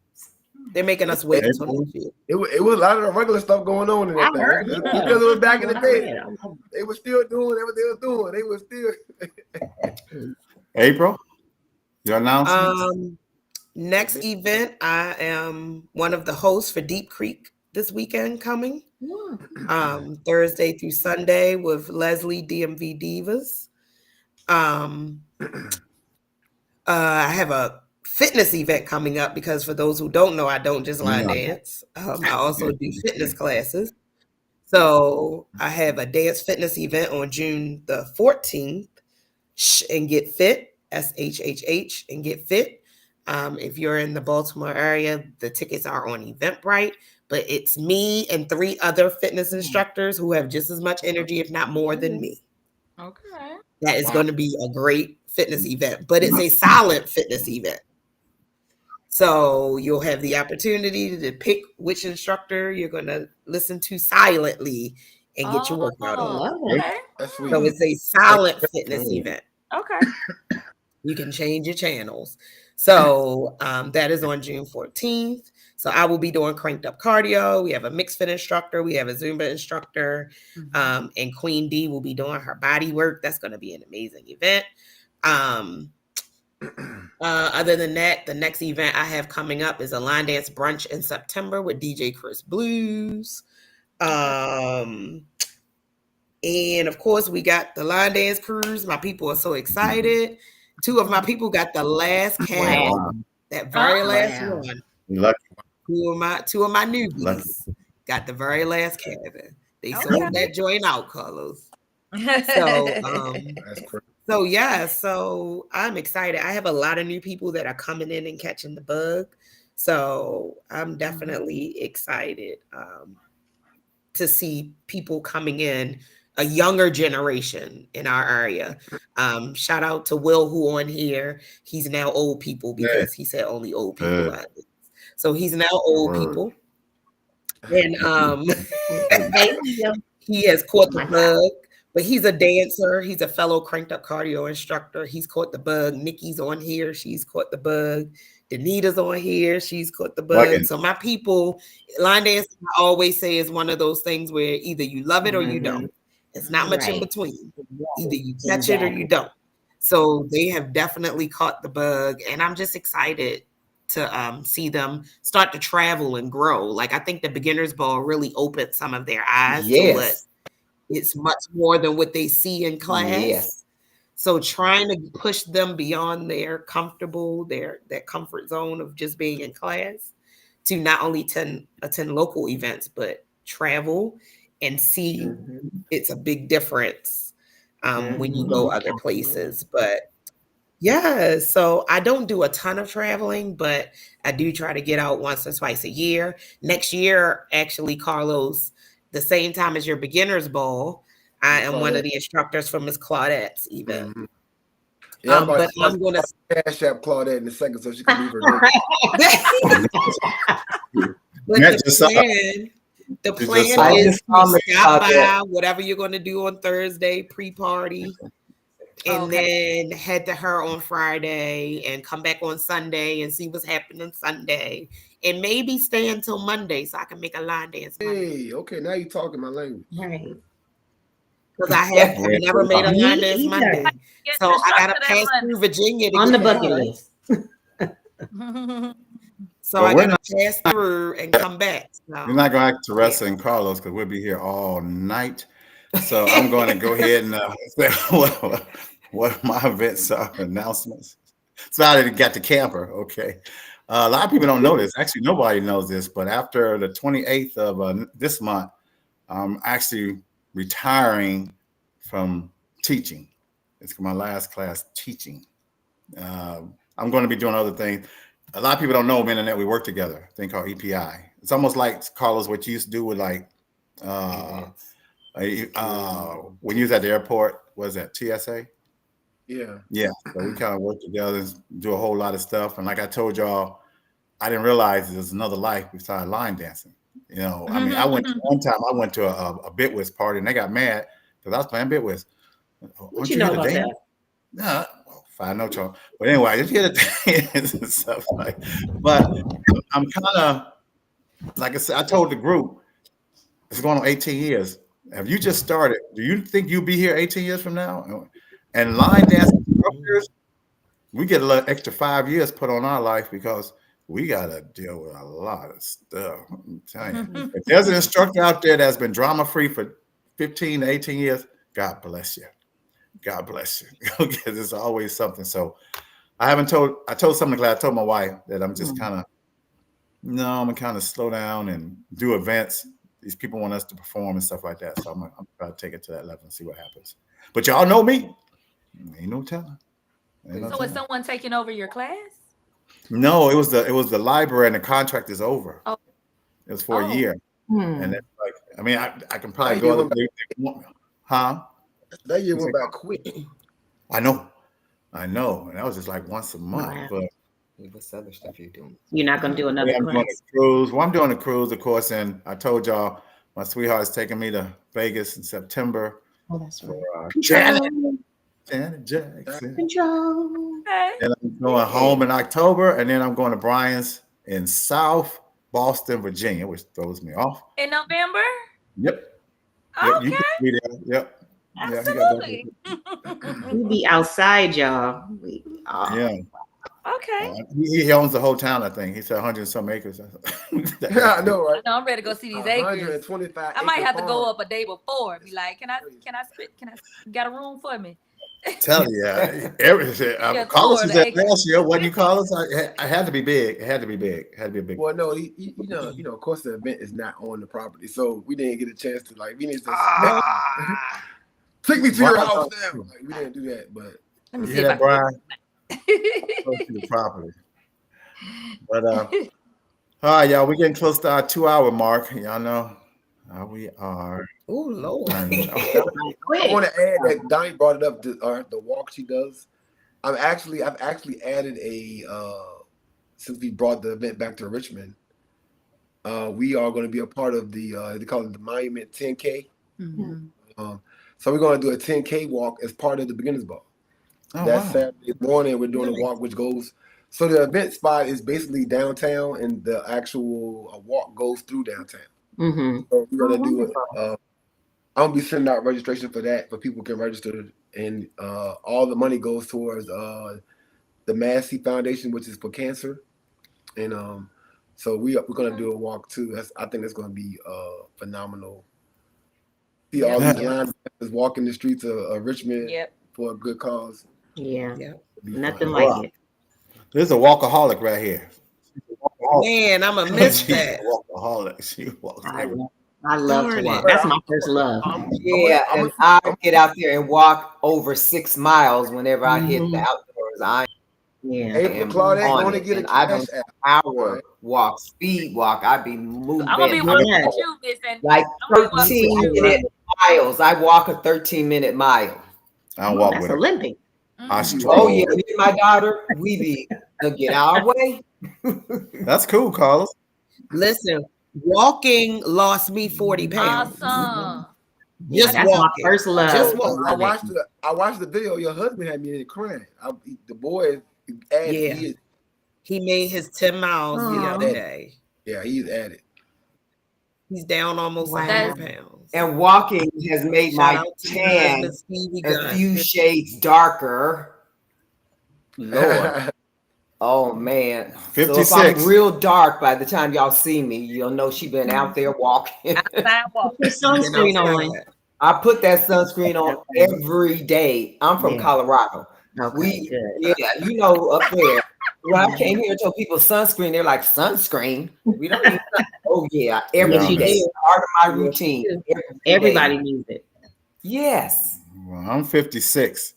They're making us wait until next year. It was a lot of the regular stuff going on in that I thing. heard, Because yeah. it was back in the I read day. it. They were still doing what they were doing. They were still. April, your announcement. Next event, I am one of the hosts for Deep Creek this weekend coming. Thursday through Sunday with Leslie DMV Divas. I have a fitness event coming up because for those who don't know, I don't just line dance. I also do fitness classes. So I have a dance fitness event on June the 14th. And Get Fit, SHHH, and Get Fit. If you're in the Baltimore area, the tickets are on Eventbrite. But it's me and 3 other fitness instructors who have just as much energy, if not more, than me. Okay. That is going to be a great fitness event, but it's a silent fitness event. So you'll have the opportunity to pick which instructor you're going to listen to silently and get your workout on. Okay. That's sweet. So it's a silent fitness event. Okay. You can change your channels. So that is on June 14th. So I will be doing cranked up cardio. We have a mixed fit instructor. We have a Zumba instructor. And Queen D will be doing her body work. That's going to be an amazing event. Other than that, the next event I have coming up is a line dance brunch in September with DJ Chris Blues. And of course, we got the line dance cruise. My people are so excited. 2 of my people got the last cabin, Wow. that very last Wow. one. Lucky. 2 of my newbies Lucky. got the very last cabin. They Okay. sold that joint out, Carlos. So, That's crazy. so yeah, so I'm excited. I have a lot of new people that are coming in and catching the bug. So I'm definitely excited to see people coming in, a younger generation in our area. Shout out to Will, who on here. He's now old people because he said only old people. So he's now old Word. people. And he has caught the bug, but he's a dancer. He's a fellow cranked up cardio instructor. He's caught the bug. Nikki's on here. She's caught the bug. Danita's on here. She's caught the bug. Lucky. So my people, line dancing, I always say, is one of those things where either you love it or you don't. It's not much in Right. between. Either you catch it or you don't. So they have definitely caught the bug, and I'm just excited to see them start to travel and grow. Like I think the Beginners Ball really opened some of their eyes to what it's much more than what they see in class. Yes. So trying to push them beyond their that comfort zone of just being in class to not only attend local events, but travel and see it's a big difference when you go other places. But yeah, so I don't do a ton of traveling, but I do try to get out once or twice a year. Next year, actually, Carlos, the same time as your Beginners Ball, I am one of the instructors for Miss Claudette's event. Yeah, But I'm going to Cash App Claudette in a second so she can leave her number. But That's the just up. plan, the It's plan just up. is I just to comment stop about that. by, whatever you're going to do on Thursday, pre-party, and then head to her on Friday and come back on Sunday and see what's happening Sunday and maybe stay until Monday so I can make a line dance Monday. Hey, okay, now you're talking my language. Right. Because I never made a Me line dance either. Monday. Get So the I gotta structure pass that through Virginia to On the get bucket done. list. Monday. So Well, I we're gotta not- pass through and come back. So, We're not going to Teresa and Carlos because we'll be here all night. So I'm going to go ahead and say what my events are, announcements. So I already got the camper. Okay. A lot of people don't know this. Actually, nobody knows this. But after the 28th of this month, I'm actually retiring from teaching. It's my last class teaching. I'm going to be doing other things. A lot of people don't know me and Annette, we work together, a thing called EPI. It's almost like, Carlos, what you used to do with like, when you was at the airport, was that TSA? Yeah. Yeah, so we kind of work together and do a whole lot of stuff. And like I told y'all, I didn't realize there's another life besides line dancing. You know, I mean, one time I went to a Bitwist party and they got mad because I was playing Bitwist. What you know about that? No, well, I know, Charles. But anyway, I just hear the dance and stuff like. But I'm kind of, like I said, I told the group, it's going on 18 years. Have you just started? Do you think you'll be here 18 years from now? And line dance instructors, we get a little extra 5 years put on our life because we got to deal with a lot of stuff. I'm telling you. If there's an instructor out there that's been drama free for 15 to 18 years, God bless you. God bless you. Because there's always something. So I told something glad I told my wife that I'm just I'm gonna kind of slow down and do events. These people want us to perform and stuff like that. So I'm trying to take it to that level and see what happens. But y'all know me. Ain't no telling. So is someone taking over your class? No, it was the library and the contract is over. Oh. It was for a year. And it's like, I mean, I can probably That go huh? That year went by quick. I know. And that was just like once a month. But what's other stuff you're doing? You're not going to do another I'm class. doing a cruise. Well, I'm doing a cruise, of course, and I told y'all my sweetheart's taking me to Vegas in September. Oh, that's right. For, Janet Jackson. Control. Okay. And I'm going home in October, and then I'm going to Brian's in South Boston, Virginia, which throws me off. In November? Yep. Okay. You can be there. Yep. Absolutely. We be outside, y'all. Yeah. Okay. He owns the whole town, I think. He said 100 and some acres. Yeah, I know, right? No, I'm ready to go see these acres. 125. I might have to go up a day before and be like, can I got a room for me? Tell you, everything. Carlos was at last year. What you call us? I had to be big. It had to be big. It had to be a big. Well, no, you know, of course, the event is not on the property, so we didn't get a chance to we didn't just take me to your house. Now. Like, we didn't do that, but Let me You see hear if that, Brian? Close to the property. But all right, y'all, we're getting close to our 2-hour mark. Y'all know how we are. oh Lord. I want to add that Donnie brought it up. The walk she does. I've actually added a since we brought the event back to Richmond. We are going to be a part of the they call it the Monument 10K. So we're going to do a 10K walk as part of the Beginners Ball. That's Saturday morning. We're doing a walk which goes. So the event spot is basically downtown, and the actual walk goes through downtown. So we're gonna do it. I'm gonna be sending out registration for that, but people can register, and all the money goes towards the Massey Foundation, which is for cancer, and so we're gonna do a walk too. I think it's gonna be phenomenal. See all these linebackers walking the streets of Richmond for a good cause. Yeah. Nothing fun. like it. There's a walkaholic right here. Man, I'm gonna miss She's that. a walkaholic. She walks everywhere. I love to walk. That's my first love. Yeah, and I get out there and walk over 6 miles whenever I hit the outdoors. April Claudette want to get a cash app. Hour walk, speed walk. I be moving. I'm gonna be walking with you, Miss, and like I'm gonna be walking 13-minute miles. I walk a 13-minute mile. I don't walk That's with her. Olympic. Oh yeah, me and my daughter, we be gonna get our way. That's cool, Carlos. Listen, walking lost me 40 pounds. Awesome. Just That's my walking. first love. Just I walking. watched the video. Your husband had me in crying. The boy, he He made his 10 miles the Aw. other day. Yeah, he's at it. He's down almost Wow. 100 pounds. And walking has made Shout my out to your tan husband, Stevie a Gunn. few shades darker. Lord. Oh man. So if 56. I'm real dark by the time y'all see me, you'll know she been out there walking. Outside walk. Put your sunscreen on. I put that sunscreen on every day. I'm from Yeah. Colorado. Okay, good. Yeah, you know, up there. When I came here and told people sunscreen, they're like, sunscreen? We don't need sun-" Oh yeah, every Yes, you day. do. Part of my routine. every Everybody day. needs it. Yes. Well, I'm 56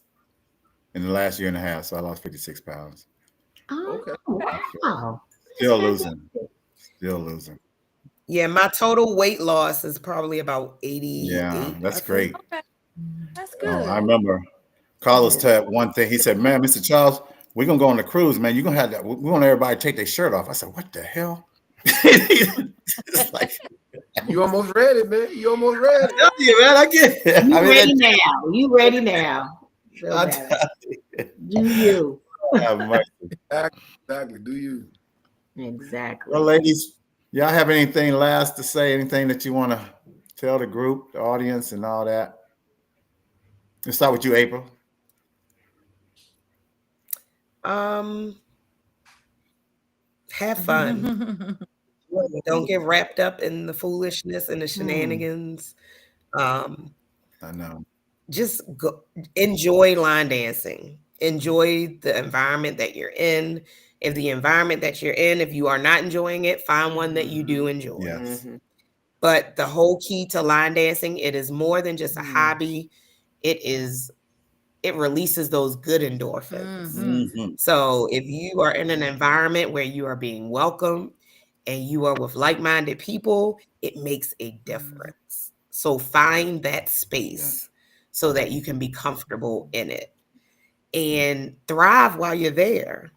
in the last year and a half, so I lost 56 pounds. Oh, Okay. wow. Still losing. Still losing. Yeah, my total weight loss is probably about 80. Yeah, that's great. Okay. That's Oh, I good. remember Carlos said one thing. He said, "Man, Mr. Charles, we're gonna go on the cruise, man. You're gonna have that. We want everybody to take their shirt off." I said, "What the hell?" It's like, You almost ready, man. You almost ready. tell you, man, I get it. You I mean, ready now. You ready now. Feel I better. tell Do you. you, have mercy. Exactly. Do you? Exactly. Well, ladies, y'all have anything last to say? Anything that you want to tell the group, the audience, and all that? Let's start with you, April. Have fun. Don't get wrapped up in the foolishness and the shenanigans. I know. Just go, enjoy line dancing. Enjoy the environment that you're in. If the environment that you're in, if you are not enjoying it, find one that you do enjoy. Yes. But the whole key to line dancing, it is more than just a hobby. It releases those good endorphins. Mhm. So if you are in an environment where you are being welcomed and you are with like-minded people, it makes a difference. So find that space so that you can be comfortable in it and thrive while you're there.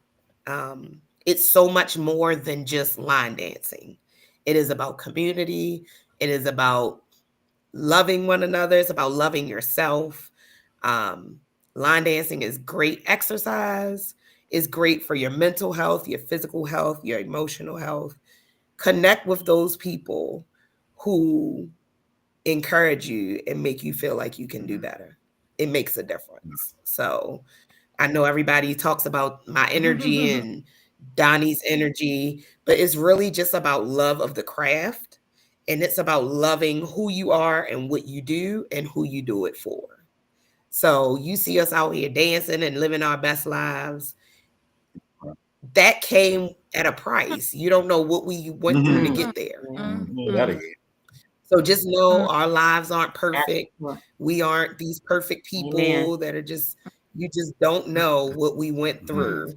It's so much more than just line dancing. It is about community. It is about loving one another. It's about loving yourself. Line dancing is great exercise. It's great for your mental health, your physical health, your emotional health. Connect with those people who encourage you and make you feel like you can do better. It makes a difference. So I know everybody talks about my energy and Donnie's energy, but it's really just about love of the craft. And it's about loving who you are and what you do and who you do it for. So you see us out here dancing and living our best lives. That came at a price. You don't know what we went through to get there. That again. So just know our lives aren't perfect. Right. We aren't these perfect people Amen. that are just, you just don't know what we went through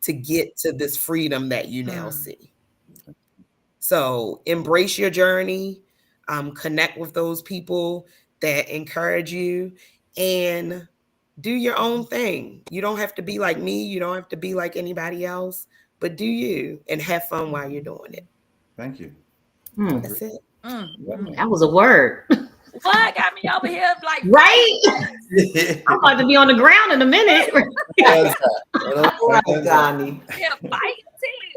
to get to this freedom that you now see. So embrace your journey, connect with those people that encourage you, and do your own thing. You don't have to be like me. You don't have to be like anybody else, but do you and have fun while you're doing it. Thank you. That's it. That was a word. What got me over here? Like, Right? I'm about to be on the ground in a minute. All right, Donnie. yeah, fight.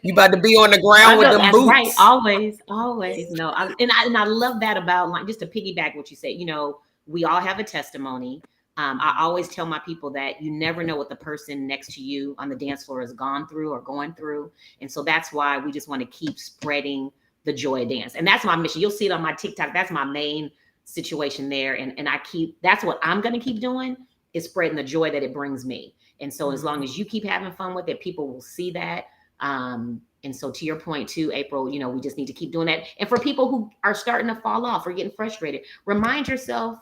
You about to be on the I ground with know, them that's boots. right. Always. No, I love that about, like, just to piggyback what you said. You know, we all have a testimony. I always tell my people that you never know what the person next to you on the dance floor has gone through or going through, and so that's why we just want to keep spreading the joy of dance, and that's my mission. You'll see it on my TikTok. That's my main situation there, and that's what I'm going to keep doing, is spreading the joy that it brings me. And so as long as you keep having fun with it, people will see that. And so to your point too, April, you know, we just need to keep doing that. And for people who are starting to fall off or getting frustrated, remind yourself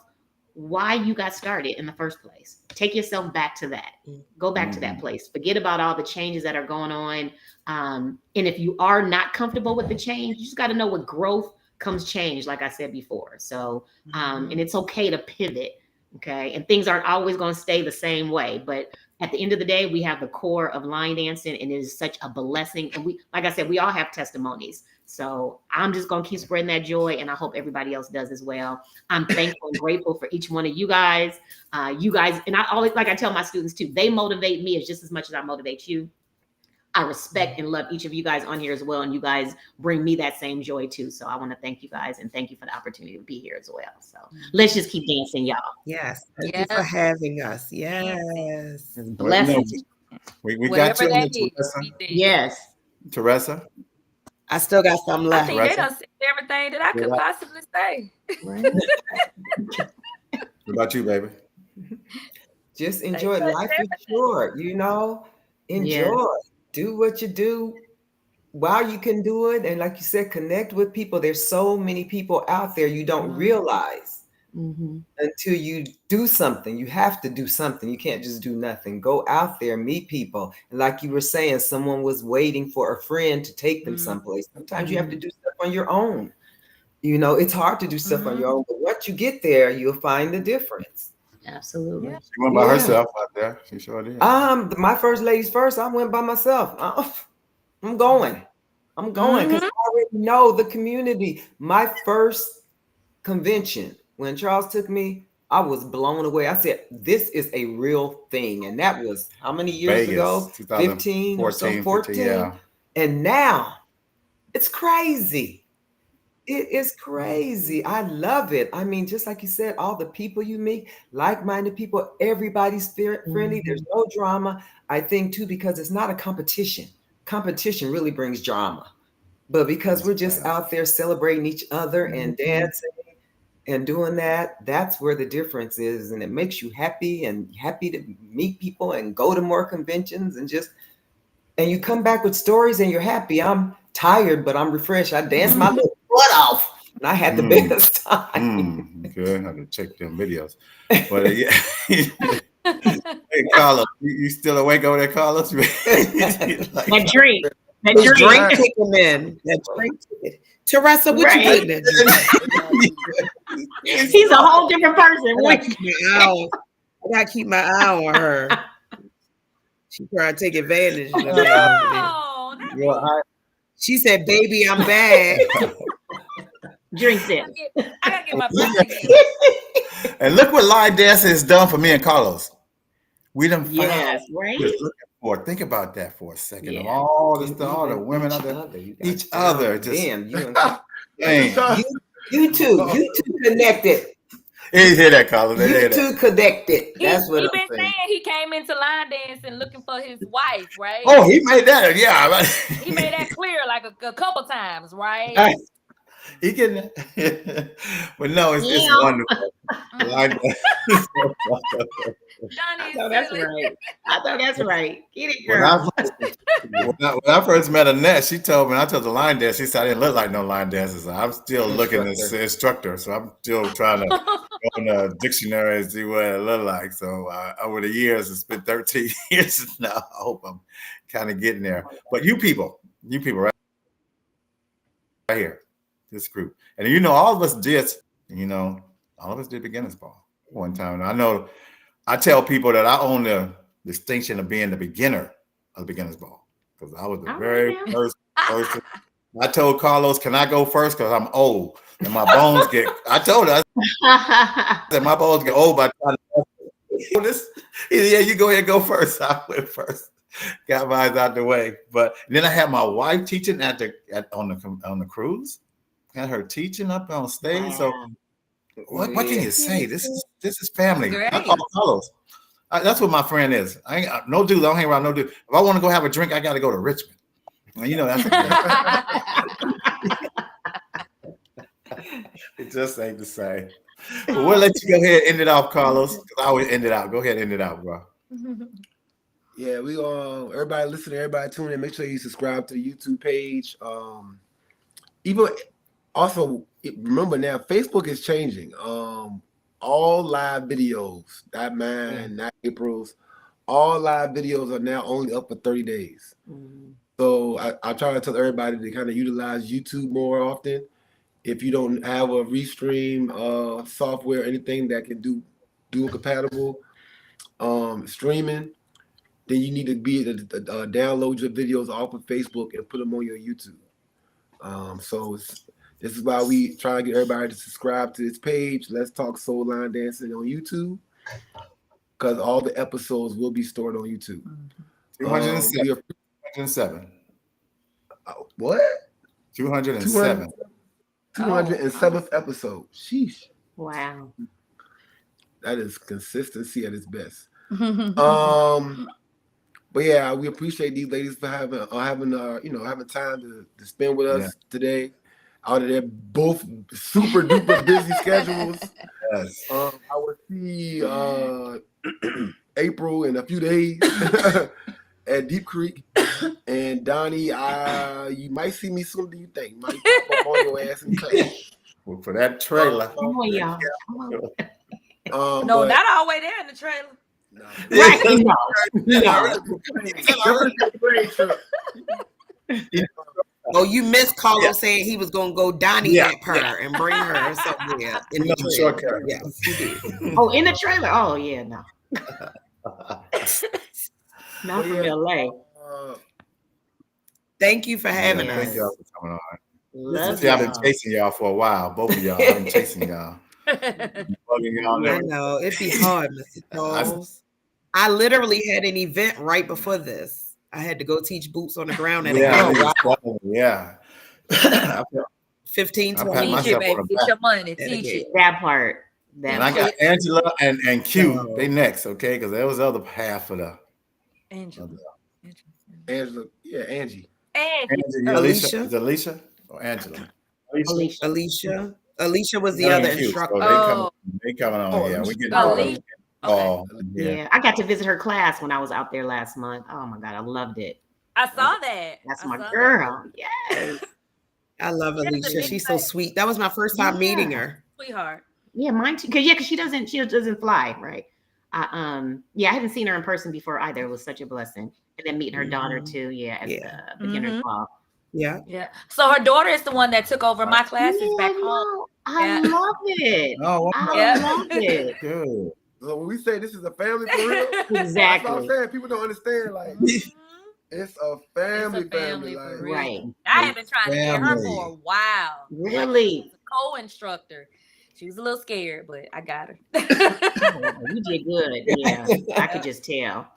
why you got started in the first place. Take yourself back to that. Go back to that place. Forget about all the changes that are going on. And if you are not comfortable with the change, you just got to know with growth comes change, like I said before. So, and it's okay to pivot. Okay. And things aren't always going to stay the same way, but at the end of the day, we have the core of line dancing, and it is such a blessing. And we, like I said, we all have testimonies. So I'm just going to keep spreading that joy, and I hope everybody else does as well. I'm thankful and grateful for each one of you guys. And I always, like I tell my students too, they motivate me as just as much as I motivate you. I respect and love each of you guys on here as well. And you guys bring me that same joy too. So I want to thank you guys and thank you for the opportunity to be here as well. So let's just keep dancing, y'all. Yes. Thank you for having us. Yes. Blessings. We got Whatever you, that Teresa. is. Yes. Teresa. I still got some I left. think they done said everything that I could possibly say. What about you, baby? Just enjoy life is short, you know. Enjoy. Do what you do while you can do it. And like you said, connect with people. There's so many people out there you don't realize until you do something. You have to do something. You can't just do nothing. Go out there, meet people. And like you were saying, someone was waiting for a friend to take them someplace. Sometimes you have to do stuff on your own. You know, it's hard to do stuff on your own, but once you get there, you'll find the difference. Absolutely. She went by herself out there. She sure did. My first ladies first. I went by myself. I'm going because I already know the community. My first convention, when Charles took me, I was blown away. I said, "This is a real thing," and that was how many years ago? 15 or so, 14. Yeah. And now it's crazy. It is crazy. I love it. I mean, just like you said, all the people you meet, like-minded people, everybody's friendly. There's no drama. I think too, because it's not a competition. Competition really brings drama. But because we're just out there celebrating each other and dancing and doing that, that's where the difference is. And it makes you happy to meet people and go to more conventions and you come back with stories and you're happy. I'm tired, but I'm refreshed. I danced my little butt off and I had the best time. Good. I have to check them videos. But yeah. Hey, Carlos, you still awake over there, Carlos? That drink. Drink kicking in. That drink kicking. Teresa, what you putting in? She's a whole different person. I gotta keep my eye on her. She trying to take advantage of me. She said, "Baby, I'm bad." Drink this. I gotta get my birthday. And look what line dancing has done for me and Carlos. We done Yes, right. Think about that for a second. Of all the stuff, all the women out there, each other. Just you two connected. You hear that, Carlos? You two connected. That's what He I'm been saying. He came into line dancing looking for his wife, right? Oh, he made that. Yeah, he made that clear like a couple times, right? He can, but no, it's wonderful. I know that's right. Get it, girl. When I first met Annette, she told me, I told the line dancer, she said I didn't look like no line dancer. So I'm still looking as an instructor. So I'm still trying to go in the dictionary and see what it looked like. So over the years, it's been 13 years now. I hope I'm kind of getting there. But you people right here, this group. And you know, all of us did beginners ball one time. And I know I tell people that I own the distinction of being the beginner of the beginners ball because I was the very first person. I told Carlos, can I go first? Because I'm old and my bones I told her that my bones get old by the time yeah, you go ahead and go first. I went first. Got mine out the way. But then I had my wife teaching on the cruise. Got her teaching up on stage. So what can you say? This is family. Great. I call Carlos. That's what my friend is. I ain't no dude. I don't hang around no dude. If I want to go have a drink, I got to go to Richmond. And you know that's it just ain't the same. But we'll let you go ahead and end it off, Carlos. I always end it out. Go ahead and end it out, bro. Yeah, we everybody listening, everybody tune in. Make sure you subscribe to the YouTube page. Even also remember now, Facebook is changing. All live videos, not mine, not April's, all live videos are now only up for 30 days. So I try to tell everybody to kind of utilize YouTube more often. If you don't have a Restream software, anything that can do dual compatible streaming, then you need to be able to download your videos off of Facebook and put them on your YouTube. This is why we try to get everybody to subscribe to this page. Let's Talk Soul Line Dancing on YouTube, because all the episodes will be stored on YouTube. 207. What? 207. 207th episode. Sheesh. Wow. That is consistency at its best. But yeah, we appreciate these ladies for having having time to spend with us today. Out of their both super duper busy schedules. Yes. I will see April in a few days at Deep Creek. And Donnie, you might see me sooner than you think. You might pop up on your ass and clash. Well, for that trailer. Come on, y'all. Come on. No, not all the way there in the trailer. No. Right. Oh, you missed Carlos saying he was gonna go Donnie that her and bring her somewhere in the trailer. Shortcut. Yes, he did. Oh, in the trailer. Oh, yeah, no. Not from LA. Thank you for having Thank us. y'all for coming on. Love See, I've been y'all. chasing y'all for a while. Both of y'all. I've been chasing y'all. Bugging y'all I there. know it'd be hard, Mr. Charles. I literally had an event right before this. I had to go teach boots on the ground at Yeah, a camp. yeah. I feel- 15, I 20 pat Teach myself it, on baby. the Get back. your money. Teach it. That part. And I got Angela and Q. No. They next, okay? Because that was the other half of the Angela. Angela, yeah, Angie. Angela. Alicia. Is it Alicia or Angela? Alicia. Alicia was the Young other and Q, instructor. So they coming on. Oh, Yeah, we get Alicia. Yeah, I got to visit her class when I was out there last month. Oh my God, I loved it. I saw that. That's I my saw girl. Yes. I love She's a Alicia. big She's so lady. sweet. That was my first time meeting her. that. Sweetheart. Yeah, mine too. Cause she doesn't fly, right? I hadn't seen her in person before either. It was such a blessing. And then meeting her daughter too. Yeah, at the beginner's ball. Yeah. Yeah. So her daughter is the one that took over my classes back home. I love it. Oh, I love it. good. So when we say this is a family for real, that's what I'm Exactly. saying. People don't understand. Like it's a family, It's a family like, for real. Right. I have been trying to get her Family. for a while. Really? Like, co-instructor. She was a little scared, but I got her. You did good. Yeah. I could just tell.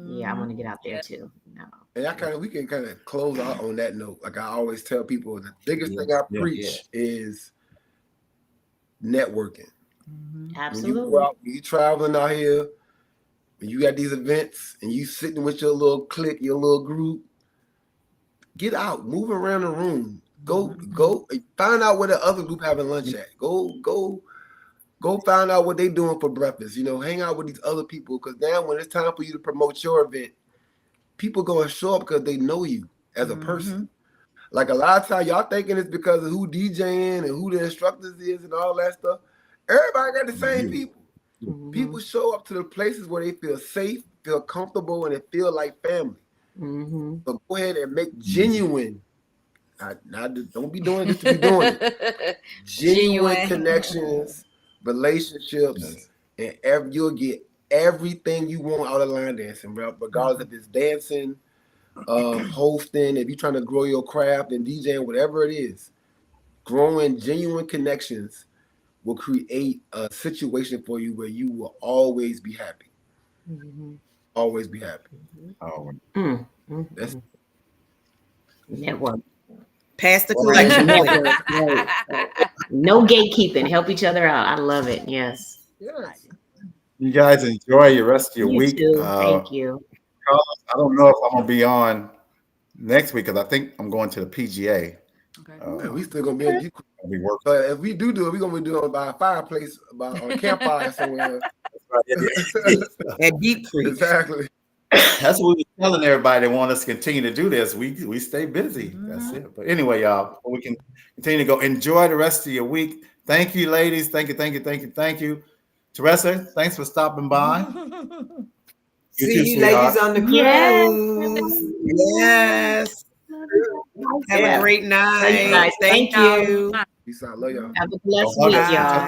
Yeah, I want to get out there too. No. And we can kind of close out on that note. Like I always tell people, the biggest thing I preach is networking. Absolutely. When you traveling out here, when you got these events and you sitting with your little clique, your little group, get out, move around the room. Go find out where the other group having lunch at. Go find out what they doing for breakfast. Hang out with these other people, because now when it's time for you to promote your event, people going to show up because they know you as a person. Like a lot of times y'all thinking it's because of who DJing and who the instructors is and all that stuff. Everybody got the same people. People show up to the places where they feel safe, feel comfortable, and they feel like family. So go ahead and make genuine. Don't be doing this to be doing it. Genuine connections, relationships, and you'll get everything you want out of line dancing, regardless if it's dancing, hosting, if you're trying to grow your craft and DJing, whatever it is. Growing genuine connections will create a situation for you where you will always be happy. Always be happy. That's Network. Pass the collection. No gatekeeping. Help each other out. I love it. Yes. You guys enjoy your rest of your You week. too. Thank you. Carlos, I don't know if I'm gonna be on next week because I think I'm going to the PGA. man, we still gonna be in Deep Creek. I'll be working. But if we do it, we're gonna be doing it by a fireplace, on a campfire somewhere. At Deep Creek. Exactly. That's what we were telling everybody. They want us to continue to do this. We stay busy. That's it. But anyway, y'all, we can continue to go. Enjoy the rest of your week. Thank you, ladies. Thank you. Teresa, thanks for stopping by. See you ladies on the cruise. Yes. Have a great night. Thank you. Peace out. Love y'all. Have a blessed week, y'all.